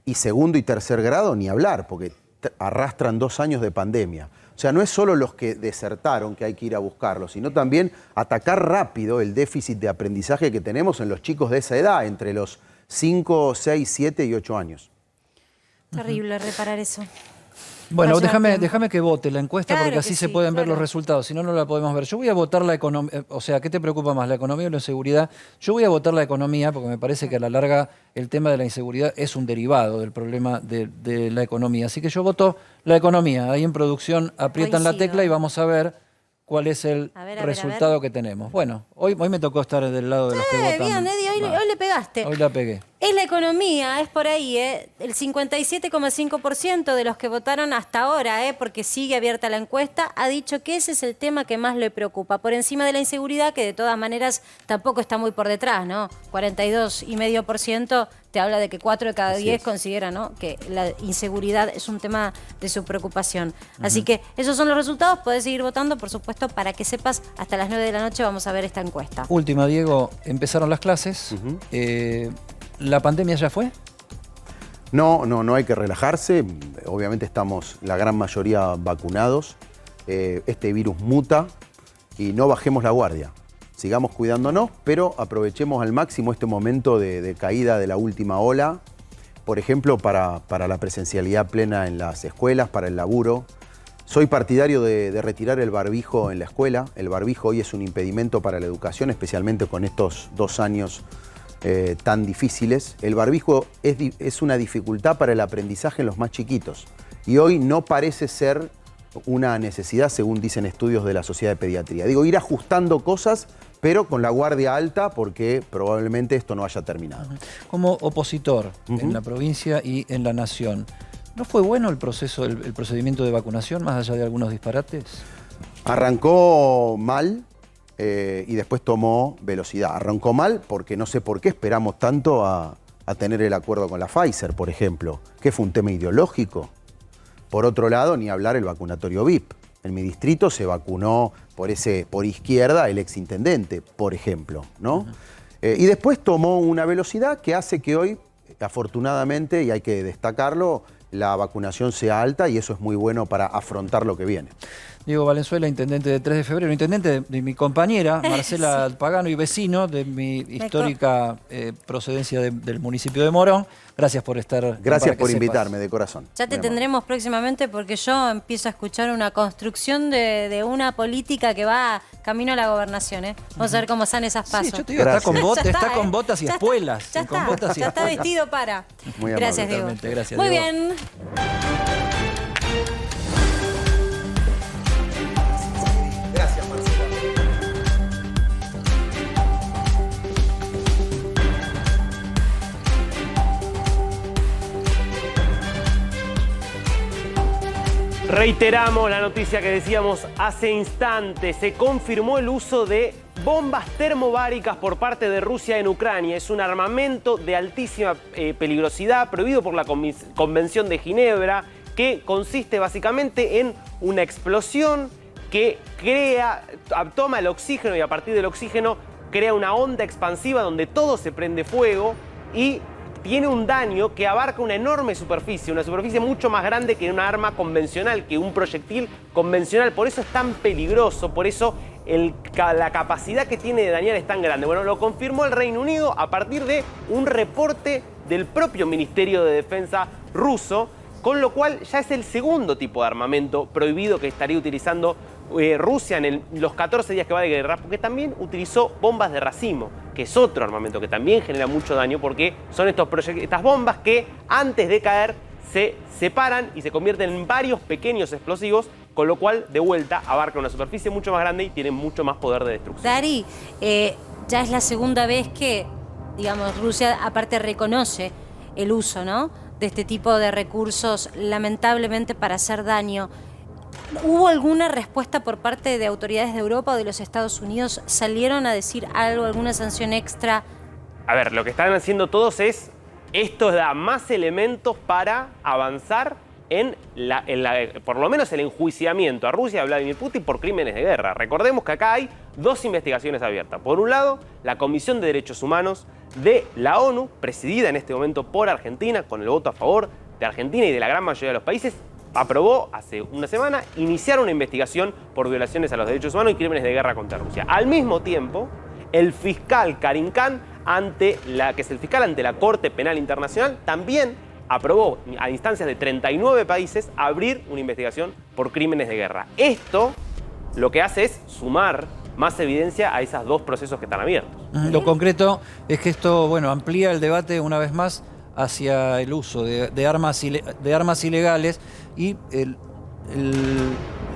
Y segundo y tercer grado, ni hablar, porque arrastran 2 años de pandemia. O sea, no es solo los que desertaron que hay que ir a buscarlos, sino también atacar rápido el déficit de aprendizaje que tenemos en los chicos de esa edad, entre los 5, 6, 7 y 8 años. Terrible reparar eso. Bueno, déjame que vote la encuesta, Claro porque así que se sí, pueden ver claro. los resultados, si no, no la podemos ver. Yo voy a votar la economía, o sea, ¿qué te preocupa más, la economía o la inseguridad? Yo voy a votar la economía porque me parece que a la larga el tema de la inseguridad es un derivado del problema de la economía. Así que yo voto la economía. Ahí en producción aprietan la Coincido. tecla y vamos a ver cuál es el A ver, resultado que tenemos. Bueno, hoy me tocó estar del lado de los que votan. Bien, Eddie, hoy le pegaste. Hoy la pegué. Es la economía, es por ahí, ¿eh? El 57,5% de los que votaron hasta ahora, porque sigue abierta la encuesta, ha dicho que ese es el tema que más le preocupa, por encima de la inseguridad, que de todas maneras tampoco está muy por detrás, ¿no? 42,5% te habla de que 4 de cada 10 consideran, ¿no?, que la inseguridad es un tema de su preocupación. Así que esos son los resultados, podés seguir votando, por supuesto, para que sepas, hasta las 9 de la noche vamos a ver esta encuesta. Última, Diego, empezaron las clases. ¿La pandemia ya fue? No hay que relajarse. Obviamente estamos la gran mayoría vacunados. Este virus muta y no bajemos la guardia. Sigamos cuidándonos, pero aprovechemos al máximo este momento de caída de la última ola. Por ejemplo, para la presencialidad plena en las escuelas, para el laburo. Soy partidario de retirar el barbijo en la escuela. El barbijo hoy es un impedimento para la educación, especialmente con estos 2 años tan difíciles. El barbijo es una dificultad para el aprendizaje en los más chiquitos. Y hoy no parece ser una necesidad, según dicen estudios de la Sociedad de Pediatría. Digo, ir ajustando cosas, pero con la guardia alta, porque probablemente esto no haya terminado. Como opositor en la provincia y en la nación, ¿no fue bueno el proceso, el procedimiento de vacunación, más allá de algunos disparates? Arrancó mal y después tomó velocidad. Arrancó mal porque no sé por qué esperamos tanto a tener el acuerdo con la Pfizer, por ejemplo, que fue un tema ideológico. Por otro lado, ni hablar el vacunatorio VIP. En mi distrito se vacunó por izquierda el exintendente, por ejemplo, ¿no? Y después tomó una velocidad que hace que hoy, afortunadamente, y hay que destacarlo, la vacunación sea alta y eso es muy bueno para afrontar lo que viene. Diego Valenzuela, intendente de 3 de febrero, intendente de mi compañera, Marcela Pagano, y vecino de mi histórica procedencia del municipio de Morón. Gracias por estar. Gracias por invitarme, de corazón. Ya te tendremos próximamente porque yo empiezo a escuchar una construcción de una política que va camino a la gobernación. Vamos a ver cómo salen esas pasos. Sí, yo te digo, está con botas y espuelas. Ya está vestido para. Muy amable. Gracias, Diego. Gracias, Muy Diego. bien. Gracias, Marcela. Reiteramos la noticia que decíamos hace instantes. Se confirmó el uso de bombas termobáricas por parte de Rusia en Ucrania. Es un armamento de altísima peligrosidad, prohibido por la Convención de Ginebra, que consiste básicamente en una explosión que toma el oxígeno y a partir del oxígeno crea una onda expansiva donde todo se prende fuego y tiene un daño que abarca una enorme superficie, una superficie mucho más grande que una arma convencional, que un proyectil convencional. Por eso es tan peligroso, por eso la capacidad que tiene de dañar es tan grande. Bueno, lo confirmó el Reino Unido a partir de un reporte del propio Ministerio de Defensa ruso, con lo cual ya es el segundo tipo de armamento prohibido que estaría utilizando Rusia en los 14 días que va de guerra, porque también utilizó bombas de racimo, que es otro armamento que también genera mucho daño, porque son estas bombas que antes de caer se separan y se convierten en varios pequeños explosivos, con lo cual de vuelta abarca una superficie mucho más grande y tiene mucho más poder de destrucción. Dari, ya es la segunda vez que, digamos, Rusia aparte reconoce el uso, ¿no?, de este tipo de recursos, lamentablemente para hacer daño. ¿Hubo alguna respuesta por parte de autoridades de Europa o de los Estados Unidos? ¿Salieron a decir algo, alguna sanción extra? A ver, lo que están haciendo todos es, esto da más elementos para avanzar en por lo menos el enjuiciamiento a Rusia y a Vladimir Putin por crímenes de guerra. Recordemos que acá hay dos investigaciones abiertas. Por un lado, la Comisión de Derechos Humanos de la ONU, presidida en este momento por Argentina, con el voto a favor de Argentina y de la gran mayoría de los países, aprobó hace una semana iniciar una investigación por violaciones a los derechos humanos y crímenes de guerra contra Rusia. Al mismo tiempo, el fiscal Karim Khan, que es el fiscal ante la Corte Penal Internacional, también aprobó a instancias de 39 países abrir una investigación por crímenes de guerra. Esto lo que hace es sumar más evidencia a esos dos procesos que están abiertos. Lo concreto es que esto, bueno, amplía el debate una vez más hacia el uso de armas ilegales y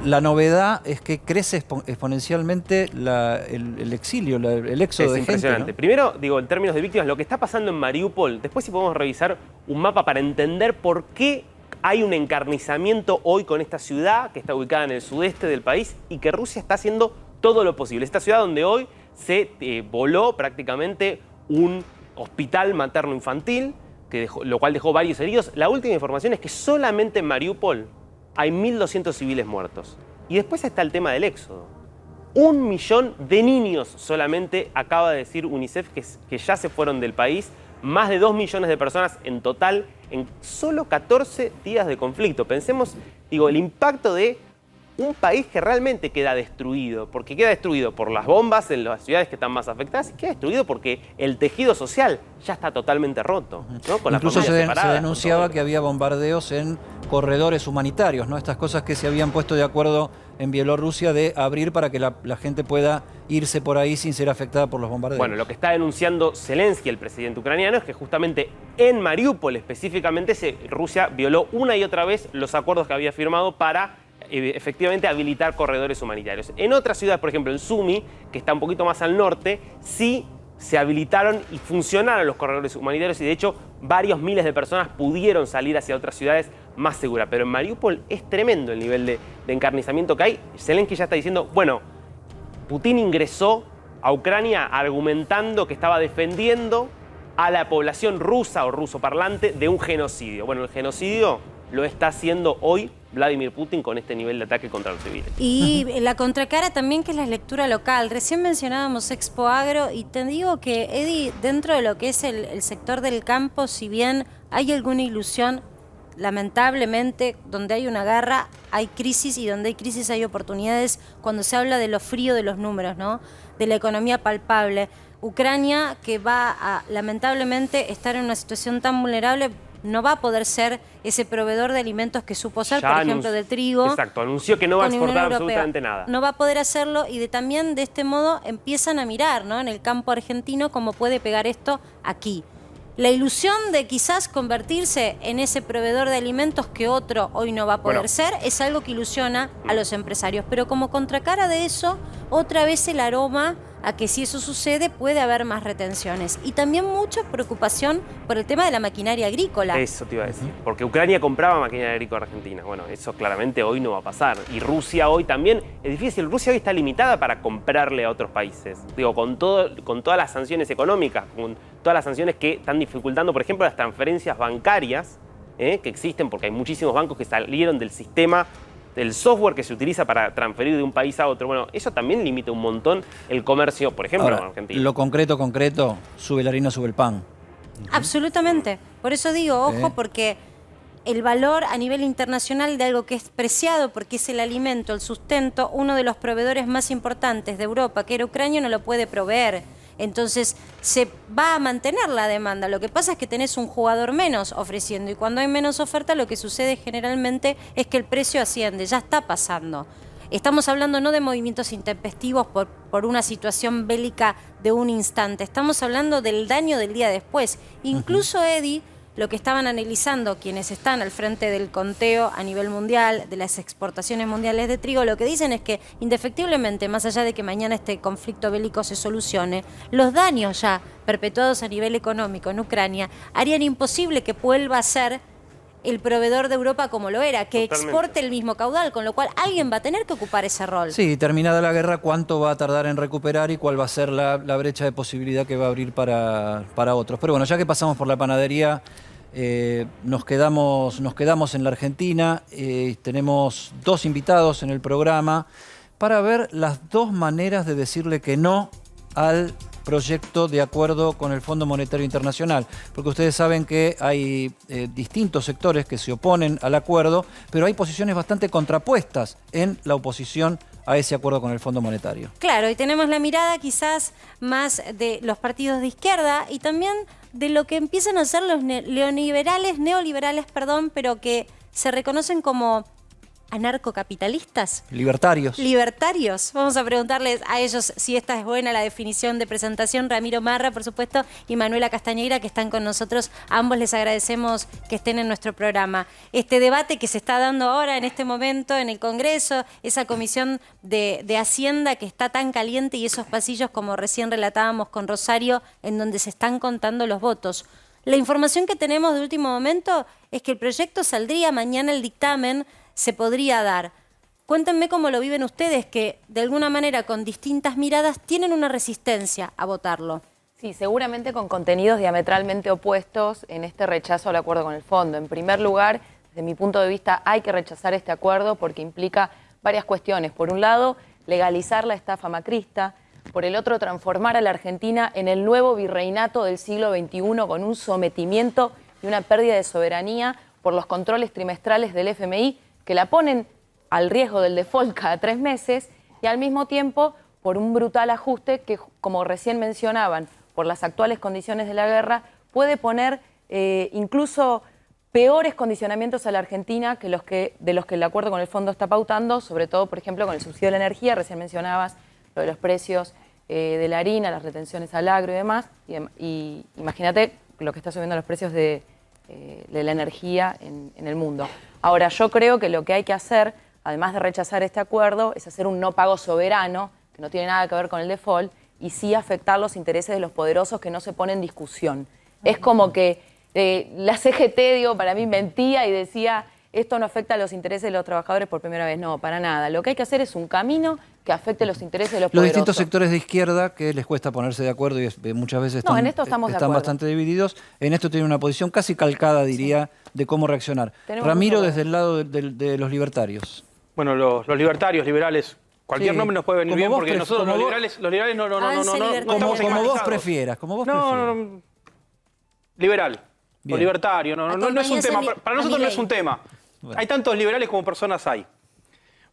la novedad es que crece exponencialmente el exilio, el éxodo de gente. Es impresionante. Primero, digo, en términos de víctimas, lo que está pasando en Mariupol, después si podemos revisar un mapa para entender por qué hay un encarnizamiento hoy con esta ciudad que está ubicada en el sudeste del país y que Rusia está haciendo todo lo posible. Esta ciudad donde hoy se voló prácticamente un hospital materno-infantil, lo cual dejó varios heridos. La última información es que solamente en Mariupol hay 1.200 civiles muertos. Y después está el tema del éxodo. 1 millón de niños solamente, acaba de decir UNICEF, que ya se fueron del país. Más de 2 millones de personas en total en solo 14 días de conflicto. Pensemos, digo, el impacto de un país que realmente queda destruido, porque queda destruido por las bombas en las ciudades que están más afectadas y queda destruido porque el tejido social ya está totalmente roto, ¿no? Con incluso se denunciaba que había bombardeos en corredores humanitarios, ¿no? Estas cosas que se habían puesto de acuerdo en Bielorrusia de abrir para que la gente pueda irse por ahí sin ser afectada por los bombardeos. Bueno, lo que está denunciando Zelensky, el presidente ucraniano, es que justamente en Mariupol específicamente Rusia violó una y otra vez los acuerdos que había firmado para efectivamente habilitar corredores humanitarios. En otras ciudades, por ejemplo en Sumy, que está un poquito más al norte, sí se habilitaron y funcionaron los corredores humanitarios y de hecho varios miles de personas pudieron salir hacia otras ciudades más seguras. Pero en Mariupol es tremendo el nivel de encarnizamiento que hay. Zelensky ya está diciendo, bueno, Putin ingresó a Ucrania argumentando que estaba defendiendo a la población rusa o rusoparlante de un genocidio. Bueno, el genocidio lo está haciendo hoy Vladimir Putin con este nivel de ataque contra los civiles. Y la contracara también, que es la lectura local. Recién mencionábamos Expo Agro y te digo que, Eddie, dentro de lo que es el sector del campo, si bien hay alguna ilusión, lamentablemente, donde hay una guerra hay crisis y donde hay crisis hay oportunidades cuando se habla de lo frío de los números, ¿no? De la economía palpable. Ucrania, que va a, lamentablemente, estar en una situación tan vulnerable, no va a poder ser ese proveedor de alimentos que supo ser, por ejemplo, del trigo. Exacto, anunció que no va a exportar absolutamente nada. No va a poder hacerlo y también de este modo empiezan a mirar, ¿no?, en el campo argentino cómo puede pegar esto aquí. La ilusión de quizás convertirse en ese proveedor de alimentos que otro hoy no va a poder ser es algo que ilusiona a los empresarios. Pero como contracara de eso, otra vez el aroma a que si eso sucede puede haber más retenciones. Y también mucha preocupación por el tema de la maquinaria agrícola. Eso te iba a decir, porque Ucrania compraba maquinaria agrícola argentina. Bueno, eso claramente hoy no va a pasar. Y Rusia hoy también es difícil. Rusia hoy está limitada para comprarle a otros países. Digo, con todas las sanciones económicas, con todas las sanciones que están dificultando, por ejemplo, las transferencias bancarias que existen, porque hay muchísimos bancos que salieron del sistema, del software que se utiliza para transferir de un país a otro. Bueno, eso también limita un montón el comercio, por ejemplo, Ahora, en Argentina. lo concreto, sube la harina, sube el pan. Absolutamente. Por eso digo, ojo, porque el valor a nivel internacional de algo que es preciado, porque es el alimento, el sustento, uno de los proveedores más importantes de Europa, que era Ucrania, no lo puede proveer. Entonces se va a mantener la demanda. Lo que pasa es que tenés un jugador menos ofreciendo, y cuando hay menos oferta lo que sucede generalmente es que el precio asciende. Ya está pasando. Estamos hablando no de movimientos intempestivos por una situación bélica de un instante. Estamos hablando del daño del día después. Incluso, Eddie, lo que estaban analizando quienes están al frente del conteo a nivel mundial, de las exportaciones mundiales de trigo, lo que dicen es que indefectiblemente, más allá de que mañana este conflicto bélico se solucione, los daños ya perpetuados a nivel económico en Ucrania harían imposible que vuelva a ser el proveedor de Europa como lo era, que exporte el mismo caudal, con lo cual alguien va a tener que ocupar ese rol. Sí, terminada la guerra, ¿cuánto va a tardar en recuperar y cuál va a ser la brecha de posibilidad que va a abrir para otros? Pero bueno, ya que pasamos por la panadería, nos quedamos en la Argentina. Tenemos dos invitados en el programa para ver las dos maneras de decirle que no al proyecto de acuerdo con el Fondo Monetario Internacional, porque ustedes saben que hay distintos sectores que se oponen al acuerdo, pero hay posiciones bastante contrapuestas en la oposición a ese acuerdo con el Fondo Monetario. Claro, y tenemos la mirada quizás más de los partidos de izquierda y también de lo que empiezan a ser los neoliberales, pero que se reconocen como anarcocapitalistas. Libertarios. Vamos a preguntarles a ellos si esta es buena la definición de presentación. Ramiro Marra, por supuesto, y Manuela Castañeira, que están con nosotros. A ambos les agradecemos que estén en nuestro programa. Este debate que se está dando ahora, en este momento, en el Congreso, esa comisión de Hacienda que está tan caliente y esos pasillos, como recién relatábamos con Rosario, en donde se están contando los votos. La información que tenemos de último momento es que el proyecto saldría mañana, el dictamen se podría dar. Cuéntenme cómo lo viven ustedes, que de alguna manera con distintas miradas tienen una resistencia a votarlo. Sí, seguramente con contenidos diametralmente opuestos en este rechazo al acuerdo con el fondo. En primer lugar, desde mi punto de vista, hay que rechazar este acuerdo porque implica varias cuestiones. Por un lado, legalizar la estafa macrista. Por el otro, transformar a la Argentina en el nuevo virreinato del siglo XXI con un sometimiento y una pérdida de soberanía por los controles trimestrales del FMI, que la ponen al riesgo del default cada 3 meses, y al mismo tiempo por un brutal ajuste que, como recién mencionaban, por las actuales condiciones de la guerra, puede poner incluso peores condicionamientos a la Argentina que de los que el acuerdo con el fondo está pautando, sobre todo, por ejemplo, con el subsidio de la energía. Recién mencionabas lo de los precios de la harina, las retenciones al agro y demás, y imagínate lo que está subiendo los precios de la energía en el mundo. Ahora, yo creo que lo que hay que hacer, además de rechazar este acuerdo, es hacer un no pago soberano, que no tiene nada que ver con el default, y sí afectar los intereses de los poderosos, que no se pone en discusión. Es como que la CGT, para mí mentía y decía, esto no afecta a los intereses de los trabajadores por primera vez. No, para nada. Lo que hay que hacer es un camino que afecte los intereses de los poderosos. Los distintos sectores de izquierda que les cuesta ponerse de acuerdo y muchas veces están bastante divididos. En esto tienen una posición casi calcada, diría, de cómo reaccionar. Ramiro, desde el lado de los libertarios. Bueno, los libertarios, liberales, cualquier nombre nos puede venir bien porque nosotros los liberales no estamos como vos prefieras, No, liberal. O libertario, no es un tema. Para nosotros no es un tema. Bueno. Hay tantos liberales como personas hay.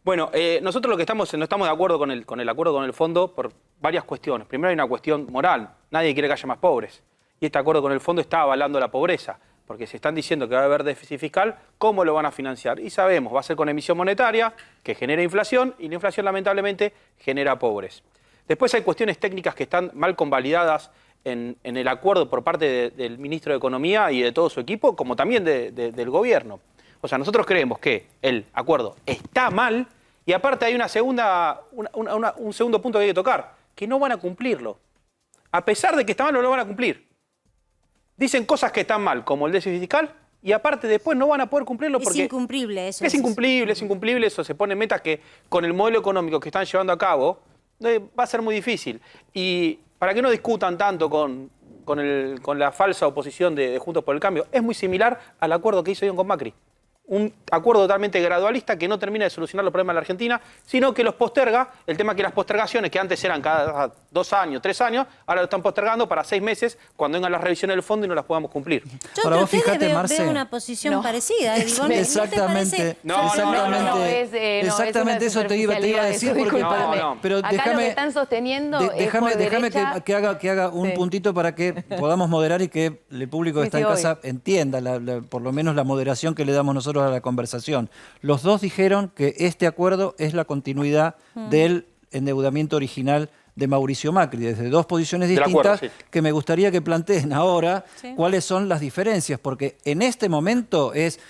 Bueno, nosotros lo que no estamos de acuerdo con el acuerdo con el fondo por varias cuestiones. Primero hay una cuestión moral. Nadie quiere que haya más pobres. Y este acuerdo con el fondo está avalando la pobreza. Porque se están diciendo que va a haber déficit fiscal, ¿cómo lo van a financiar? Y sabemos, va a ser con emisión monetaria, que genera inflación, y la inflación lamentablemente genera pobres. Después hay cuestiones técnicas que están mal convalidadas en el acuerdo por parte del ministro de Economía y de todo su equipo, como también del gobierno. O sea, nosotros creemos que el acuerdo está mal y aparte hay un segundo punto que hay que tocar, que no van a cumplirlo. A pesar de que está mal, no lo van a cumplir. Dicen cosas que están mal, como el déficit fiscal, y aparte después no van a poder cumplirlo porque... Es incumplible eso. Es incumplible eso. Se ponen metas que con el modelo económico que están llevando a cabo va a ser muy difícil. Y para que no discutan tanto con la falsa oposición de Juntos por el Cambio, es muy similar al acuerdo que hizo Irigoyen con Macri. Un acuerdo totalmente gradualista que no termina de solucionar los problemas de la Argentina, sino que los posterga. El tema que las postergaciones, que antes eran cada 2 años, 3 años, ahora lo están postergando para 6 meses, cuando vengan las revisiones del fondo y no las podamos cumplir. Yo entre ustedes veo una posición parecida. Digo, ¿no te Exactamente. parece? Exactamente eso te iba a decir. Porque pero acá lo que están sosteniendo déjame que haga un puntito para que podamos moderar y que el público que está en casa entienda por lo menos la moderación que le damos nosotros a la conversación. Los dos dijeron que este acuerdo es la continuidad del endeudamiento original de Mauricio Macri, desde 2 posiciones distintas, que me gustaría que planteen ahora cuáles son las diferencias, porque en este momento es,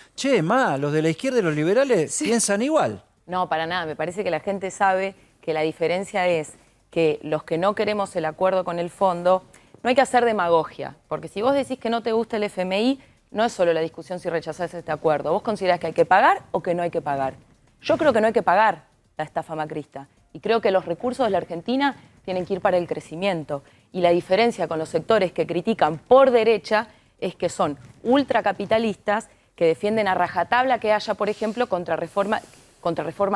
los de la izquierda y los liberales piensan igual. No, para nada, me parece que la gente sabe que la diferencia es que los que no queremos el acuerdo con el fondo, no hay que hacer demagogia, porque si vos decís que no te gusta el FMI, no es solo la discusión si rechazás este acuerdo. ¿Vos considerás que hay que pagar o que no hay que pagar? Yo creo que no hay que pagar la estafa macrista. Y creo que los recursos de la Argentina tienen que ir para el crecimiento. Y la diferencia con los sectores que critican por derecha es que son ultracapitalistas que defienden a rajatabla que haya, por ejemplo, contrarreformas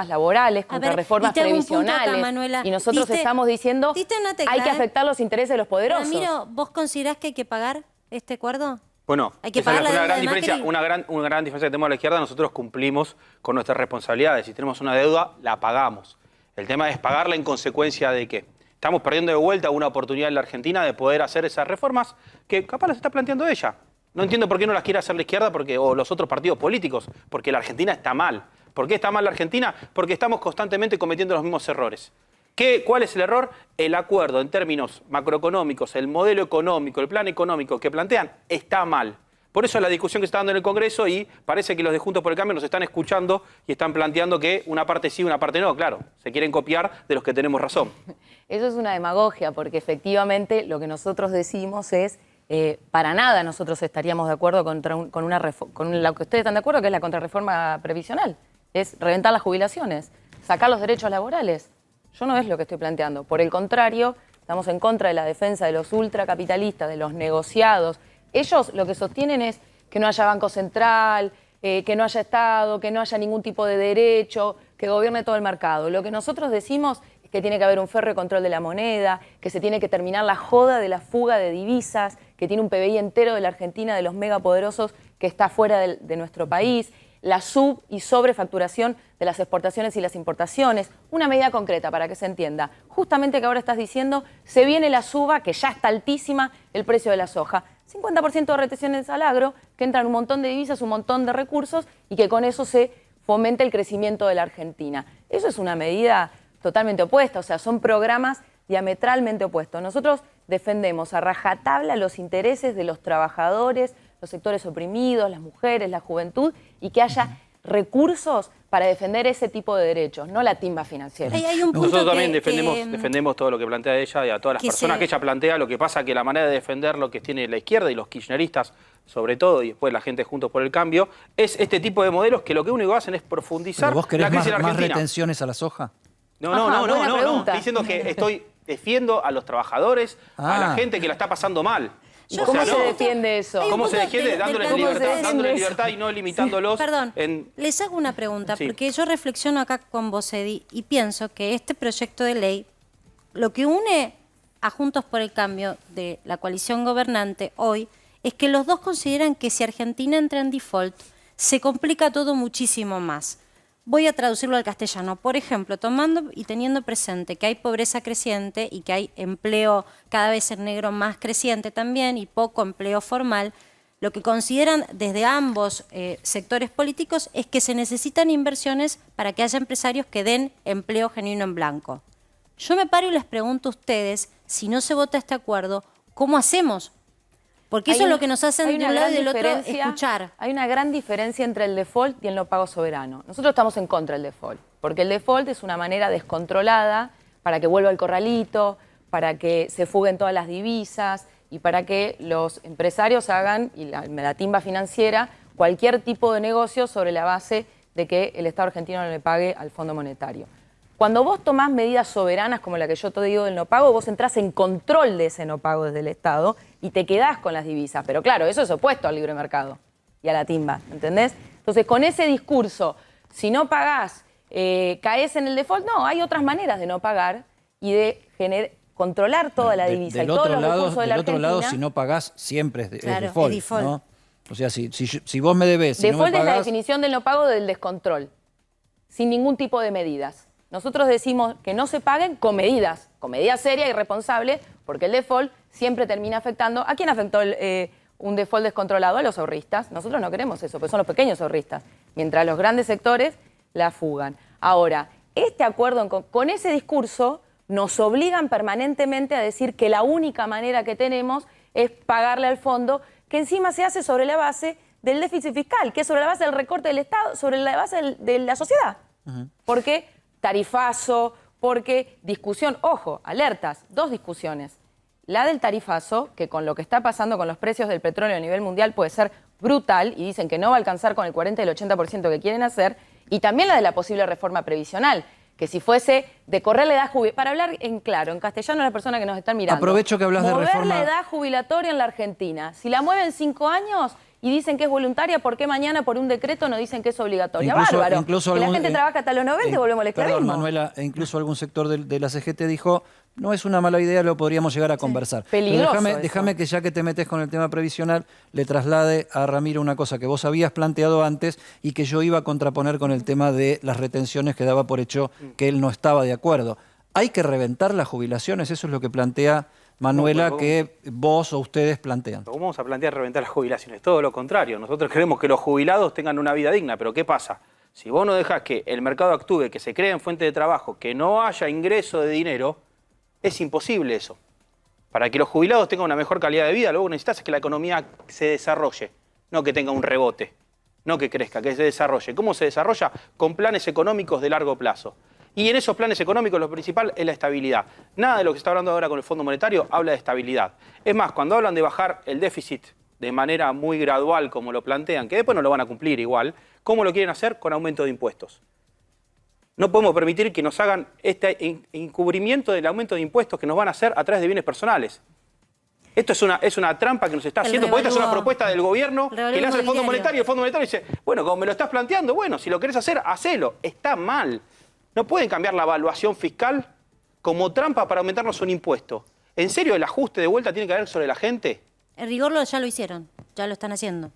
laborales, contrarreformas previsionales. Y nosotros estamos diciendo hay que afectar los intereses de los poderosos. Ramiro, ¿vos considerás que hay que pagar este acuerdo? Bueno, hay que esa pagar es la una gran deuda de diferencia, una gran diferencia que tenemos a la izquierda. Nosotros cumplimos con nuestras responsabilidades. Si tenemos una deuda, la pagamos. El tema es pagarla en consecuencia de que estamos perdiendo de vuelta una oportunidad en la Argentina de poder hacer esas reformas que capaz las está planteando ella. No entiendo por qué no las quiere hacer la izquierda o los otros partidos políticos, porque la Argentina está mal. ¿Por qué está mal la Argentina? Porque estamos constantemente cometiendo los mismos errores. ¿Cuál es el error? El acuerdo en términos macroeconómicos, el modelo económico, el plan económico que plantean está mal. Por eso la discusión que está dando en el Congreso y parece que los de Juntos por el Cambio nos están escuchando y están planteando que una parte sí, una parte no. Claro, se quieren copiar de los que tenemos razón. Eso es una demagogia porque efectivamente lo que nosotros decimos es para nada nosotros estaríamos de acuerdo con lo que ustedes están de acuerdo, que es la contrarreforma previsional. Es reventar las jubilaciones, sacar los derechos laborales. Yo no es lo que estoy planteando. Por el contrario, estamos en contra de la defensa de los ultracapitalistas, de los negociados. Ellos lo que sostienen es que no haya Banco Central, que no haya Estado, que no haya ningún tipo de derecho, que gobierne todo el mercado. Lo que nosotros decimos es que tiene que haber un férreo control de la moneda, que se tiene que terminar la joda de la fuga de divisas, que tiene un PBI entero de la Argentina, de los megapoderosos, que está fuera de nuestro país, la sub- y sobrefacturación de las exportaciones y las importaciones. Una medida concreta para que se entienda. Justamente que ahora estás diciendo, se viene la suba, que ya está altísima el precio de la soja. 50% de retenciones al agro, que entran un montón de divisas, un montón de recursos y que con eso se fomente el crecimiento de la Argentina. Eso es una medida totalmente opuesta, o sea, son programas diametralmente opuestos. Nosotros defendemos a rajatabla los intereses de los trabajadores, los sectores oprimidos, las mujeres, la juventud, y que haya recursos para defender ese tipo de derechos, no la timba financiera. Nosotros también defendemos todo lo que plantea ella y a todas las personas que ella plantea. Lo que pasa es que la manera de defender lo que tiene la izquierda y los kirchneristas, sobre todo, y después la gente Juntos por el Cambio, es este tipo de modelos que lo que único hacen es profundizar ¿Vos querés la crisis en más Argentina. retenciones a la soja? No. Estoy diciendo que defiendo a los trabajadores, a la gente que la está pasando mal. ¿Cómo se defiende eso? ¿Cómo se defiende? Dándoles libertad y no limitándolos. Perdón, les hago una pregunta, porque yo reflexiono acá con vos, Edi, y pienso que este proyecto de ley, lo que une a Juntos por el Cambio de la coalición gobernante hoy, es que los dos consideran que si Argentina entra en default, se complica todo muchísimo más. Voy a traducirlo al castellano. Por ejemplo, tomando y teniendo presente que hay pobreza creciente y que hay empleo cada vez en negro más creciente también y poco empleo formal, lo que consideran desde ambos sectores políticos es que se necesitan inversiones para que haya empresarios que den empleo genuino en blanco. Yo me paro y les pregunto a ustedes, si no se vota este acuerdo, ¿cómo hacemos? Porque eso es lo que nos hacen de un lado y del otro escuchar. Hay una gran diferencia entre el default y el no pago soberano. Nosotros estamos en contra del default, porque el default es una manera descontrolada para que vuelva al corralito, para que se fuguen todas las divisas y para que los empresarios hagan, y la timba financiera, cualquier tipo de negocio sobre la base de que el Estado argentino no le pague al Fondo Monetario. Cuando vos tomás medidas soberanas como la que yo te digo del no pago, vos entrás en control de ese no pago desde el Estado y te quedás con las divisas. Pero claro, eso es opuesto al libre mercado y a la timba, ¿entendés? Entonces, con ese discurso, si no pagás, caes en el default, no, hay otras maneras de no pagar y de controlar toda la divisa y todos los recursos de la Argentina. Del otro lado, si no pagás, siempre es Claro, default, es default. ¿no? O sea, si vos me debés, si no me Default es la pagás... definición del no pago del descontrol, sin ningún tipo de medidas. Nosotros decimos que no se paguen con medidas serias y responsables, porque el default siempre termina afectando. ¿A quién afectó un default descontrolado? A los ahorristas. Nosotros no queremos eso, porque son los pequeños ahorristas, mientras los grandes sectores la fugan. Ahora, este acuerdo, con ese discurso, nos obligan permanentemente a decir que la única manera que tenemos es pagarle al fondo, que encima se hace sobre la base del déficit fiscal, que es sobre la base del recorte del Estado, sobre la base de la sociedad. Porque tarifazo, porque discusión, ojo, alertas, dos discusiones. La del tarifazo, que con lo que está pasando con los precios del petróleo a nivel mundial puede ser brutal, y dicen que no va a alcanzar con el 40 y el 80% que quieren hacer, y también la de la posible reforma previsional, que si fuese de correr la edad jubilatoria, para hablar en claro, en castellano a las personas que nos están mirando. Aprovecho que hablas de reforma. Mover la edad jubilatoria en la Argentina. Si la mueven 5 años y dicen que es voluntaria, ¿por qué mañana por un decreto no dicen que es obligatoria? Bárbaro. Que la gente trabaja hasta los 90 y volvemos al esclavismo. Perdón, Manuela, incluso algún sector de la CGT dijo, no es una mala idea, lo podríamos llegar a conversar. Peligroso. Déjame que ya que te metes con el tema previsional, le traslade a Ramiro una cosa que vos habías planteado antes y que yo iba a contraponer con el tema de las retenciones que daba por hecho que él no estaba de acuerdo. ¿Hay que reventar las jubilaciones? Eso es lo que plantea Manuela, que vos o ustedes plantean. ¿Cómo vamos a plantear reventar las jubilaciones? Todo lo contrario. Nosotros queremos que los jubilados tengan una vida digna. Pero ¿qué pasa? Si vos no dejás que el mercado actúe, que se creen fuentes de trabajo, que no haya ingreso de dinero, es imposible eso. Para que los jubilados tengan una mejor calidad de vida, lo que necesitas es que la economía se desarrolle, no que tenga un rebote, no que crezca, que se desarrolle. ¿Cómo se desarrolla? Con planes económicos de largo plazo. Y en esos planes económicos lo principal es la estabilidad. Nada de lo que se está hablando ahora con el Fondo Monetario habla de estabilidad. Es más, cuando hablan de bajar el déficit de manera muy gradual, como lo plantean, que después no lo van a cumplir igual, ¿cómo lo quieren hacer? Con aumento de impuestos. No podemos permitir que nos hagan este encubrimiento del aumento de impuestos que nos van a hacer a través de bienes personales. Esto es una trampa que nos está haciendo, porque esta es una propuesta del gobierno que le hace el Fondo Monetario, y el Fondo Monetario dice, bueno, como me lo estás planteando, bueno, si lo querés hacer, hacelo. Está mal. No pueden cambiar la evaluación fiscal como trampa para aumentarnos un impuesto. ¿En serio el ajuste de vuelta tiene que haber sobre la gente? En rigor ya lo hicieron, ya lo están haciendo.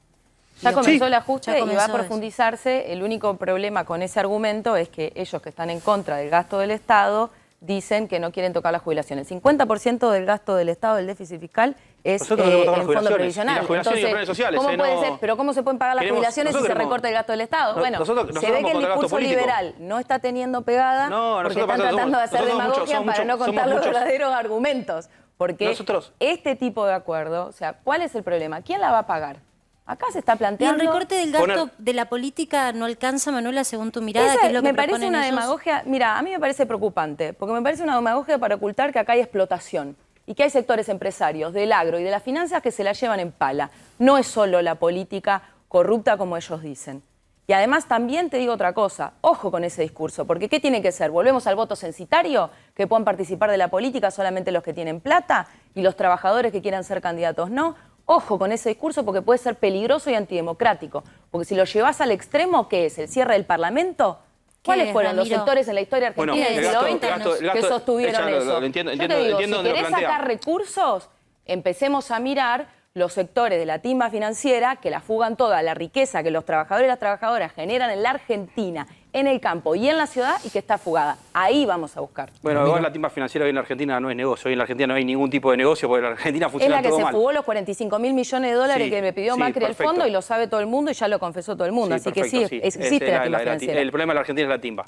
Ya comenzó el ajuste ya y va a comenzó profundizarse. El único problema con ese argumento es que ellos que están en contra del gasto del Estado dicen que no quieren tocar las jubilaciones. El 50% del gasto del Estado del déficit fiscal es en fondo previsional. Entonces, ¿cómo puede ser? Pero ¿cómo se pueden pagar las jubilaciones si se recorta el gasto del Estado? Bueno, se ve que el discurso liberal no está teniendo pegada porque están tratando de hacer demagogia para no contar los verdaderos argumentos. Porque este tipo de acuerdo, o sea, ¿cuál es el problema? ¿Quién la va a pagar? Acá se está planteando... Y el recorte del gasto de la política no alcanza, Manuela, según tu mirada, ¿qué es lo que me parece una ellos? demagogia... Mira, a mí me parece preocupante, porque me parece una demagogia para ocultar que acá hay explotación y que hay sectores empresarios del agro y de las finanzas que se la llevan en pala. No es solo la política corrupta como ellos dicen. Y además también te digo otra cosa, ojo con ese discurso, porque ¿qué tiene que ser? ¿Volvemos al voto censitario? ¿Que puedan participar de la política solamente los que tienen plata y los trabajadores que quieran ser candidatos no? Ojo con ese discurso porque puede ser peligroso y antidemocrático. Porque si lo llevas al extremo, ¿qué es? ¿El cierre del Parlamento? ¿Cuáles fueron los sectores en la historia argentina del siglo XX que sostuvieron eso? Yo te digo, si querés sacar recursos, empecemos a mirar los sectores de la timba financiera que la fugan toda la riqueza que los trabajadores y las trabajadoras generan en la Argentina, en el campo y en la ciudad y que está fugada. Ahí vamos a buscar. Bueno, igual la timba financiera hoy en la Argentina no es negocio. Hoy en la Argentina no hay ningún tipo de negocio porque la Argentina funciona todo mal. Es la que se fugó los 45.000 millones de dólares que le pidió Macri al fondo y lo sabe todo el mundo y ya lo confesó todo el mundo. Así que sí, existe la timba financiera. El problema de la Argentina es la timba.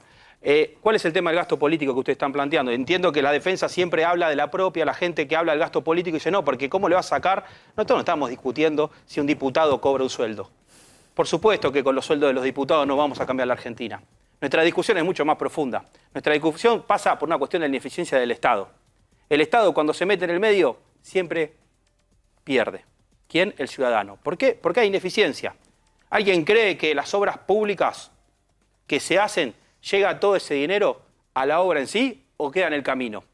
¿Cuál es el tema del gasto político que ustedes están planteando? Entiendo que la defensa siempre habla de la propia, la gente que habla del gasto político y dice no, porque ¿cómo le va a sacar? Nosotros no estamos discutiendo si un diputado cobra un sueldo. Por supuesto que con los sueldos de los diputados no vamos a cambiar la Argentina. Nuestra discusión es mucho más profunda. Nuestra discusión pasa por una cuestión de la ineficiencia del Estado. El Estado, cuando se mete en el medio, siempre pierde. ¿Quién? El ciudadano. ¿Por qué? Porque hay ineficiencia. ¿Alguien cree que las obras públicas que se hacen, llega todo ese dinero a la obra en sí o queda en el camino?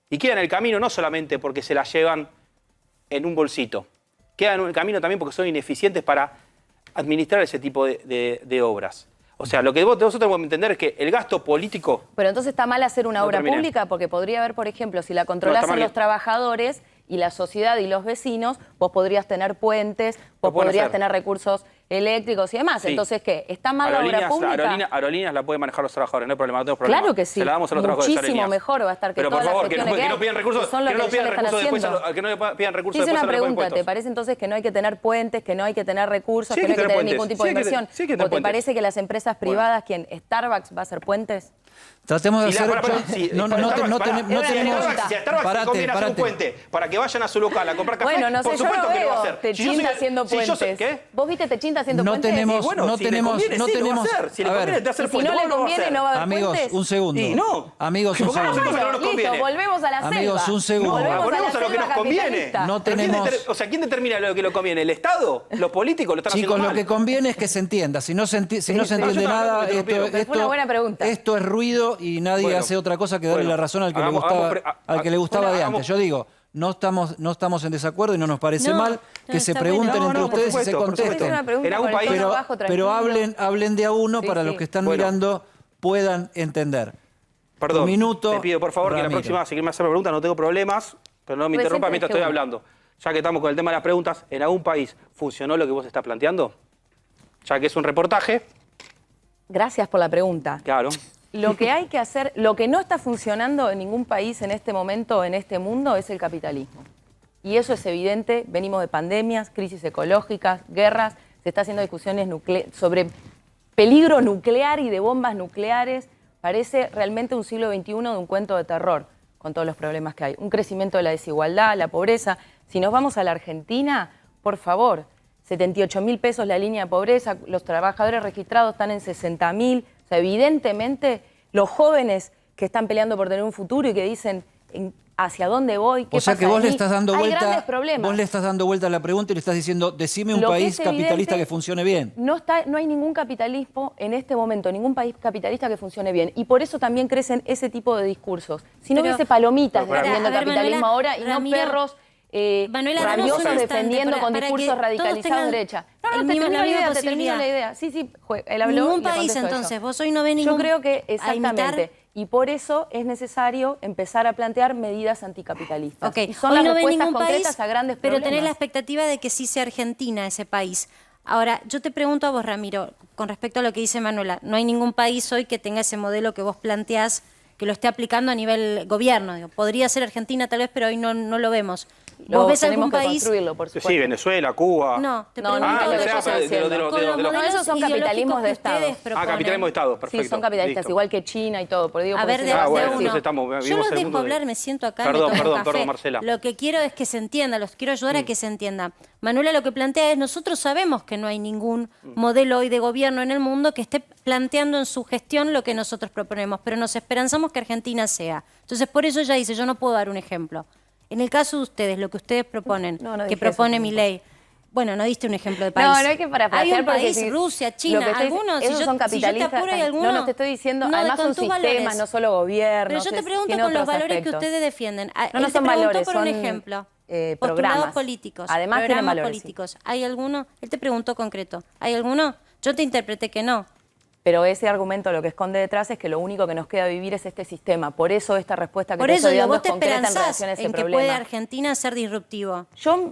Y queda en el camino no solamente porque se la llevan en un bolsito, queda en el camino también porque son ineficientes para administrar ese tipo de obras. O sea, lo que nosotros tenemos que entender es que el gasto político... Pero entonces está mal hacer una obra terminé. pública porque podría haber, por ejemplo, si la controlasen los trabajadores y la sociedad y los vecinos, vos podrías tener puentes, vos podrías tener recursos eléctricos y demás. Sí. Entonces, ¿qué? ¿Está mal la obra pública? Aerolíneas la pueden manejar los trabajadores, no hay problema, no tenemos problema. Claro que sí. Se la damos a los trabajadores de Muchísimo Aerolíneas. mejor va a estar que pero por todas favor, las que gestiones no pidan recursos, son lo que no que pidan ya le están recursos después, haciendo. que no pidan recursos Hice después una a los pregunta, impuestos. ¿te parece entonces que no hay que tener puentes, que no hay que tener recursos, Sí, que no hay que tener puentes. ningún tipo Sí, de inversión? sí, hay que tener ¿O te puentes. parece que las empresas privadas, quien Starbucks va a hacer puentes? Tratemos de hacer... Si No tenemos... Si a Starbucks le conviene hacer un puente para que vayan a su local a comprar café, Bueno, no sé, por yo supuesto no que lo va a veo hacer. Techinta haciendo puentes. ¿Qué? ¿Vos viste Techinta haciendo No puentes? tenemos... Y bueno, no si le tenemos... conviene, no sí, lo va a tenemos... hacer. Si le a ver, conviene te hacer Y si puente, no le ¿cómo lo va a conviene, hacer? no va a haber amigos, puentes. un segundo. Y no. Amigos, un ¿Cómo hacemos segundo. lo que no nos Listo, conviene? volvemos a la selva. Amigos, un segundo. Volvemos a lo que nos selva conviene. capitalista. No ¿Pero quién tenemos... o sea, ¿quién determina lo que lo conviene? ¿El Estado? ¿Los políticos? ¿Lo están Chicos, haciendo lo mal? que conviene es que se entienda. Si no se entiende nada, Fue una buena pregunta. esto es ruido y nadie Bueno, hace otra cosa que darle bueno, la razón al que hagamos le gustaba de antes. Yo digo, no estamos en desacuerdo y no nos parece No, mal no, que se está pregunten bueno. entre No, por ustedes y se supuesto, por contesten. supuesto. Es una pregunta En algún con el país- tono bajo, Pero tranquilo. hablen de a uno Sí, para sí. los que están Bueno. mirando puedan entender. Perdón, Un minuto, te pido por favor que la Ramiro. próxima, si quieren hacerme preguntas, no tengo problemas, pero no me Recién interrumpa tenés mientras que estoy uno. hablando. Ya que estamos con el tema de las preguntas, ¿en algún país funcionó lo que vos estás planteando? Ya que es un reportaje, Gracias por la pregunta. claro. Lo que hay que hacer, lo que no está funcionando en ningún país en este momento, en este mundo, es el capitalismo. Y eso es evidente, venimos de pandemias, crisis ecológicas, guerras, se está haciendo discusiones sobre peligro nuclear y de bombas nucleares. Parece realmente un siglo XXI de un cuento de terror, con todos los problemas que hay. Un crecimiento de la desigualdad, la pobreza. Si nos vamos a la Argentina, por favor, 78.000 pesos la línea de pobreza, los trabajadores registrados están en 60.000. O sea, evidentemente, los jóvenes que están peleando por tener un futuro y que dicen hacia dónde voy, qué O sea pasa que vos de le mí, estás dando hay vuelta, grandes problemas. vos le estás dando vuelta a la pregunta y le estás diciendo, decime un Lo que país es evidente, capitalista que funcione bien. No hay ningún capitalismo en este momento, ningún país capitalista que funcione bien. Y por eso también crecen ese tipo de discursos. Si no Pero- hubiese palomitas Para, defendiendo a ver, capitalismo Manuela, ahora y Ramiro, no perros Manuela, danos rabiosos un instante defendiendo con para discursos que todos radicalizados tengan de derecha. No, el te mismo- termino la la misma idea, te termino posibilidad. la idea. Sí, él habló Ningún y le país, contesto entonces. eso. Vos hoy no ves ningún... Yo creo que a imitar- exactamente. Y por eso es necesario empezar a plantear medidas anticapitalistas. Ok, Y son hoy las no ves respuestas ningún concretas país, a grandes pero problemas. tenés la expectativa de que sí sea Argentina ese país. Ahora, yo te pregunto a vos, Ramiro, con respecto a lo que dice Manuela, no hay ningún país hoy que tenga ese modelo que vos planteás, que lo esté aplicando a nivel gobierno. Digo, podría ser Argentina tal vez, pero hoy no lo vemos. ¿Vos ves algún que país? construirlo, por supuesto. Sí, Venezuela, Cuba. No, te No, pregunto no, de no, cosas no, así. de los- Con los de los- modelos Esos son ideológicos capitalismos de que Estado. ustedes proponen. Capitalismo de Estado, perfecto. Sí, son capitalistas, Listo. igual que China y todo. Por digo, A por ver, ese de lado. bueno, uno. entonces estamos- Yo vivimos los en el dejo mundo de- hablar, me siento acá, Perdón, me tomo un perdón, café. Marcela. Lo que quiero es que se entienda, los quiero ayudar a que se entienda. Manuela lo que plantea es, nosotros sabemos que no hay ningún modelo hoy de gobierno en el mundo que esté planteando en su gestión lo que nosotros proponemos, pero nos esperanzamos que Argentina sea. Entonces, por eso ella dice, yo no puedo dar un ejemplo. En el caso de ustedes, lo que ustedes proponen, No que dije propone eso mi tampoco. ley. Bueno, no diste un ejemplo de país. No, no hay que parafrasear Hay un porque país, si- Rusia, lo China, que estoy- algunos. esos son Si yo te capitalistas. apuro, hay algunos. No, te estoy diciendo, No, además con son tus sistemas, valores. no solo gobiernos. Pero yo te pregunto tiene con los otros valores que aspectos. ustedes defienden. No, no Él te son preguntó valores, por un son, ejemplo. Postulados programas. políticos. Además tienen programas valores, sí. políticos. ¿Hay alguno? Él te preguntó concreto. ¿Hay alguno? Yo te interpreté que no. Pero ese argumento lo que esconde detrás es que lo único que nos queda vivir es este sistema. Por eso esta respuesta que Por te eso estoy digo, dando vos es te concreta en esperanzás relación a ese en que problema. puede Argentina ser disruptivo.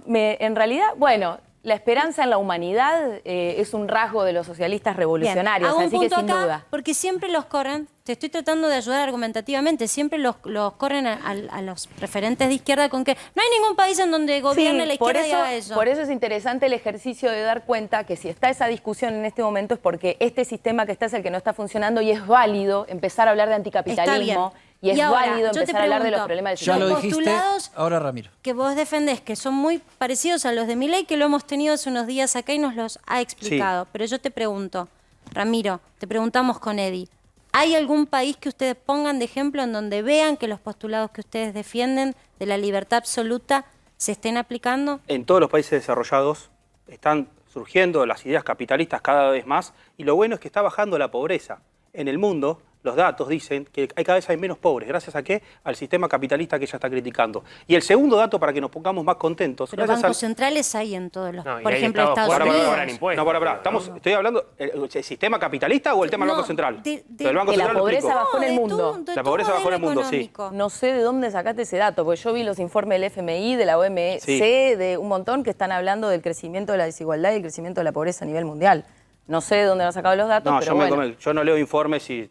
En realidad, bueno, la esperanza en la humanidad es un rasgo de los socialistas revolucionarios, Hago un así que punto sin acá, duda. porque siempre los corren, te estoy tratando de ayudar argumentativamente, siempre los corren a los referentes de izquierda con que no hay ningún país en donde gobierne la izquierda y haga eso. Por eso es interesante el ejercicio de dar cuenta que si está esa discusión en este momento es porque este sistema que está es el que no está funcionando y es válido empezar a hablar de anticapitalismo y es ahora, válido yo te empezar a hablar de los pregunto, problemas del Ya sistema. lo dijiste, postulados ahora Ramiro. que vos defendés, que son muy parecidos a los de Milei, que lo hemos tenido hace unos días acá y nos los ha explicado. Pero yo te pregunto, Ramiro, te preguntamos con Eddie, ¿Hay algún país que ustedes pongan de ejemplo en donde vean que los postulados que ustedes defienden de la libertad absoluta se estén aplicando? En todos los países desarrollados están surgiendo las ideas capitalistas cada vez más y lo bueno es que está bajando la pobreza. En el mundo, los datos dicen que cada vez hay menos pobres. ¿Gracias a qué? Al sistema capitalista que ella está criticando. Y el segundo dato, para que nos pongamos más contentos... Pero bancos centrales hay en todos los... por ahí ejemplo, Estados Unidos. No, para. Estoy hablando ¿el sistema capitalista o el tema del Banco Central? La pobreza bajó en el mundo. La pobreza bajó en el mundo, sí. No sé de dónde sacaste ese dato, porque yo vi los informes del FMI, de la OMC, Sí. de un montón que están hablando del crecimiento de la desigualdad y el crecimiento de la pobreza a nivel mundial. No sé de dónde han sacado los datos, No, pero yo no leo informes y...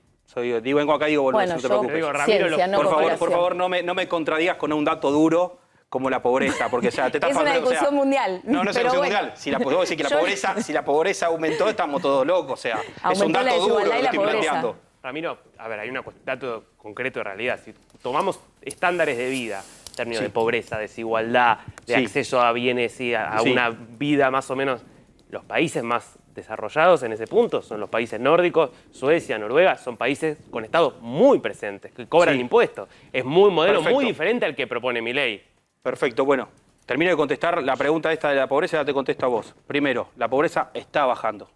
vengo acá y digo, Bueno, no te yo- preocupes. digo, Ramiro, ciencia, no por cooperación. favor, no me contradigas con un dato duro como la pobreza, porque o sea, te estás es una faltando, discusión mundial. No es una pero discusión bueno. mundial. Puedo decir que si la pobreza aumentó, estamos todos locos. O sea, es un Aumentó la dato duro desigualdad lo y que la estoy pobreza. planteando. Ramiro, a ver, hay un dato concreto de realidad. Si tomamos estándares de vida, en términos Sí. de pobreza, desigualdad, de Sí. acceso a bienes y a Sí. una vida más o menos, los países más desarrollados en ese punto son los países nórdicos, Suecia, Noruega, son países con estados muy presentes, que cobran Sí. impuestos. Es un modelo Perfecto. muy diferente al que propone Milei. Perfecto, bueno. Termino de contestar la pregunta esta de la pobreza, ya te contesto a vos. Primero, la pobreza está bajando.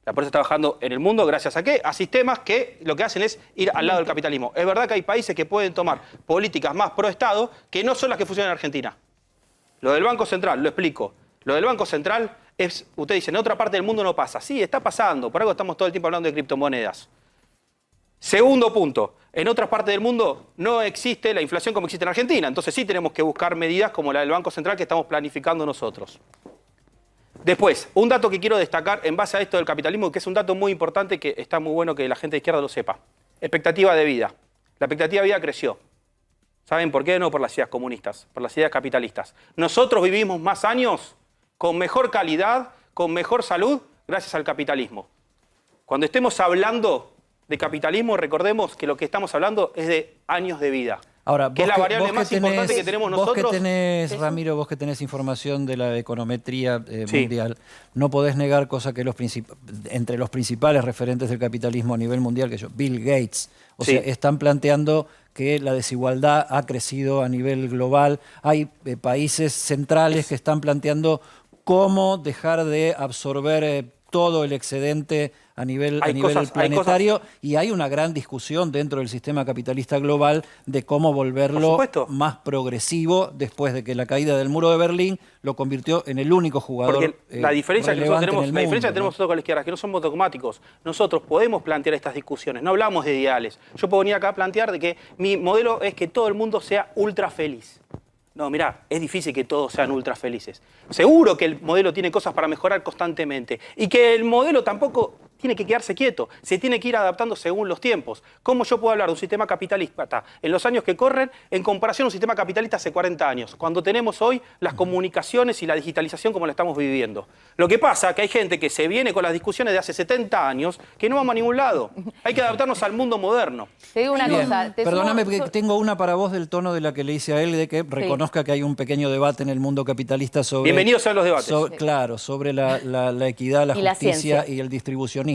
La pobreza está bajando en el mundo, ¿gracias a qué? A sistemas que lo que hacen es ir al lado del capitalismo. Es verdad que hay países que pueden tomar políticas más pro Estado que no son las que funcionan en Argentina. Lo del Banco Central, lo explico. Lo del Banco Central es, usted dice, en otra parte del mundo no pasa. Sí, está pasando, por algo estamos todo el tiempo hablando de criptomonedas. Segundo punto, en otras partes del mundo no existe la inflación como existe en Argentina, entonces sí tenemos que buscar medidas como la del Banco Central que estamos planificando nosotros. Después, un dato que quiero destacar en base a esto del capitalismo, que es un dato muy importante que está muy bueno que la gente de izquierda lo sepa. Expectativa de vida. La expectativa de vida creció. ¿Saben por qué? No por las ideas comunistas, por las ideas capitalistas. Nosotros vivimos más años con mejor calidad, con mejor salud, gracias al capitalismo. Cuando estemos hablando de capitalismo, recordemos que lo que estamos hablando es de años de vida. Ahora, que es la variable más importante que tenemos nosotros. Vos que tenés, Ramiro, vos que tenés información de la econometría Sí. mundial, no podés negar, cosa que entre los principales referentes del capitalismo a nivel mundial, que Bill Gates, Sí. sea, están planteando que la desigualdad ha crecido a nivel global. Hay países centrales que están planteando cómo dejar de absorber todo el excedente a nivel planetario, y hay una gran discusión dentro del sistema capitalista global de cómo volverlo más progresivo después de que la caída del muro de Berlín lo convirtió en el único jugador Porque la diferencia que nosotros relevante tenemos, en el la diferencia mundo, que tenemos ¿no? nosotros con la izquierda es que no somos dogmáticos. Nosotros podemos plantear estas discusiones, no hablamos de ideales. Yo puedo venir acá a plantear de que mi modelo es que todo el mundo sea ultra feliz. No, mirá, es difícil que todos sean ultra felices. Seguro que el modelo tiene cosas para mejorar constantemente y que el modelo tampoco tiene que quedarse quieto, se tiene que ir adaptando según los tiempos. ¿Cómo yo puedo hablar de un sistema capitalista en los años que corren en comparación a un sistema capitalista hace 40 años, cuando tenemos hoy las comunicaciones y la digitalización como la estamos viviendo? Lo que pasa es que hay gente que se viene con las discusiones de hace 70 años que no vamos a ningún lado. Hay que adaptarnos al mundo moderno. Te digo una Bien, cosa. perdóname, porque tengo una para vos del tono de la que le hice a él, de que reconozca que hay un pequeño debate en el mundo capitalista sobre... Bienvenidos sean los debates. Claro, sobre la equidad, la Y la justicia ciencia. y el distribucionismo.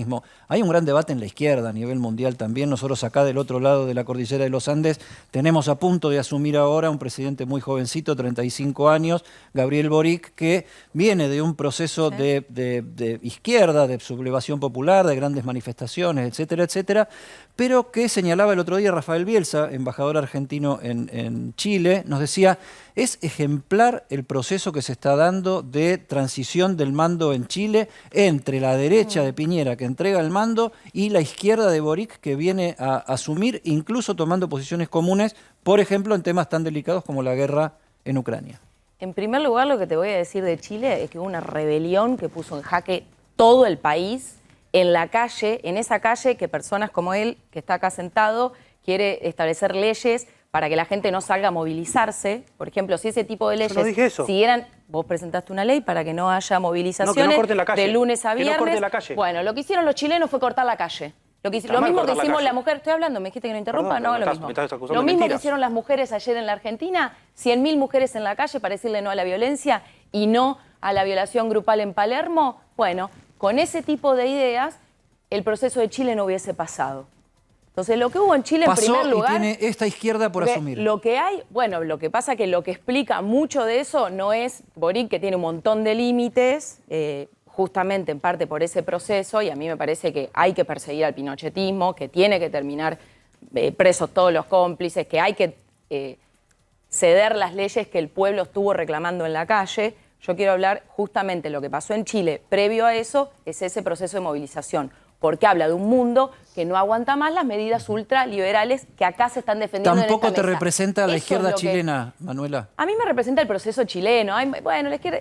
Hay un gran debate en la izquierda a nivel mundial también. Nosotros acá del otro lado de la cordillera de los Andes tenemos a punto de asumir ahora un presidente muy jovencito, 35 años, Gabriel Boric, que viene de un proceso de izquierda, de sublevación popular, de grandes manifestaciones, etcétera, etcétera, pero que señalaba el otro día Rafael Bielsa, embajador argentino en Chile, nos decía, es ejemplar el proceso que se está dando de transición del mando en Chile entre la derecha de Piñera, que entrega el mando, y la izquierda de Boric, que viene a asumir, incluso tomando posiciones comunes, por ejemplo, en temas tan delicados como la guerra en Ucrania. En primer lugar, lo que te voy a decir de Chile es que hubo una rebelión que puso en jaque todo el país, en la calle, en esa calle que personas como él, que está acá sentado, quiere establecer leyes para que la gente no salga a movilizarse. Por ejemplo, si ese tipo de leyes no dije eso. siguieran... Vos presentaste una ley para que no haya movilizaciones corten la calle. de lunes a Que no viernes. corten la calle. Bueno, lo que hicieron los chilenos fue cortar la calle. Lo Está mismo mal que cortar la hicimos calle. la mujer... Estoy hablando, me dijiste que no interrumpa, Perdón, no, pero lo me mismo. estás acusando Lo de mismo que mentiras. hicieron las mujeres ayer en la Argentina, 100.000 mujeres en la calle para decirle no a la violencia y no a la violación grupal en Palermo. Bueno, con ese tipo de ideas, el proceso de Chile no hubiese pasado. Entonces, lo que hubo en Chile, Pasó en primer lugar... y tiene esta izquierda por asumir. Lo que hay, bueno, lo que pasa que lo que explica mucho de eso no es Boric, que tiene un montón de límites, justamente en parte por ese proceso, y a mí me parece que hay que perseguir al pinochetismo, que tiene que terminar presos todos los cómplices, que hay que ceder las leyes que el pueblo estuvo reclamando en la calle. Yo quiero hablar justamente de lo que pasó en Chile previo a eso, es ese proceso de movilización, porque habla de un mundo que no aguanta más las medidas ultraliberales que acá se están defendiendo. ¿Tampoco en esta te mesa. representa la Eso izquierda es lo que... chilena, Manuela? A mí me representa el proceso chileno. Bueno, la izquierda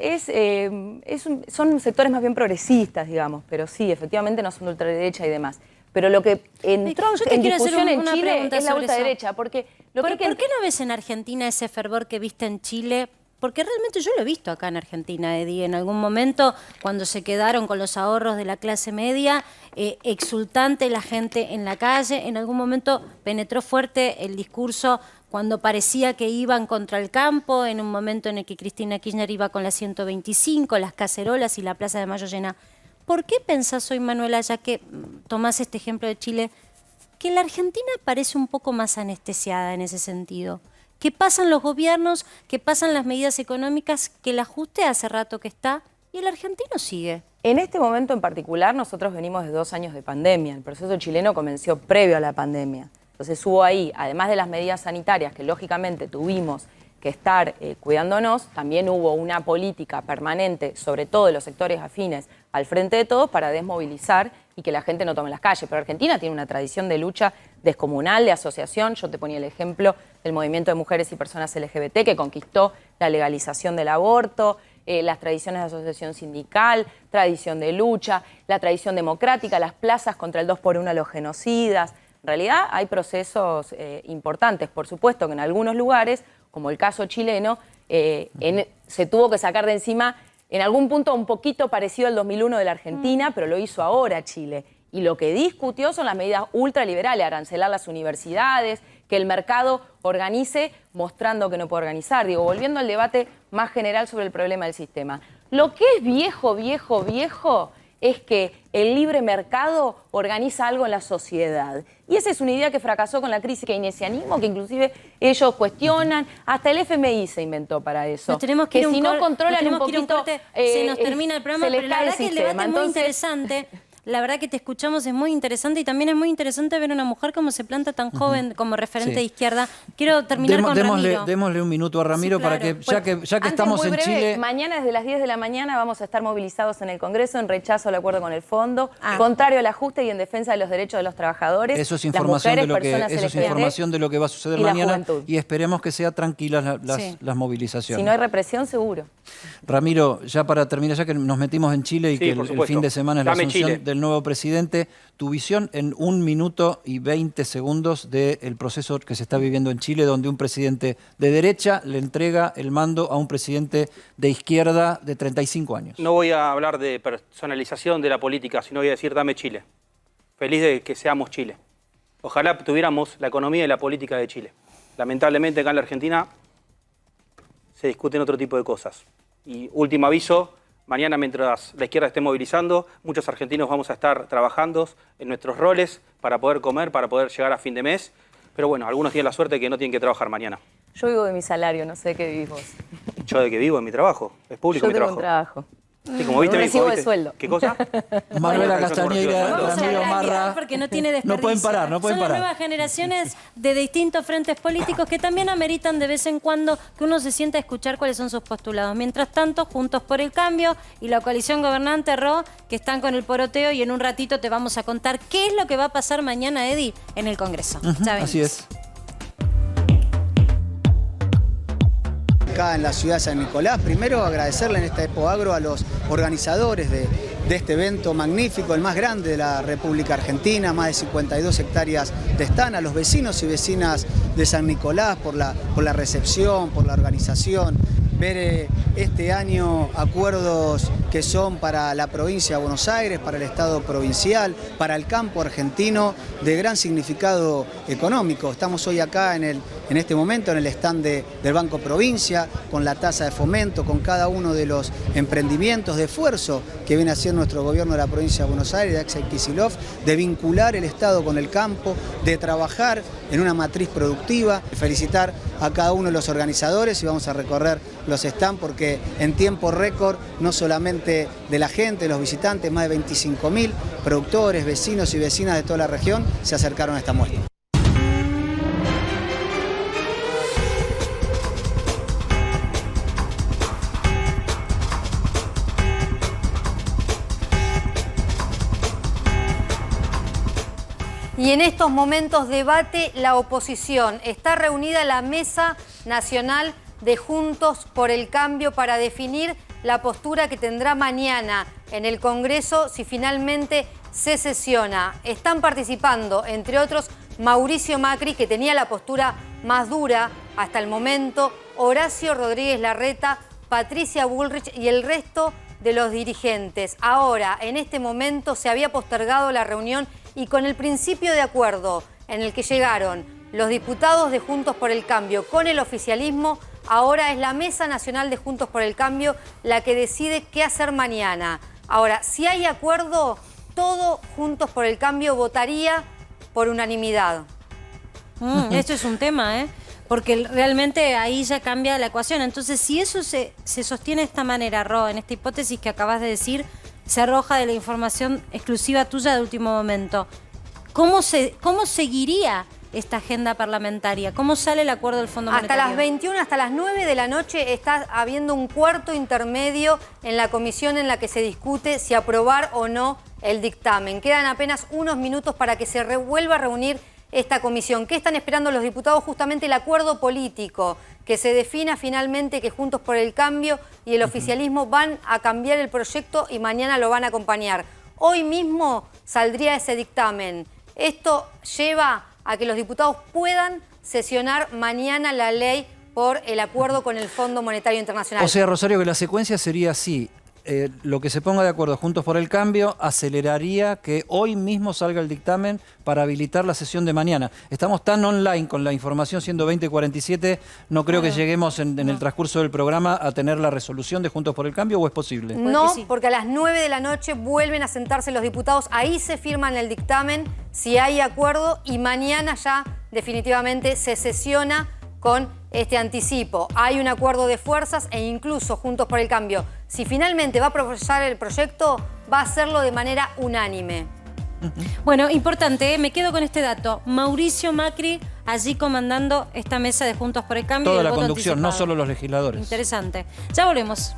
son sectores más bien progresistas, digamos, pero sí, efectivamente no son de ultraderecha y demás. Pero lo que entró en discusión en Chile es la ultraderecha, porque... ¿Por qué no ves en Argentina ese fervor que viste en Chile? Porque realmente yo lo he visto acá en Argentina, Eddie. En algún momento, cuando se quedaron con los ahorros de la clase media, exultante la gente en la calle. En algún momento penetró fuerte el discurso cuando parecía que iban contra el campo, en un momento en el que Cristina Kirchner iba con la 125, las cacerolas y la Plaza de Mayo llena. ¿Por qué pensás hoy, Manuela, ya que tomás este ejemplo de Chile, que la Argentina parece un poco más anestesiada en ese sentido? Que pasan los gobiernos, que pasan las medidas económicas, que el ajuste hace rato que está y el argentino sigue. En este momento en particular nosotros venimos de 2 años de pandemia. El proceso chileno comenzó previo a la pandemia. Entonces hubo ahí, además de las medidas sanitarias que lógicamente tuvimos que estar cuidándonos, también hubo una política permanente, sobre todo de los sectores afines, al frente de todos para desmovilizar y que la gente no tome las calles. Pero Argentina tiene una tradición de lucha descomunal, de asociación. Yo te ponía el ejemplo del movimiento de mujeres y personas LGBT que conquistó la legalización del aborto, las tradiciones de asociación sindical, tradición de lucha, la tradición democrática, las plazas contra el 2x1 a los genocidas. En realidad hay procesos importantes, por supuesto que en algunos lugares, como el caso chileno, se tuvo que sacar de encima en algún punto un poquito parecido al 2001 de la Argentina, pero lo hizo ahora Chile. Y lo que discutió son las medidas ultraliberales, arancelar las universidades, que el mercado organice mostrando que no puede organizar. Digo, volviendo al debate más general sobre el problema del sistema. Lo que es viejo es que el libre mercado organiza algo en la sociedad. Y esa es una idea que fracasó con la crisis keynesianismo, que inclusive ellos cuestionan. Hasta el FMI se inventó para eso. Nos tenemos que ir si no controlan un poquito, poquito, se nos termina el programa, pero la verdad que el debate es muy interesante. La verdad que te escuchamos, es muy interesante y también es muy interesante ver a una mujer como se planta tan joven como referente de izquierda. Quiero terminar con Ramiro. Démosle un minuto a Ramiro Sí, claro. para que, ya que estamos en breve, Chile... Mañana desde las 10 de la mañana vamos a estar movilizados en el Congreso en rechazo al acuerdo con el fondo, contrario al ajuste y en defensa de los derechos de los trabajadores, Eso es las información, mujeres, de lo que va a suceder y la mañana juventud. y esperemos que sean tranquilas las movilizaciones. Si no hay represión, seguro. Ramiro, ya para terminar, ya que nos metimos en Chile y Sí, que por el supuesto. fin de semana es la Dame asunción Chile. del nuevo presidente, tu visión en 1 minuto y 20 segundos del proceso que se está viviendo en Chile, donde un presidente de derecha le entrega el mando a un presidente de izquierda de 35 años. No voy a hablar de personalización de la política, sino voy a decir dame Chile. Feliz de que seamos Chile. Ojalá tuviéramos la economía y la política de Chile. Lamentablemente acá en la Argentina se discuten otro tipo de cosas. Y último aviso, mañana mientras la izquierda esté movilizando, muchos argentinos vamos a estar trabajando en nuestros roles para poder comer, para poder llegar a fin de mes. Pero bueno, algunos tienen la suerte de que no tienen que trabajar mañana. Yo vivo de mi salario, no sé qué vivís vos. Yo de que vivo en mi trabajo, es público mi Yo tengo trabajo. un trabajo. Sí, como viste, Un recibo ¿viste? de sueldo. ¿Qué cosa? Manuela Castañeira, Ramiro Marra. Porque no tiene desperdicio. No pueden parar, no pueden Son parar. las nuevas generaciones de distintos frentes políticos que también ameritan de vez en cuando que uno se sienta a escuchar cuáles son sus postulados. Mientras tanto, Juntos por el Cambio y la coalición gobernante RO, que están con el poroteo, y en un ratito te vamos a contar qué es lo que va a pasar mañana, Eddie, en el Congreso. Ya venimos. Así es. Acá en la ciudad de San Nicolás, primero agradecerle en esta Expo Agro a los organizadores de este evento magnífico, el más grande de la República Argentina, más de 52 hectáreas de stand, a los vecinos y vecinas de San Nicolás por la recepción, por la organización, ver este año acuerdos que son para la provincia de Buenos Aires, para el Estado provincial, para el campo argentino, de gran significado económico. Estamos hoy acá en en este momento en el stand del Banco Provincia, con la tasa de fomento, con cada uno de los emprendimientos de esfuerzo que viene haciendo nuestro gobierno de la provincia de Buenos Aires, de Axel Kicillof, de vincular el Estado con el campo, de trabajar en una matriz productiva. Felicitar a cada uno de los organizadores y vamos a recorrer los stands porque en tiempo récord, no solamente de la gente, de los visitantes, más de 25.000 productores, vecinos y vecinas de toda la región se acercaron a esta muestra. Y en estos momentos debate la oposición. Está reunida la Mesa Nacional de Juntos por el Cambio para definir la postura que tendrá mañana en el Congreso si finalmente se sesiona. Están participando, entre otros, Mauricio Macri, que tenía la postura más dura hasta el momento, Horacio Rodríguez Larreta, Patricia Bullrich y el resto de los dirigentes. Ahora, en este momento, se había postergado la reunión y con el principio de acuerdo en el que llegaron los diputados de Juntos por el Cambio con el oficialismo, ahora es la Mesa Nacional de Juntos por el Cambio la que decide qué hacer mañana. Ahora, si hay acuerdo, todo Juntos por el Cambio votaría por unanimidad. Esto es un tema, porque realmente ahí ya cambia la ecuación. Entonces, si eso se sostiene de esta manera, Ro, en esta hipótesis que acabas de decir, se arroja de la información exclusiva tuya de último momento. ¿Cómo seguiría esta agenda parlamentaria? ¿Cómo sale el acuerdo del Fondo Monetario? Hasta las 21, hasta las 9 de la noche está habiendo un cuarto intermedio en la comisión en la que se discute si aprobar o no el dictamen. Quedan apenas unos minutos para que se vuelva a reunir esta comisión. ¿Qué están esperando los diputados? Justamente el acuerdo político, que se defina finalmente que Juntos por el Cambio y el oficialismo van a cambiar el proyecto y mañana lo van a acompañar. Hoy mismo saldría ese dictamen. Esto lleva a que los diputados puedan sesionar mañana la ley por el acuerdo con el Fondo Monetario Internacional. O sea, Rosario, que la secuencia sería así. Lo que se ponga de acuerdo Juntos por el Cambio aceleraría que hoy mismo salga el dictamen para habilitar la sesión de mañana. Estamos tan online con la información, siendo 20:47, no creo que lleguemos en el transcurso del programa a tener la resolución de Juntos por el Cambio, ¿o es posible? No, porque a las 9 de la noche vuelven a sentarse los diputados, ahí se firman el dictamen, si hay acuerdo, y mañana ya definitivamente se sesiona con este anticipo. Hay un acuerdo de fuerzas e incluso Juntos por el Cambio, si finalmente va a aprobar el proyecto, va a hacerlo de manera unánime. Bueno, importante, me quedo con este dato. Mauricio Macri allí comandando esta mesa de Juntos por el Cambio. Toda y el la voto conducción, anticipado. no solo los legisladores. Interesante. Ya volvemos.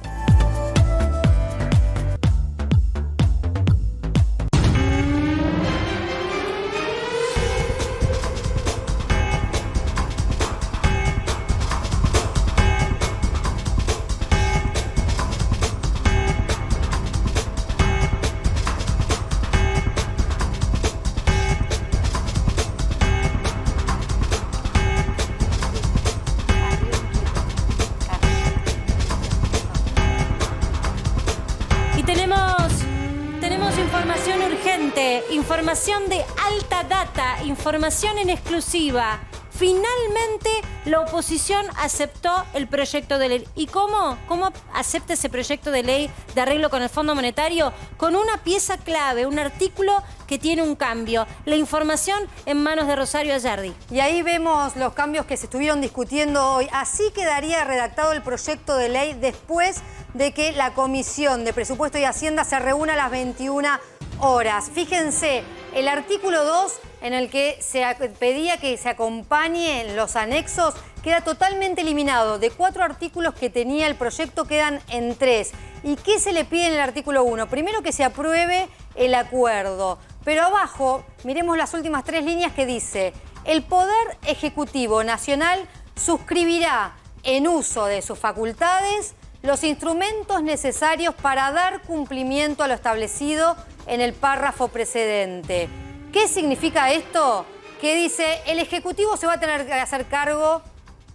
Tenemos información urgente, información de alta data, información en exclusiva. Finalmente la oposición aceptó el proyecto de ley. ¿Y cómo? ¿Cómo acepta ese proyecto de ley de arreglo con el Fondo Monetario? Con una pieza clave, un artículo que tiene un cambio. La información en manos de Rosario Ayerdi. Y ahí vemos los cambios que se estuvieron discutiendo hoy. Así quedaría redactado el proyecto de ley después de que la Comisión de Presupuesto y Hacienda se reúna a las 21 horas. Fíjense, el artículo 2, en el que se pedía que se acompañen los anexos, queda totalmente eliminado. De 4 artículos que tenía el proyecto, quedan en 3. ¿Y qué se le pide en el artículo 1? Primero, que se apruebe el acuerdo. Pero abajo, miremos las últimas 3 líneas que dice: el Poder Ejecutivo Nacional suscribirá en uso de sus facultades los instrumentos necesarios para dar cumplimiento a lo establecido en el párrafo precedente. ¿Qué significa esto? Que dice, el Ejecutivo se va a tener que hacer cargo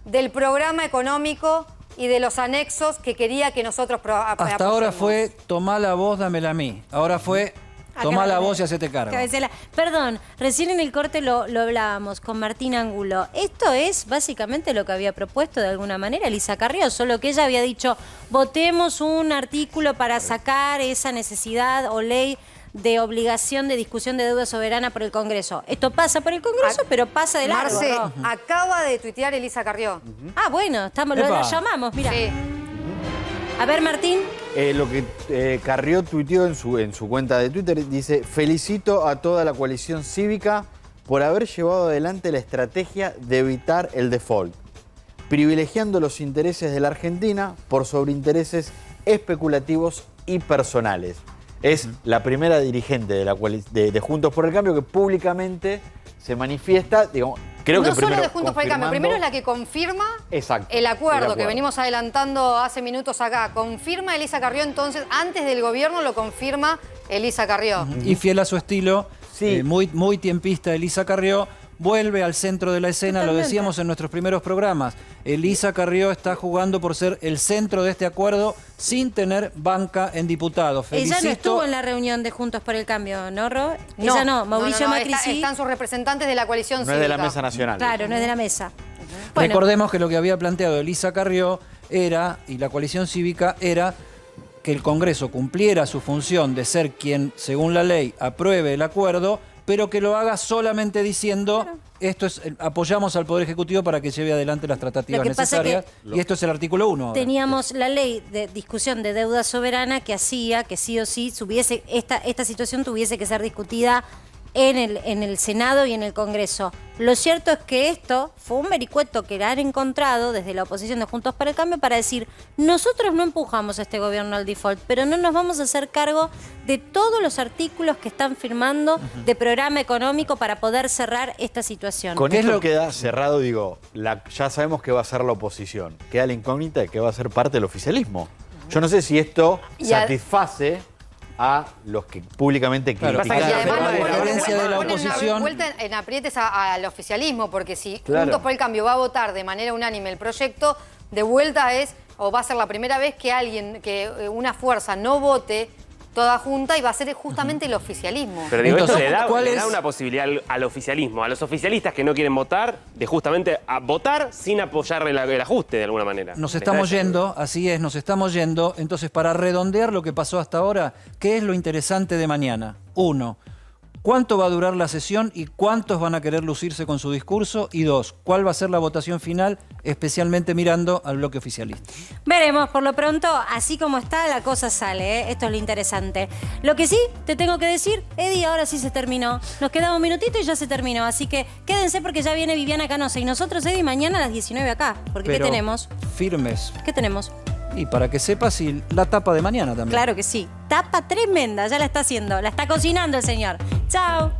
del programa económico y de los anexos que quería que nosotros aprobemos. Hasta ahora fue, tomá la voz, dámela a mí. Ahora fue, Tomá la voz y hacete cargo. Cabecela. Perdón, recién en el corte lo hablábamos con Martín Angulo. Esto es básicamente lo que había propuesto de alguna manera Elisa Carrió, solo que ella había dicho, votemos un artículo para sacar esa necesidad o ley de obligación de discusión de deuda soberana por el Congreso. Esto pasa por el Congreso, pero pasa de largo. Marce, ¿no? acaba de tuitear Elisa Carrió. Ah, bueno, lo llamamos, mira. Sí. A ver, Martín. Lo que Carrió tuiteó en su cuenta de Twitter, dice, felicito a toda la coalición cívica por haber llevado adelante la estrategia de evitar el default, privilegiando los intereses de la Argentina por sobre intereses especulativos y personales. Es la primera dirigente de Juntos por el Cambio que públicamente se manifiesta, digamos, creo que no primero solo de Juntos por el Cambio, primero es la que confirma el acuerdo que venimos adelantando hace minutos acá. Confirma Elisa Carrió, entonces, antes del gobierno lo confirma Elisa Carrió. Y fiel a su estilo, muy tiempista Elisa Carrió, vuelve al centro de la escena, lo decíamos en nuestros primeros programas. Elisa Carrió está jugando por ser el centro de este acuerdo sin tener banca en diputados. Ella no estuvo en la reunión de Juntos por el Cambio, ¿no, Ro? Ella no, Mauricio Macri sí. Están sus representantes de la coalición cívica. No es de la mesa nacional. Claro, no es de la mesa. Bueno. Recordemos que lo que había planteado Elisa Carrió era, y la coalición cívica era, que el Congreso cumpliera su función de ser quien, según la ley, apruebe el acuerdo, pero que lo haga solamente diciendo, apoyamos al Poder Ejecutivo para que lleve adelante las tratativas necesarias, y esto es el artículo 1. Teníamos la ley de discusión de deuda soberana que hacía que sí o sí esta situación tuviese que ser discutida en el Senado y en el Congreso. Lo cierto es que esto fue un vericueto que han encontrado desde la oposición de Juntos para el Cambio para decir, nosotros no empujamos a este gobierno al default, pero no nos vamos a hacer cargo de todos los artículos que están firmando de programa económico para poder cerrar esta situación. Con esto queda cerrado, digo, ya sabemos que va a ser la oposición. Queda la incógnita de que va a ser parte del oficialismo. Yo no sé si esto satisface a los que públicamente critican. Y además vuelta en aprietes al oficialismo, porque si Juntos por el Cambio va a votar de manera unánime el proyecto, de vuelta va a ser la primera vez que una fuerza no vote toda junta y va a ser justamente el oficialismo. Pero digo, esto le da una posibilidad al oficialismo, a los oficialistas que no quieren votar, de justamente votar sin apoyar el ajuste de alguna manera. Nos estamos yendo, así es, nos estamos yendo. Entonces, para redondear lo que pasó hasta ahora, ¿qué es lo interesante de mañana? 1. ¿Cuánto va a durar la sesión y cuántos van a querer lucirse con su discurso? Y 2, ¿cuál va a ser la votación final, especialmente mirando al bloque oficialista? Veremos, por lo pronto, así como está, la cosa sale, ¿eh? Esto es lo interesante. Lo que sí, te tengo que decir, Eddie, ahora sí se terminó. Nos quedaba un minutito y ya se terminó, así que quédense porque ya viene Viviana Canosa. Y nosotros, Eddie, mañana a las 19 acá. Porque ¿qué tenemos? Firmes. ¿Qué tenemos? Y para que sepas, y la tapa de mañana también. Claro que sí. Tapa tremenda, ya la está haciendo. La está cocinando el señor. Chao.